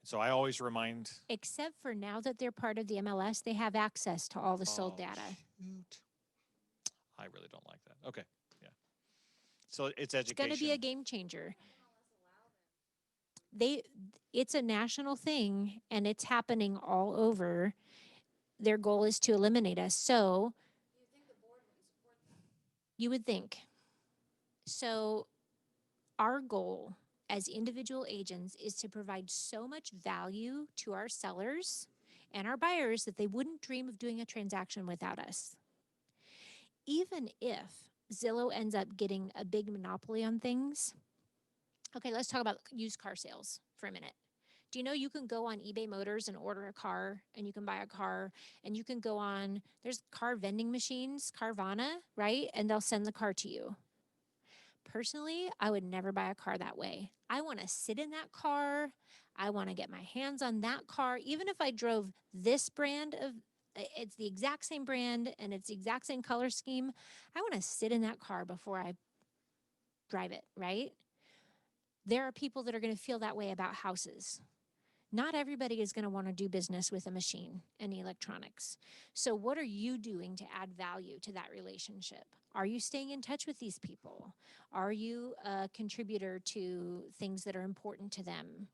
So I always remind. Except for now that they're part of the MLS, they have access to all the sold data. Shoot. I really don't like that. Okay, yeah. So it's education. It's going to be a game changer. It's a national thing, and it's happening all over. Their goal is to eliminate us. So you would think. So our goal as individual agents is to provide so much value to our sellers and our buyers that they wouldn't dream of doing a transaction without us. Even if Zillow ends up getting a big monopoly on things. Okay, let's talk about used car sales for a minute. Do you know you can go on eBay Motors and order a car, and you can buy a car, and you can go on, there's car vending machines, Carvana, right? And they'll send the car to you. Personally, I would never buy a car that way. I want to sit in that car. I want to get my hands on that car. Even if I drove this brand of, it's the exact same brand and it's the exact same color scheme, I want to sit in that car before I drive it, right? There are people that are going to feel that way about houses. Not everybody is going to want to do business with a machine and electronics. So what are you doing to add value to that relationship? Are you staying in touch with these people? Are you a contributor to things that are important to them?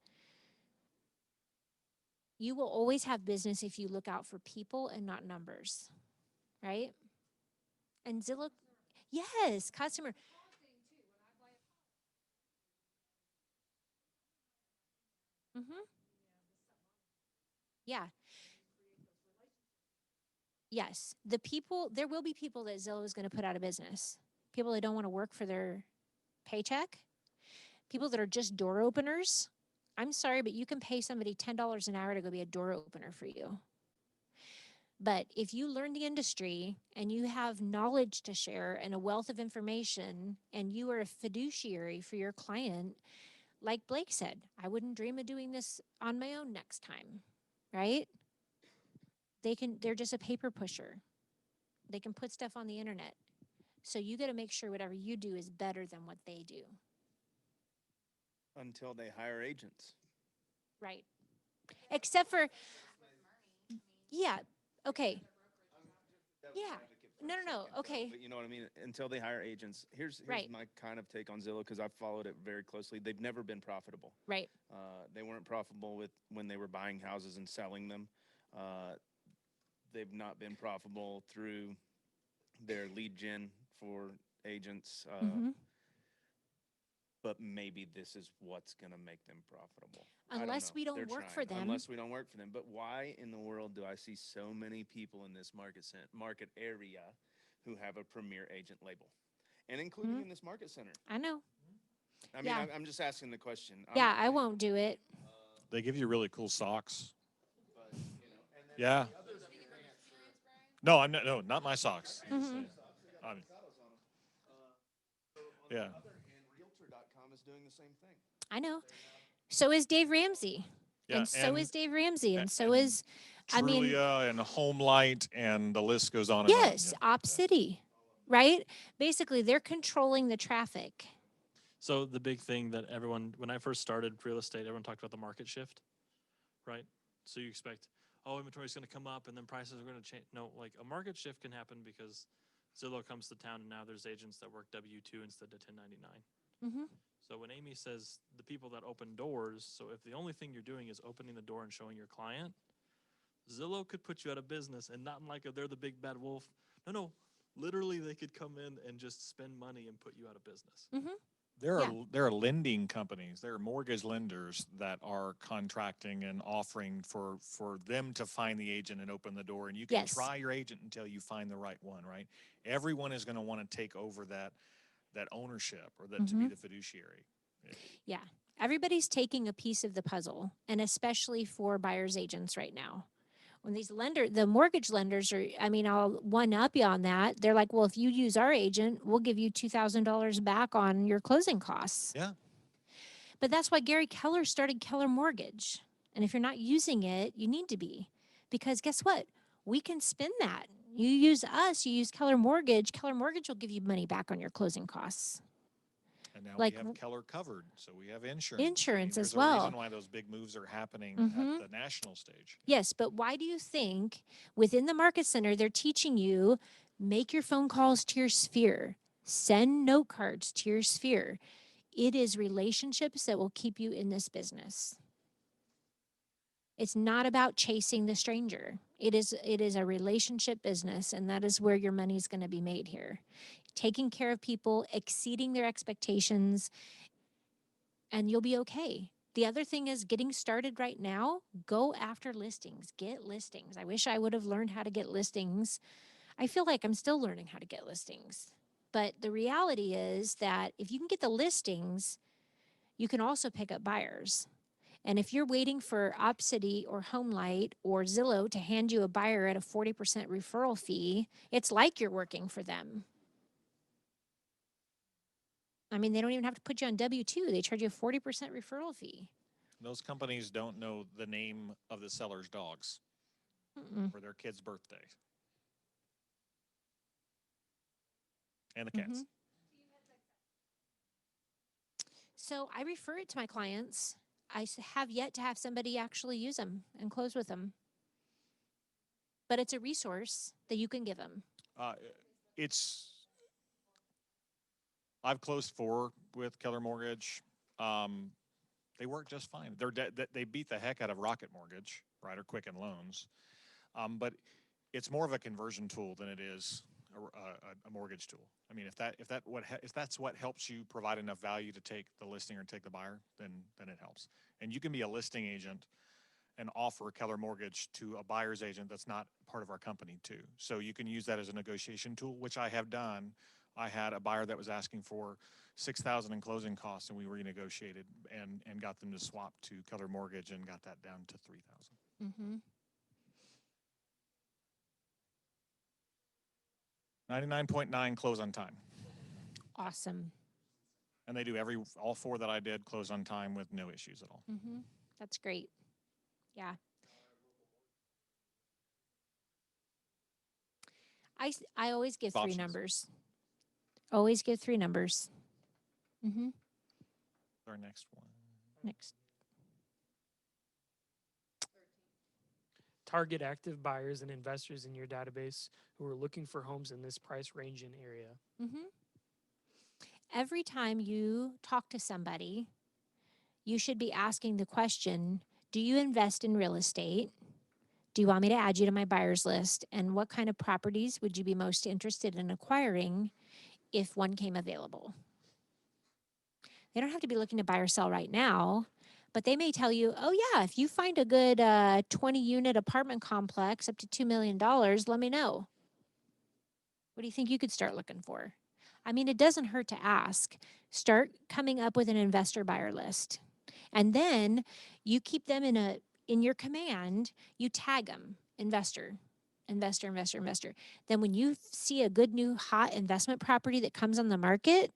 You will always have business if you look out for people and not numbers, right? And Zillow, yes, customer. Yeah. Yes. There will be people that Zillow is going to put out of business. People that don't want to work for their paycheck. People that are just door openers. I'm sorry, but you can pay somebody $10 an hour to go be a door opener for you. But if you learn the industry and you have knowledge to share and a wealth of information and you are a fiduciary for your client, like Blake said, I wouldn't dream of doing this on my own next time, right? they're just a paper pusher. They can put stuff on the internet. So you got to make sure whatever you do is better than what they do. Until they hire agents. Right. Except for, yeah, okay. Yeah. No. Okay. But you know what I mean? Until they hire agents. Here's Right. my kind of take on Zillow, because I've followed it very closely. They've never been profitable. Right. They weren't profitable when they were buying houses and selling them. They've not been profitable through their lead gen for agents. But maybe this is what's going to make them profitable. Unless we don't They're work trying. for them. Unless we don't work for them. But why in the world do I see so many people in this market area who have a premier agent label, and including in this market center? I know. I mean, I'm just asking the question. Yeah, I won't do it. They give you really cool socks. Yeah. No, not my socks. Yeah. Realtor.com is doing the same thing. I know. So is Dave Ramsey. Yeah, and so is Dave Ramsey. And so and is, Trulia and Homelight, and the list goes on. Yes, and on. Op City, right? Basically, they're controlling the traffic. So the big thing that when I first started real estate, everyone talked about the market shift, right? So you expect, inventory is going to come up and then prices are going to change. No, like a market shift can happen because Zillow comes to town and now there's agents that work W-2 instead of 1099. So when Amy says the people that open doors, so if the only thing you're doing is opening the door and showing your client, Zillow could put you out of business, and not like they're the big bad wolf. No, literally they could come in and just spend money and put you out of business. There are lending companies, there are mortgage lenders that are contracting and offering for them to find the agent and open the door. And you can try your agent until you find the right one, right? Everyone is going to want to take over that ownership, or that to be the fiduciary. Yeah. Everybody's taking a piece of the puzzle, and especially for buyer's agents right now. When the mortgage lenders I'll one up you on that. They're like, well, if you use our agent, we'll give you $2,000 back on your closing costs. Yeah. But that's why Gary Keller started Keller Mortgage. And if you're not using it, you need to be. Because guess what? We can spin that. You use us, you use Keller Mortgage will give you money back on your closing costs. And now we have Keller covered, so we have insurance. Insurance as there's well. There's a reason why those big moves are happening at the national stage. Yes, but why do you think within the market center they're teaching you make your phone calls to your sphere, send note cards to your sphere? It is relationships that will keep you in this business. It's not about chasing the stranger. It is a relationship business, and that is where your money is going to be made here. Taking care of people, exceeding their expectations, and you'll be okay. The other thing is getting started right now. Go after listings. Get listings. I wish I would have learned how to get listings. I feel like I'm still learning how to get listings. But the reality is that if you can get the listings, you can also pick up buyers. And if you're waiting for OpCity or Homelight or Zillow to hand you a buyer at a 40% referral fee, it's like you're working for them. I mean, they don't even have to put you on W-2. They charge you a 40% referral fee. Those companies don't know the name of the seller's dogs or their kid's birthday. And the cats. So I refer it to my clients. I have yet to have somebody actually use them and close with them. But it's a resource that you can give them. I've closed 4 with Keller Mortgage. They work just fine. They beat the heck out of Rocket Mortgage, right, or Quicken Loans. But it's more of a conversion tool than it is a mortgage tool. I mean, if that's what helps you provide enough value to take the listing or take the buyer, then it helps. And you can be a listing agent and offer Keller Mortgage to a buyer's agent that's not part of our company too. So you can use that as a negotiation tool, which I have done. I had a buyer that was asking for $6,000 in closing costs, and we renegotiated and got them to swap to Keller Mortgage and got that down to $3,000. 99.9 close on time. Awesome. And they do all 4 that I did close on time with no issues at all. That's great. Yeah. I always give 3 Options. numbers. Always give 3 numbers. Mm-hmm. Our next one. Next. Target active buyers and investors in your database who are looking for homes in this price range and area. Mm-hmm. Every time you talk to somebody, you should be asking the question, do you invest in real estate? Do you want me to add you to my buyers list? And what kind of properties would you be most interested in acquiring if one came available? They don't have to be looking to buy or sell right now, but they may tell you, oh yeah, if you find a good 20-unit apartment complex up to $2 million, let me know. What do you think you could start looking for? I mean, it doesn't hurt to ask. Start coming up with an investor buyer list. And then you keep them in your command, you tag them, investor, investor, investor, investor. Then when you see a good new hot investment property that comes on the market,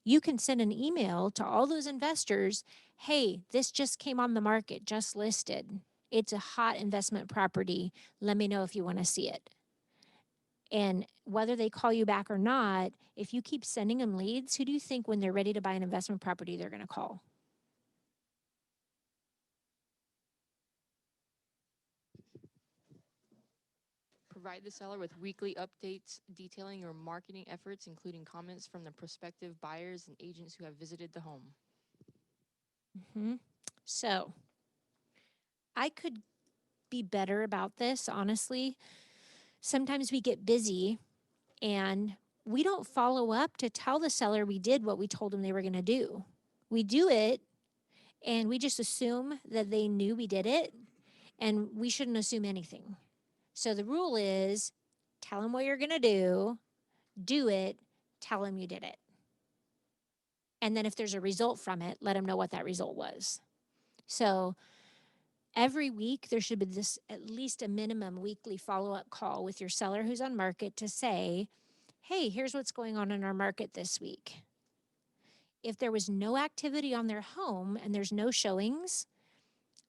you can send an email to all those investors, hey, this just came on the market, just listed. It's a hot investment property. Let me know if you want to see it. And whether they call you back or not, if you keep sending them leads, who do you think when they're ready to buy an investment property, they're going to call? Provide the seller with weekly updates detailing your marketing efforts, including comments from the prospective buyers and agents who have visited the home. Mm-hmm. So I could be better about this, honestly. Sometimes we get busy and we don't follow up to tell the seller we did what we told them they were going to do. We do it and we just assume that they knew we did it, and we shouldn't assume anything. So the rule is tell them what you're going to do it, tell them you did it. And then if there's a result from it, let them know what that result was. So every week there should be this at least a minimum weekly follow-up call with your seller who's on market to say, hey, here's what's going on in our market this week. If there was no activity on their home and there's no showings,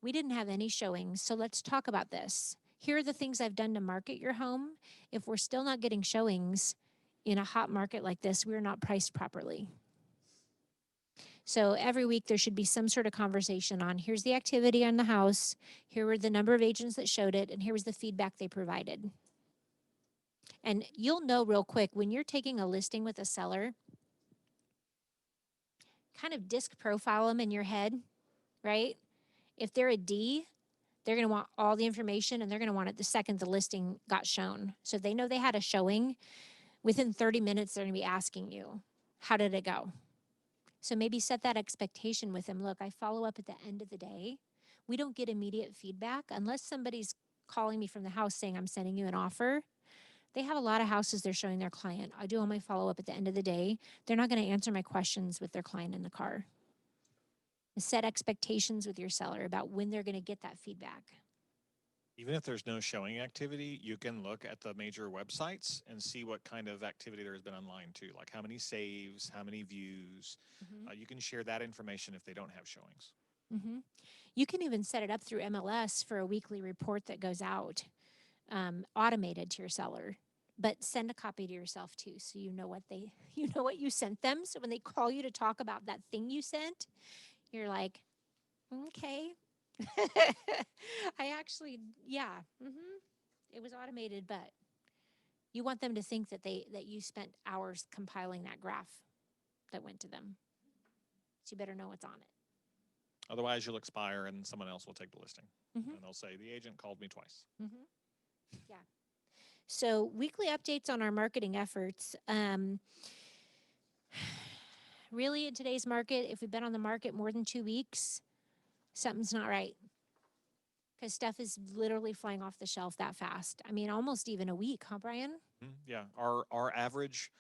we didn't have any showings, so let's talk about this. Here are the things I've done to market your home. If we're still not getting showings in a hot market like this, we're not priced properly. So every week there should be some sort of conversation on here's the activity on the house, here were the number of agents that showed it, and here was the feedback they provided. And you'll know real quick when you're taking a listing with a seller, kind of disc profile them in your head, right? If they're a D, they're going to want all the information, and they're going to want it the second the listing got shown. So if they know they had a showing, within 30 minutes, they're going to be asking you, how did it go? So maybe set that expectation with them. Look, I follow up at the end of the day. We don't get immediate feedback unless somebody's calling me from the house saying I'm sending you an offer. They have a lot of houses they're showing their client. I do all my follow-up at the end of the day. They're not going to answer my questions with their client in the car. Set expectations with your seller about when they're going to get that feedback. Even if there's no showing activity, you can look at the major websites and see what kind of activity there has been online too, like how many saves, how many views. Mm-hmm. You can share that information if they don't have showings. Mm-hmm. You can even set it up through MLS for a weekly report that goes out, automated to your seller. But send a copy to yourself too, so you know what you sent them. So when they call you to talk about that thing you sent, you're like, okay. I actually, yeah. Mm-hmm. It was automated, but you want them to think that you spent hours compiling that graph that went to them. So you better know what's on it. Otherwise, you'll expire and someone else will take the listing. Mm-hmm. And they'll say, the agent called me twice. Mm-hmm. Yeah. So weekly updates on our marketing efforts. Really, in today's market, if we've been on the market more than 2 weeks, something's not right. Because stuff is literally flying off the shelf that fast. I mean, almost even a week, huh, Brian? Yeah, our average,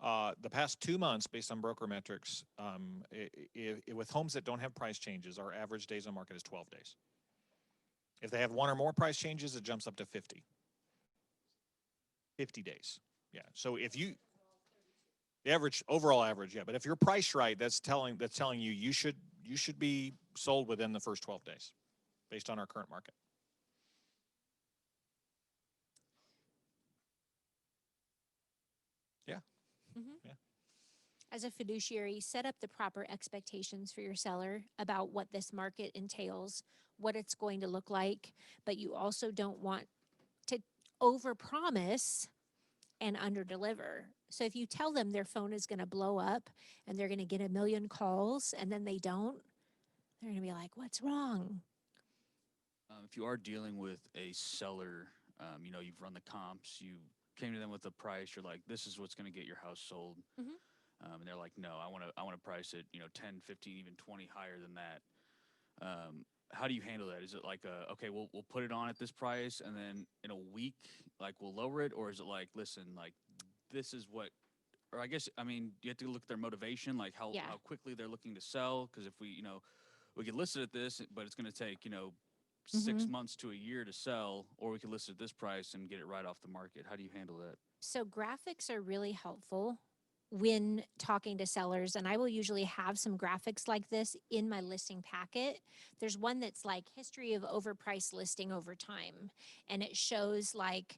the past 2 months, based on broker metrics, with homes that don't have price changes, our average days on market is 12 days. If they have 1 or more price changes, it jumps up to 50. 50 days. Yeah. So if you, the average, overall average, yeah. But if you're priced right, that's telling you you should be sold within the first 12 days, based on our current market. As a fiduciary, set up the proper expectations for your seller about what this market entails, what it's going to look like, but you also don't want to overpromise and underdeliver. So if you tell them their phone is going to blow up and they're going to get a million calls and then they don't, they're going to be like, what's wrong? If you are dealing with a seller, you know, you've run the comps, you came to them with a price, you're like, this is what's going to get your house sold. And they're like, no, I want to price it, you know, 10, 15, even 20 higher than that. How do you handle that? Is it like, okay, we'll put it on at this price and then in a week, like we'll lower it? Or is it like, listen, like this is what, or I guess, I mean, you have to look at their motivation, like how quickly they're looking to sell. Cause if we, you know, we could list it at this, but it's going to take, you know, 6 months to a year to sell, or we could list it at this price and get it right off the market. How do you handle that? So graphics are really helpful when talking to sellers, and I will usually have some graphics like this in my listing packet. There's one that's like history of overpriced listing over time, and it shows like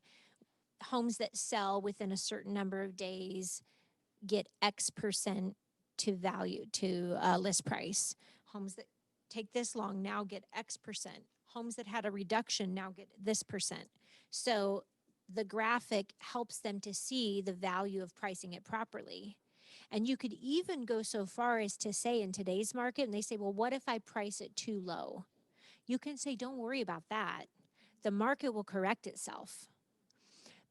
homes that sell within a certain number of days get X% to value to list price. Homes that take this long now get X%. Homes that had a reduction now get this percent. So the graphic helps them to see the value of pricing it properly. And you could even go so far as to say in today's market, and they say, well, what if I price it too low? You can say, don't worry about that. The market will correct itself.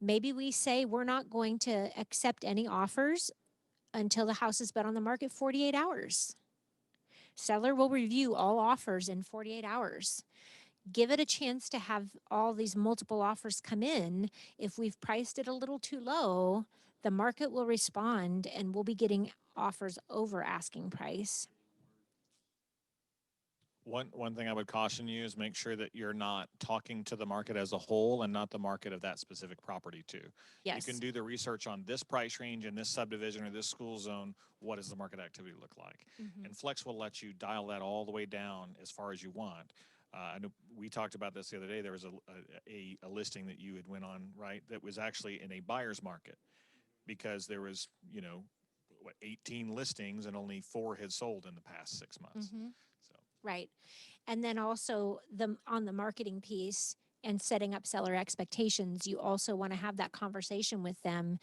Maybe we say we're not going to accept any offers until the house has been on the market 48 hours. Seller will review all offers in 48 hours. Give it a chance to have all these multiple offers come in. If we've priced it a little too low, the market will respond and we'll be getting offers over asking price. One thing I would caution you is make sure that you're not talking to the market as a whole and not the market of that specific property too. Yes. You can do the research on this price range in this subdivision or this school zone. What does the market activity look like? And Flex will let you dial that all the way down as far as you want. I know we talked about this the other day. There was a listing that you had went on, right, that was actually in a buyer's market because there was, you know, 18 listings and only 4 had sold in the past 6 months. Right. And then also on the marketing piece and setting up seller expectations, you also want to have that conversation with them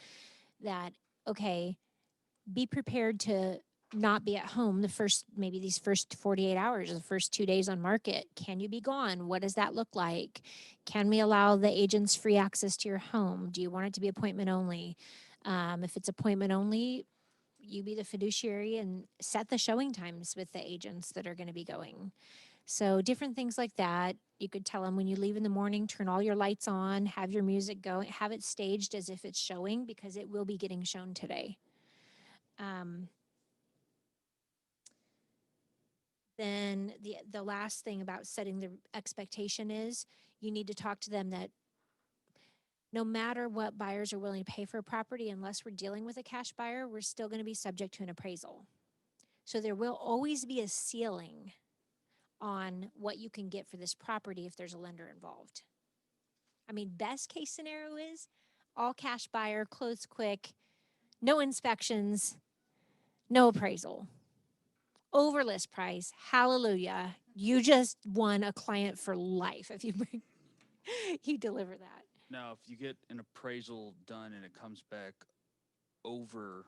that, okay, be prepared to not be at home maybe these first 48 hours, the first 2 days on market. Can you be gone? What does that look like? Can we allow the agents free access to your home? Do you want it to be appointment only? If it's appointment only, you be the fiduciary and set the showing times with the agents that are going to be going. So different things like that. You could tell them when you leave in the morning, turn all your lights on, have your music going, have it staged as if it's showing because it will be getting shown today. Then the last thing about setting the expectation is you need to talk to them that no matter what buyers are willing to pay for a property, unless we're dealing with a cash buyer, we're still going to be subject to an appraisal. So there will always be a ceiling on what you can get for this property if there's a lender involved. I mean, best case scenario is all cash buyer, close quick, no inspections, no appraisal. Over list price, hallelujah. You just won a client for life if you deliver that. Now, if you get an appraisal done and it comes back over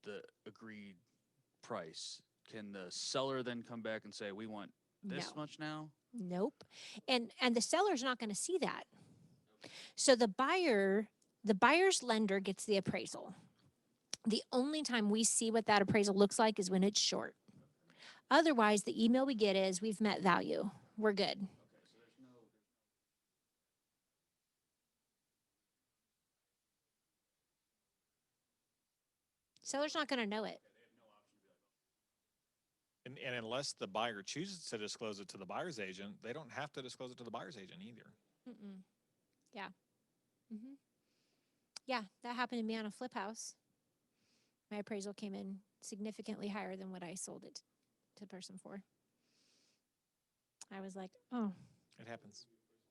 the agreed price, can the seller then come back and say, we want this No. much now? Nope. And the seller's not going to see that. So the buyer's lender gets the appraisal. The only time we see what that appraisal looks like is when it's short. Otherwise, the email we get is, we've met value. We're good. Seller's not going to know it. And unless the buyer chooses to disclose it to the buyer's agent, they don't have to disclose it to the buyer's agent either. Yeah. Yeah, that happened to me on a flip house. My appraisal came in significantly higher than what I sold it to the person for. I was like, oh. It happens.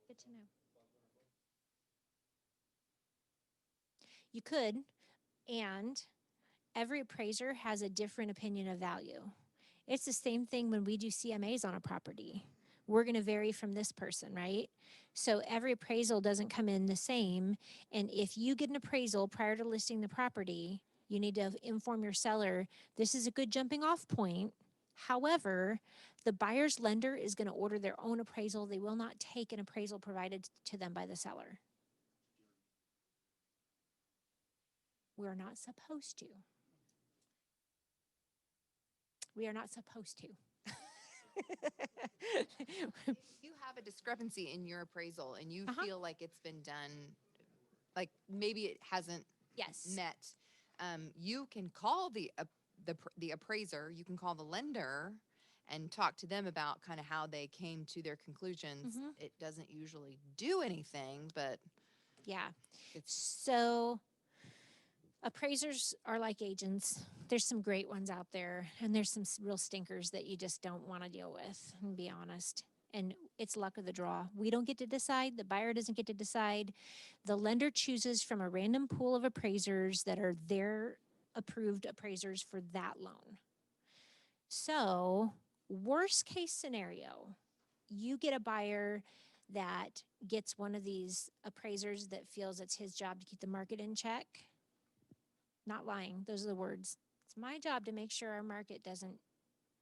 Good to know. You could. And every appraiser has a different opinion of value. It's the same thing when we do CMAs on a property. We're going to vary from this person, right? So every appraisal doesn't come in the same. And if you get an appraisal prior to listing the property, you need to inform your seller, this is a good jumping off point. However, the buyer's lender is going to order their own appraisal. They will not take an appraisal provided to them by the seller. We're not supposed to. We are not supposed to. You have a discrepancy in your appraisal and you Uh-huh. feel like it's been done, like maybe it hasn't Yes. met. You can call the appraiser, you can call the lender and talk to them about kind of how they came to their conclusions. Mhm. It doesn't usually do anything, but Yeah. it's So appraisers are like agents. There's some great ones out there, and there's some real stinkers that you just don't want to deal with, and be honest. And it's luck of the draw. We don't get to decide. The buyer doesn't get to decide. The lender chooses from a random pool of appraisers that are their approved appraisers for that loan. So, worst case scenario, you get a buyer that gets one of these appraisers that feels it's his job to keep the market in check. Not lying, those are the words. It's my job to make sure our market doesn't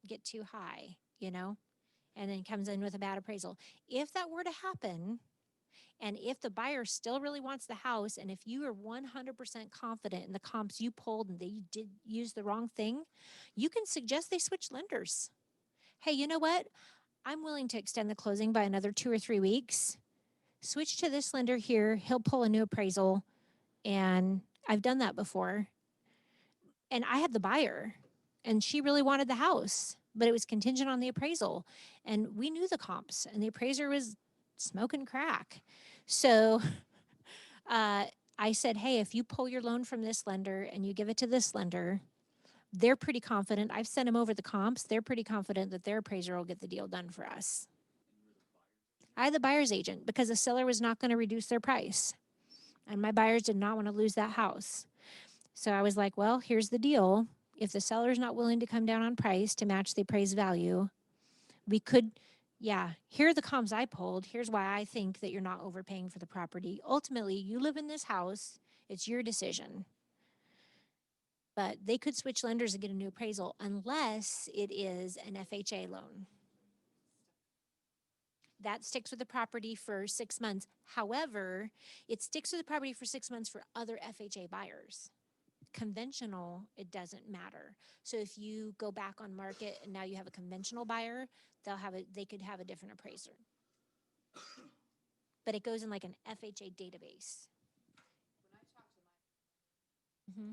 get too high, you know, and then comes in with a bad appraisal. If that were to happen, and if the buyer still really wants the house, and if you are 100% confident in the comps you pulled and they did use the wrong thing, you can suggest they switch lenders. Hey, you know what? I'm willing to extend the closing by another 2 or 3 weeks. Switch to this lender here. He'll pull a new appraisal. And I've done that before. And I had the buyer, and she really wanted the house, but it was contingent on the appraisal. And we knew the comps, and the appraiser was smoking crack. So I said, hey, if you pull your loan from this lender and you give it to this lender, they're pretty confident. I've sent them over the comps. They're pretty confident that their appraiser will get the deal done for us. I had the buyer's agent because the seller was not going to reduce their price. And my buyers did not want to lose that house. So I was like, well, here's the deal. If the seller's not willing to come down on price to match the appraised value, we could, here are the comps I pulled. Here's why I think that you're not overpaying for the property. Ultimately, you live in this house. It's your decision. But they could switch lenders and get a new appraisal unless it is an FHA loan. That sticks with the property for 6 months. However, it sticks with the property for 6 months for other FHA buyers. Conventional, it doesn't matter. So if you go back on market and now you have a conventional buyer, they could have a different appraiser. But it goes in like an FHA database. Mm-hmm.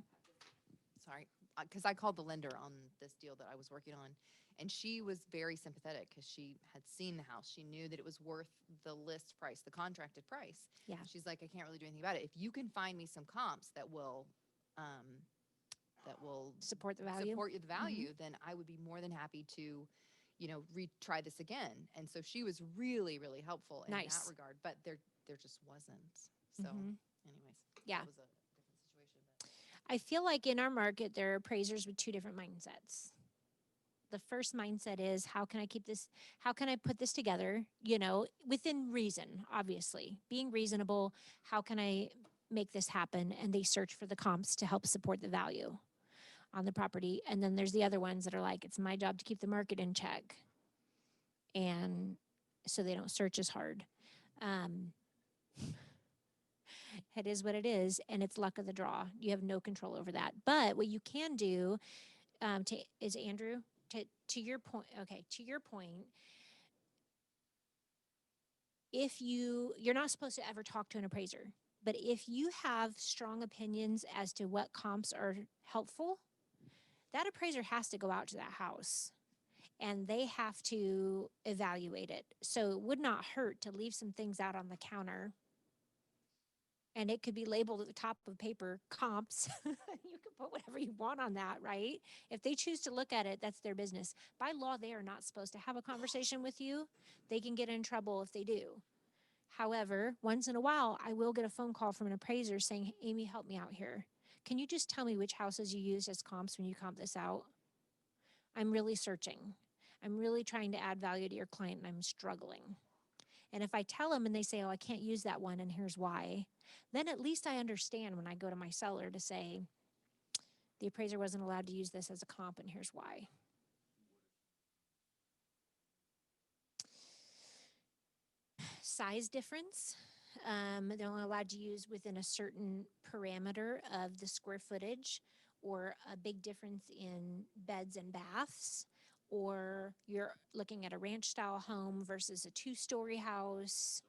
sorry, because I called the lender on this deal that I was working on, and she was very sympathetic because she had seen the house. She knew that it was worth the list price, the contracted price. Yeah. She's like, I can't really do anything about it. If you can find me some comps that will support the value, the value, then I would be more than happy to, retry this again. And so she was really, really helpful in that regard. But there just wasn't. So, anyways, yeah. that was a different situation. I feel like in our market, there are appraisers with two different mindsets. The first mindset is, how can I put this together, within reason, obviously. Being reasonable, how can I make this happen? And they search for the comps to help support the value on the property. And then there's the other ones that are like, it's my job to keep the market in check. And so they don't search as hard. It is what it is, and it's luck of the draw. You have no control over that. But what you can do, is Andrew, to your point, if you're not supposed to ever talk to an appraiser, but if you have strong opinions as to what comps are helpful, that appraiser has to go out to that house and they have to evaluate it. So it would not hurt to leave some things out on the counter, and it could be labeled at the top of paper, comps. You can put whatever you want on that, right? If they choose to look at it, that's their business. By law, they are not supposed to have a conversation with you. They can get in trouble if they do. However, once in a while, I will get a phone call from an appraiser saying, Amy, help me out here. can you just tell me which houses you used as comps when you comp this out? I'm really searching. I'm really trying to add value to your client and I'm struggling. And if I tell them and they say, oh, I can't use that one and here's why, then at least I understand when I go to my seller to say, the appraiser wasn't allowed to use this as a comp and here's why. Size difference. They're only allowed to use within a certain parameter of the square footage, or a big difference in beds and baths, or you're looking at a ranch style home versus a 2-story house.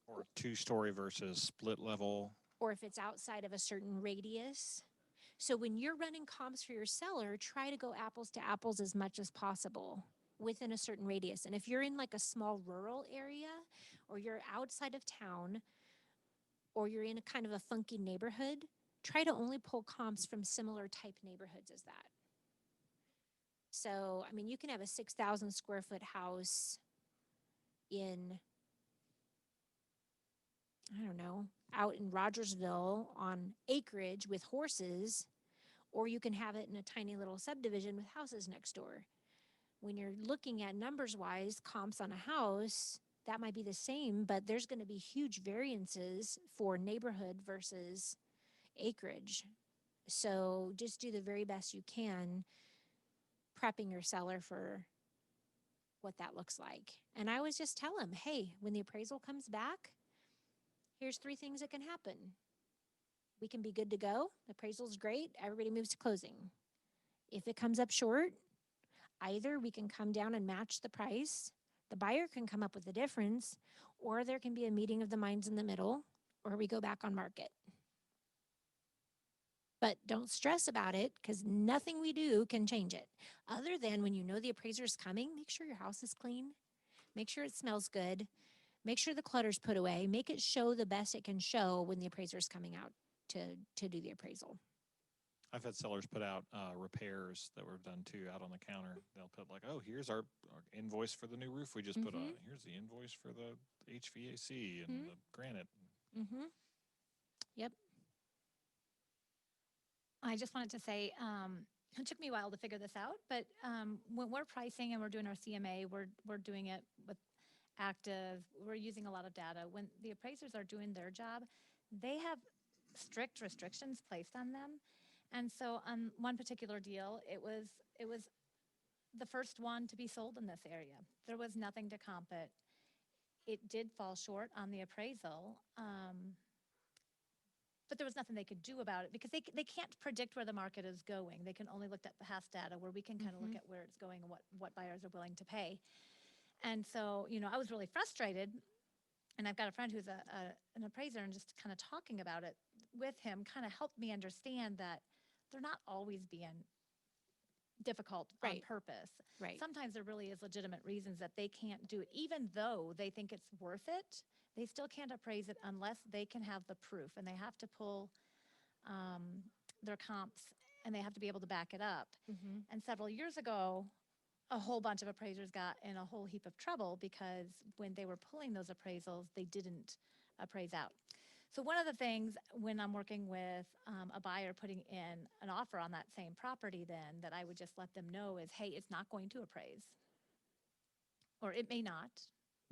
Or 2-story versus split level. Or if it's outside of a certain radius. So when you're running comps for your seller, try to go apples to apples as much as possible within a certain radius. And if you're in like a small rural area, or you're outside of town, or you're in a kind of a funky neighborhood, try to only pull comps from similar type neighborhoods as that. So, I mean, you can have a 6,000 square foot house in, I don't know, out in Rogersville on acreage with horses, or you can have it in a tiny little subdivision with houses next door. When you're looking at numbers wise comps on a house, that might be the same, but there's going to be huge variances for neighborhood versus acreage. So just do the very best you can prepping your seller for what that looks like. And I always just tell them, hey, when the appraisal comes back, here's 3 things that can happen. We can be good to go. The appraisal's great. Everybody moves to closing. If it comes up short, either we can come down and match the price, the buyer can come up with the difference, or there can be a meeting of the minds in the middle, or we go back on market. But don't stress about it, because nothing we do can change it. Other than when you know the appraiser is coming, make sure your house is clean. Make sure it smells good. Make sure the clutter's put away. Make it show the best it can show when the appraiser is coming out to do the appraisal. I've had sellers put out repairs that were done too out on the counter. They'll put like, oh, here's our invoice for the new roof we just put on. Here's the invoice for the HVAC and the granite. Yep. I just wanted to say, it took me a while to figure this out, but when we're pricing and we're doing our CMA, we're doing it with active. We're using a lot of data. When the appraisers are doing their job, they have strict restrictions placed on them. And so on one particular deal, it was the first one to be sold in this area. There was nothing to comp it. It did fall short on the appraisal, but there was nothing they could do about it because they can't predict where the market is going. They can only look at the past data where we can kind of look at where it's going and what buyers are willing to pay. And so, I was really frustrated. And I've got a friend who's an appraiser, and just kind of talking about it with him kind of helped me understand that they're not always being difficult on purpose. Right. Sometimes there really is legitimate reasons that they can't do it. Even though they think it's worth it, they still can't appraise it unless they can have the proof, and they have to pull their comps, and they have to be able to back it up. And several years ago, a whole bunch of appraisers got in a whole heap of trouble because when they were pulling those appraisals, they didn't appraise out. So one of the things when I'm working with a buyer putting in an offer on that same property, then that I would just let them know is, hey, it's not going to appraise, or it may not.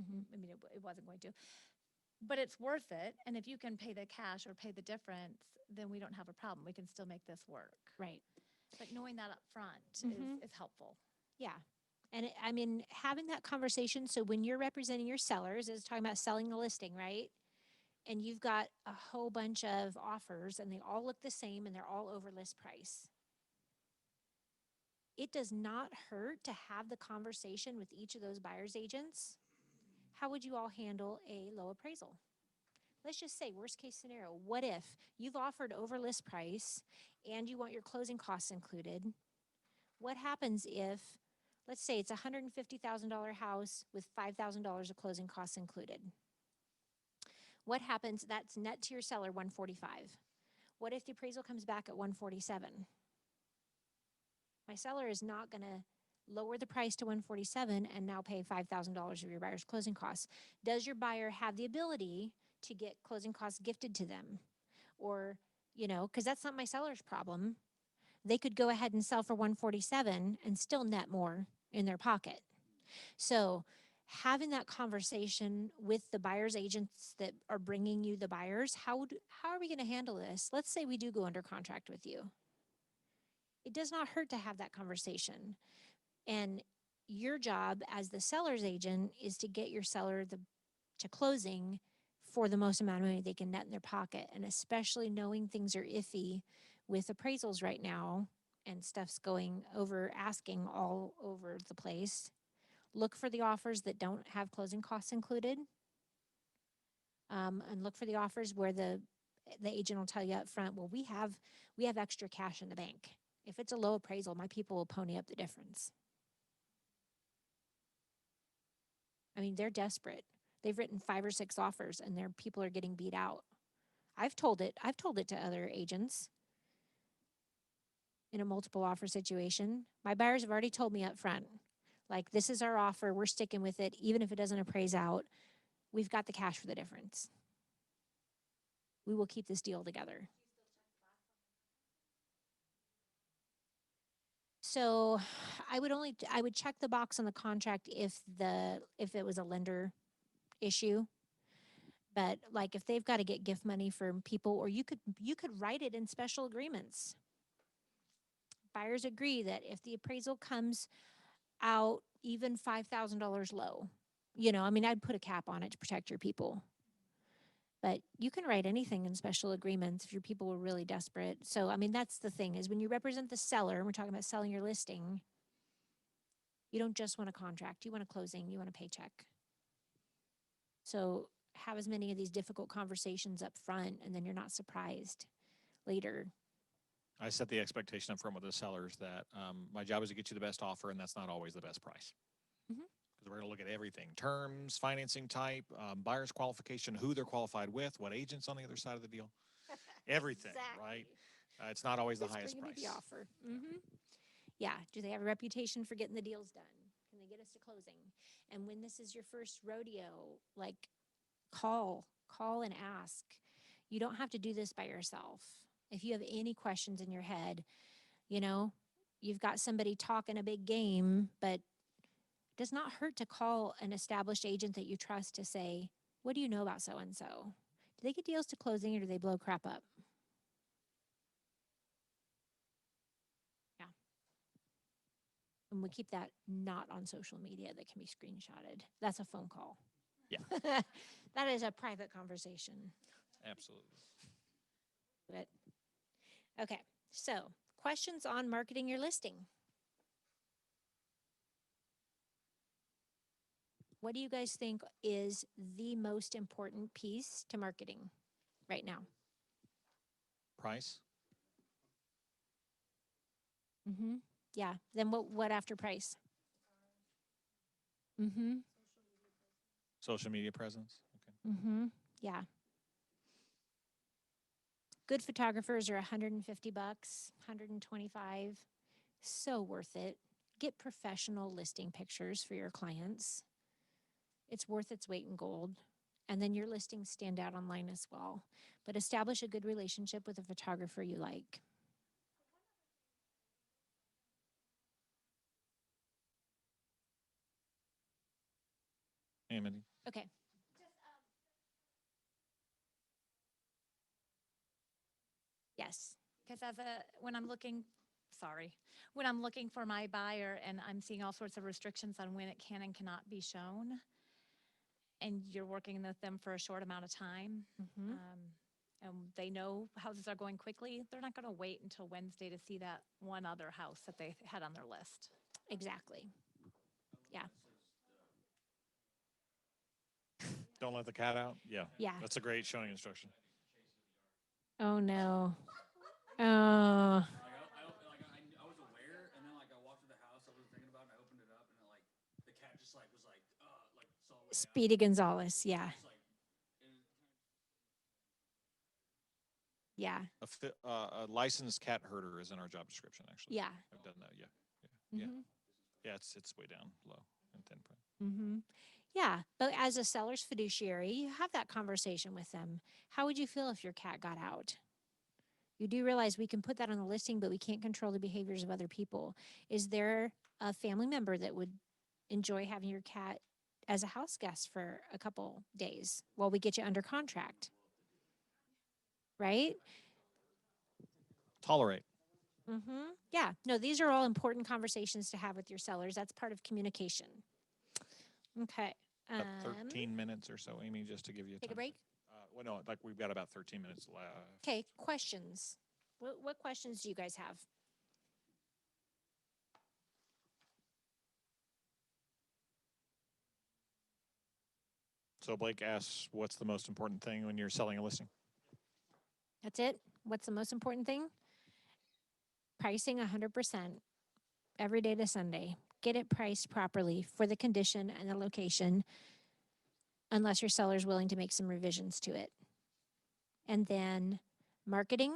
I mean, it wasn't going to, but it's worth it. And if you can pay the cash or pay the difference, then we don't have a problem. We can still make this work. Right. But knowing that up front is helpful. Yeah. And I mean, having that conversation. So when you're representing your sellers, is talking about selling the listing, right? And you've got a whole bunch of offers and they all look the same and they're all over list price. It does not hurt to have the conversation with each of those buyer's agents. How would you all handle a low appraisal? Let's just say worst case scenario. What if you've offered over list price and you want your closing costs included? What happens if, let's say it's a $150,000 house with $5,000 of closing costs included? What happens? That's net to your seller, $145,000. What if the appraisal comes back at $147,000? My seller is not going to lower the price to $147,000 and now pay $5,000 of your buyer's closing costs. Does your buyer have the ability to get closing costs gifted to them? or, because that's not my seller's problem. They could go ahead and sell for 147 and still net more in their pocket. So having that conversation with the buyer's agents that are bringing you the buyers, how are we going to handle this? Let's say we do go under contract with you. It does not hurt to have that conversation. And your job as the seller's agent is to get your seller to closing for the most amount of money they can net in their pocket. And especially knowing things are iffy with appraisals right now and stuff's going over asking all over the place. Look for the offers that don't have closing costs included. And look for the offers where the agent will tell you up front, well, we have extra cash in the bank. If it's a low appraisal, my people will pony up the difference. I mean, they're desperate. They've written 5 or 6 offers and their people are getting beat out. I've told it to other agents in a multiple offer situation. My buyers have already told me up front, like, this is our offer, we're sticking with it, even if it doesn't appraise out, we've got the cash for the difference. We will keep this deal together. So I would check the box on the contract if it was a lender issue. But like if they've got to get gift money from people, or you could write it in special agreements. Buyers agree that if the appraisal comes out even $5,000 low, I'd put a cap on it to protect your people. But you can write anything in special agreements if your people were really desperate. So, that's the thing, is when you represent the seller, and we're talking about selling your listing, you don't just want a contract. You want a closing. You want a paycheck. So have as many of these difficult conversations up front, and then you're not surprised later. I set the expectation up front with the sellers that my job is to get you the best offer, and that's not always the best price. Mm-hmm. We're going to look at everything: terms, financing type, buyer's qualification, who they're qualified with, what agent's on the other side of the deal, everything, Exactly. right? It's not always the Just highest bring me price. the offer. Mm-hmm. Yeah. Do they have a reputation for getting the deals done? Can they get us to closing? And when this is your first rodeo, like, call and ask. You don't have to do this by yourself. If you have any questions in your head, you've got somebody talking a big game, but it does not hurt to call an established agent that you trust to say, what do you know about so-and-so? Do they get deals to closing, or do they blow crap up? Yeah. And we keep that not on social media that can be screenshotted. That's a phone call. Yeah. That is a private conversation. Absolutely. But, okay, so questions on marketing your listing. What do you guys think is the most important piece to marketing right now? Price. Mm-hmm. Yeah. Then what after price? Mm-hmm. Social media presence. Okay. Mm-hmm. Yeah. Good photographers are $150, $125. So worth it. Get professional listing pictures for your clients. It's worth its weight in gold. And then your listings stand out online as well. But establish a good relationship with a photographer you like. Amity. Okay. Yes. Because when I'm looking for my buyer and I'm seeing all sorts of restrictions on when it can and cannot be shown, and you're working with them for a short amount of time, and they know houses are going quickly, they're not going to wait until Wednesday to see that one other house that they had on their list. Exactly. Yeah. Don't let the cat out. Yeah. Yeah. That's a great showing instruction. Oh no. Oh. I was aware, and then I walked to the house. I wasn't thinking about it. And I opened it up, and the cat just was saw it. Speedy Gonzalez. Yeah. Yeah. A licensed cat herder is in our job description, actually. Yeah. I've done that. Yeah. Mm-hmm. Yeah, it's way down low and 10 print. Mm-hmm. Yeah, but as a seller's fiduciary, you have that conversation with them. How would you feel if your cat got out? You do realize we can put that on the listing, but we can't control the behaviors of other people. Is there a family member that would enjoy having your cat as a house guest for a couple days while we get you under contract? Right? Tolerate. Yeah. No, these are all important conversations to have with your sellers. That's part of communication. Okay. About 13 minutes or so, Amy, just to give you Take a time. break. Well, no, like we've got about 13 minutes left. Okay. Questions. What questions do you guys have? So Blake asks, what's the most important thing when you're selling a listing? That's it. What's the most important thing? Pricing 100% every day to Sunday. Get it priced properly for the condition and the location, unless your seller is willing to make some revisions to it. And then marketing.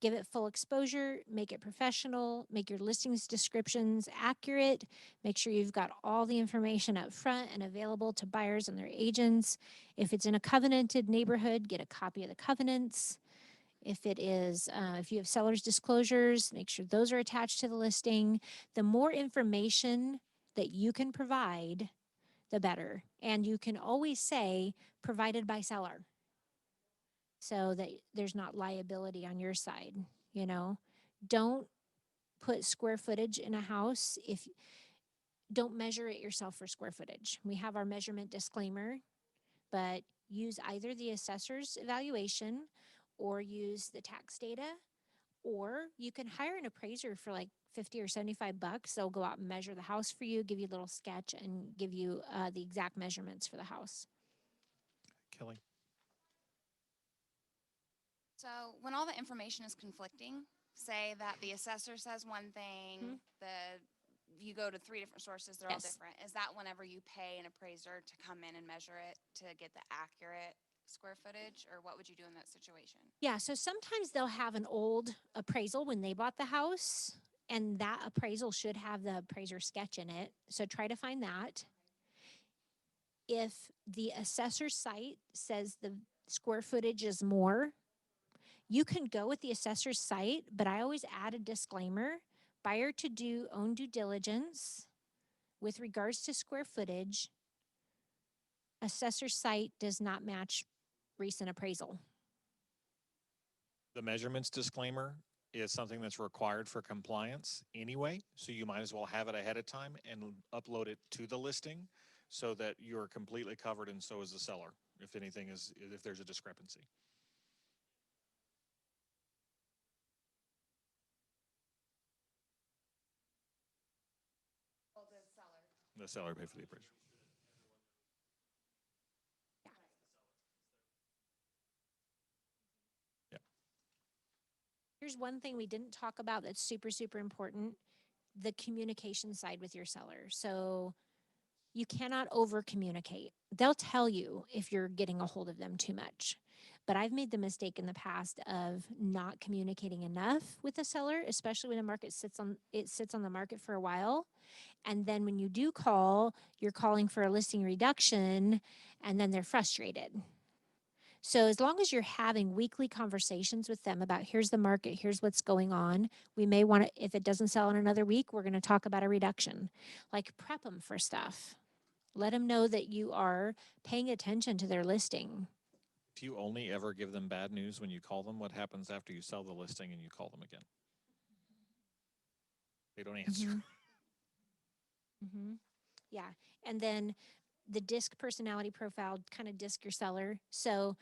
Give it full exposure, make it professional, make your listings descriptions accurate, make sure you've got all the information up front and available to buyers and their agents. If it's in a covenanted neighborhood, get a copy of the covenants. If it is, if you have seller's disclosures, make sure those are attached to the listing. The more information that you can provide, the better. And you can always say, provided by seller, so that there's not liability on your side. You know, don't put square footage in a house if don't measure it yourself for square footage. We have our measurement disclaimer, but use either the assessor's evaluation or use the tax data, or you can hire an appraiser for like 50 or 75 bucks. They'll go out and measure the house for you, give you a little sketch, and give you the exact measurements for the house. Kelly. So when all the information is conflicting, say that the assessor says one thing, you go to 3 different sources, they're all different. Is that whenever you pay an appraiser to come in and measure it to get the accurate square footage, or what would you do in that situation? Yeah, so sometimes they'll have an old appraisal when they bought the house, and that appraisal should have the appraiser sketch in it. So try to find that. If the assessor's site says the square footage is more, you can go with the assessor's site, but I always add a disclaimer. Buyer to do own due diligence with regards to square footage. Assessor's site does not match recent appraisal. The measurements disclaimer is something that's required for compliance anyway, so you might as well have it ahead of time and upload it to the listing so that you're completely covered, and so is the seller if there's a discrepancy. The seller paid for the appraisal. Yeah. Here's one thing we didn't talk about that's super, super important: the communication side with your seller. So you cannot over communicate. They'll tell you if you're getting a hold of them too much. But I've made the mistake in the past of not communicating enough with the seller, especially when the market sits on the market for a while. And then when you do call, you're calling for a listing reduction, and then they're frustrated. So as long as you're having weekly conversations with them about here's the market, here's what's going on, we may want to, if it doesn't sell in another week, we're going to talk about a reduction. Like prep them for stuff. Let them know that you are paying attention to their listing. If you only ever give them bad news when you call them, what happens after you sell the listing and you call them again? They don't answer. Yeah. And then the DISC personality profile, kind of DISC your seller. So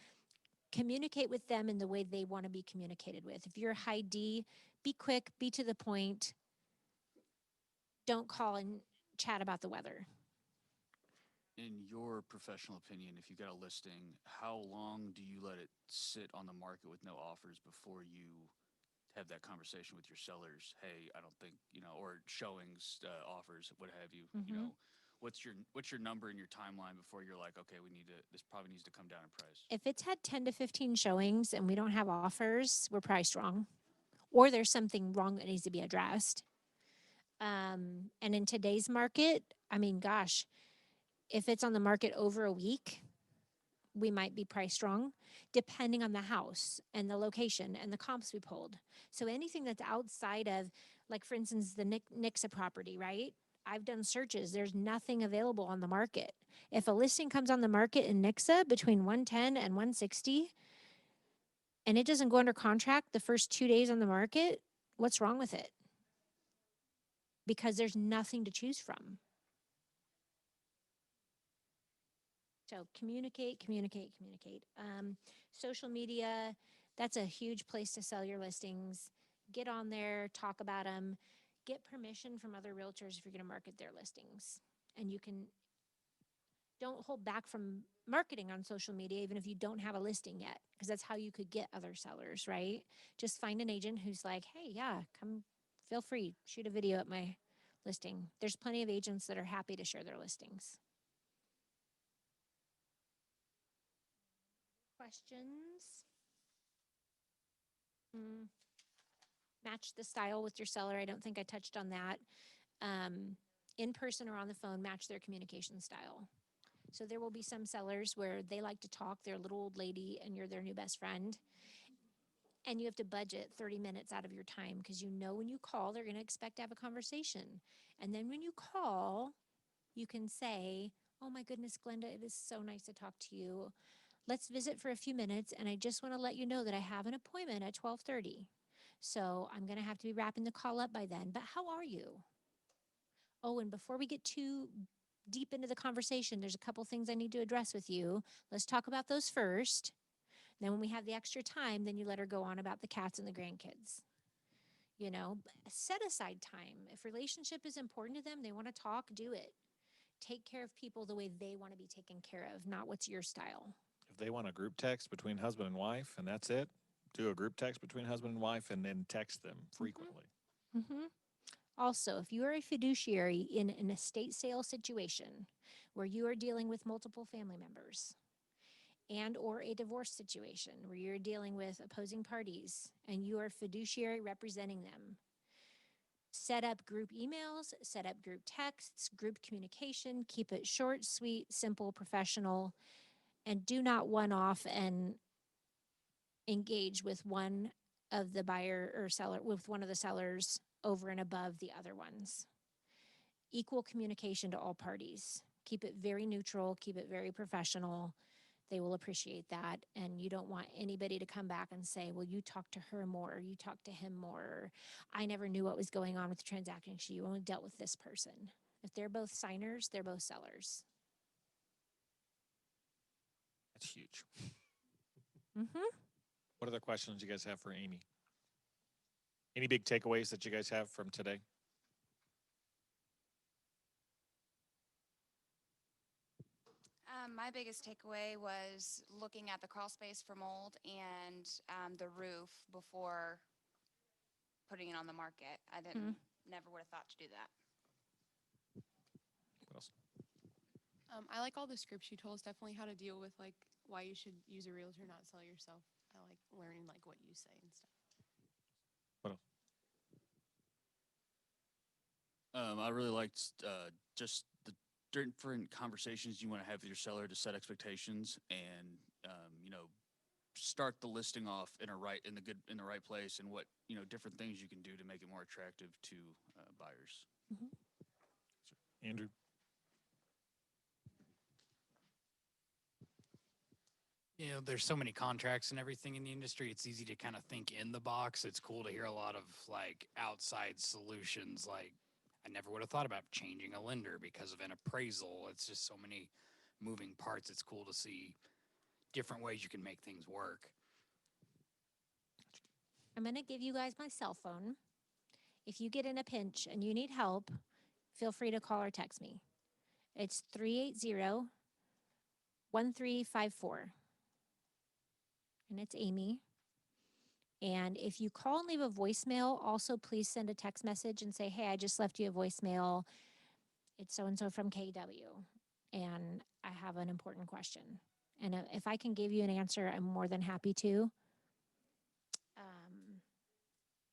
communicate with them in the way they want to be communicated with. If you're high D, be quick, be to the point. Don't call and chat about the weather. In your professional opinion, if you got a listing, how long do you let it sit on the market with no offers before you have that conversation with your sellers? Hey, I don't think, or showings, offers, what have you, what's your number in your timeline before you're like, okay, this probably needs to come down in price? If it's had 10 to 15 showings and we don't have offers, we're priced wrong, or there's something wrong that needs to be addressed. And in today's market, I mean, gosh, if it's on the market over a week, we might be priced wrong depending on the house and the location and the comps we pulled. So anything that's outside of, like for instance, the Nixa property, right? I've done searches. There's nothing available on the market. If a listing comes on the market in Nixa between 110 and 160 and it doesn't go under contract the first 2 days on the market, what's wrong with it? Because there's nothing to choose from. So communicate, communicate, communicate. Social media, that's a huge place to sell your listings. Get on there, talk about them. Get permission from other realtors if you're going to market their listings. And you can, don't hold back from marketing on social media, even if you don't have a listing yet, because that's how you could get other sellers, right? Just find an agent who's like, hey, yeah, come, feel free, shoot a video at my listing. There's plenty of agents that are happy to share their listings. Questions? Match the style with your seller. I don't think I touched on that. In person or on the phone, match their communication style. So there will be some sellers where they like to talk, they're a little old lady and you're their new best friend. And you have to budget 30 minutes out of your time because you know when you call, they're going to expect to have a conversation. And then when you call, you can say, oh my goodness, Glenda, it is so nice to talk to you. Let's visit for a few minutes, and I just want to let you know that I have an appointment at 12:30. So I'm going to have to be wrapping the call up by then, but how are you? Oh, and before we get too deep into the conversation, there's a couple things I need to address with you. Let's talk about those first. Then when we have the extra time, then you let her go on about the cats and the grandkids. You know, set aside time. If relationship is important to them, they want to talk, do it. Take care of people the way they want to be taken care of, not what's your style. If they want a group text between husband and wife and that's it, do a group text between husband and wife and then text them frequently. Also, if you are a fiduciary in an estate sale situation where you are dealing with multiple family members and or a divorce situation where you're dealing with opposing parties and you are fiduciary representing them, set up group emails, set up group texts, group communication, keep it short, sweet, simple, professional, and do not one-off and engage with one of the buyer or seller, with one of the sellers over and above the other ones. Equal communication to all parties. Keep it very neutral, keep it very professional. They will appreciate that. And you don't want anybody to come back and say, well, you talked to her more, or you talked to him more, or I never knew what was going on with the transaction. You only dealt with this person. If they're both signers, they're both sellers. That's huge. Mm-hmm. What other questions do you guys have for Amy? Any big takeaways that you guys have from today? My biggest takeaway was looking at the crawl space for mold and the roof before putting it on the market. I didn't, never would have thought to do that. What else? I like all the scripts you told us, definitely how to deal with like why you should use a realtor, not sell yourself. I like learning like what you say and stuff. What else? I really liked just the different conversations you want to have with your seller to set expectations and you know, start the listing off in the right place, and what, you know, different things you can do to make it more attractive to buyers. Andrew? You know, there's so many contracts and everything in the industry. It's easy to kind of think in the box. It's cool to hear a lot of like outside solutions. Like I never would have thought about changing a lender because of an appraisal. It's just so many moving parts. It's cool to see different ways you can make things work. I'm going to give you guys my cell phone. If you get in a pinch and you need help, feel free to call or text me. It's 380-1354. And it's Amy. And if you call and leave a voicemail, also please send a text message and say, hey, I just left you a voicemail. It's so-and-so from KW. And I have an important question. And if I can give you an answer, I'm more than happy to.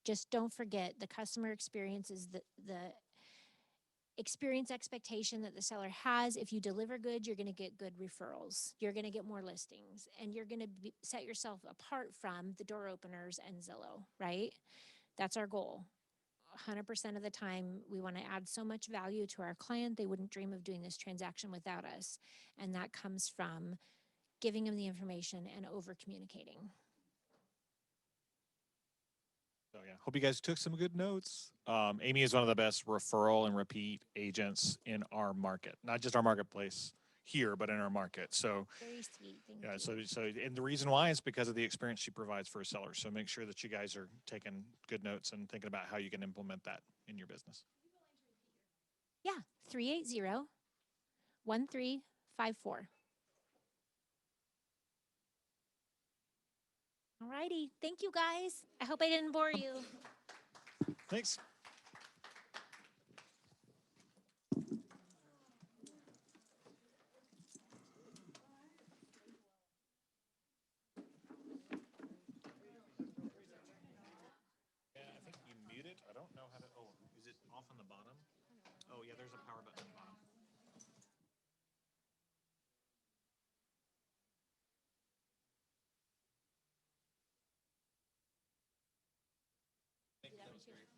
Just don't forget, the customer experience is the experience expectation that the seller has. If you deliver good, you're going to get good referrals. You're going to get more listings, and you're going to set yourself apart from the door openers and Zillow, right? That's our goal. 100% of the time, we want to add so much value to our client, they wouldn't dream of doing this transaction without us. And that comes from giving them the information and over communicating. So yeah, hope you guys took some good notes. Amy is one of the best referral and repeat agents in our market, not just our marketplace here, but in our market. So Very sweet. Thank yeah, you. so and the reason why is because of the experience she provides for a seller. So make sure that you guys are taking good notes and thinking about how you can implement that in your business. Yeah, 380-1354. All righty. Thank you, guys. I hope I didn't bore you. Thanks. Yeah, I think you mute it. I don't know how to. Oh, is it off on the bottom? Oh, yeah, there's a power button at the bottom. I think that was great.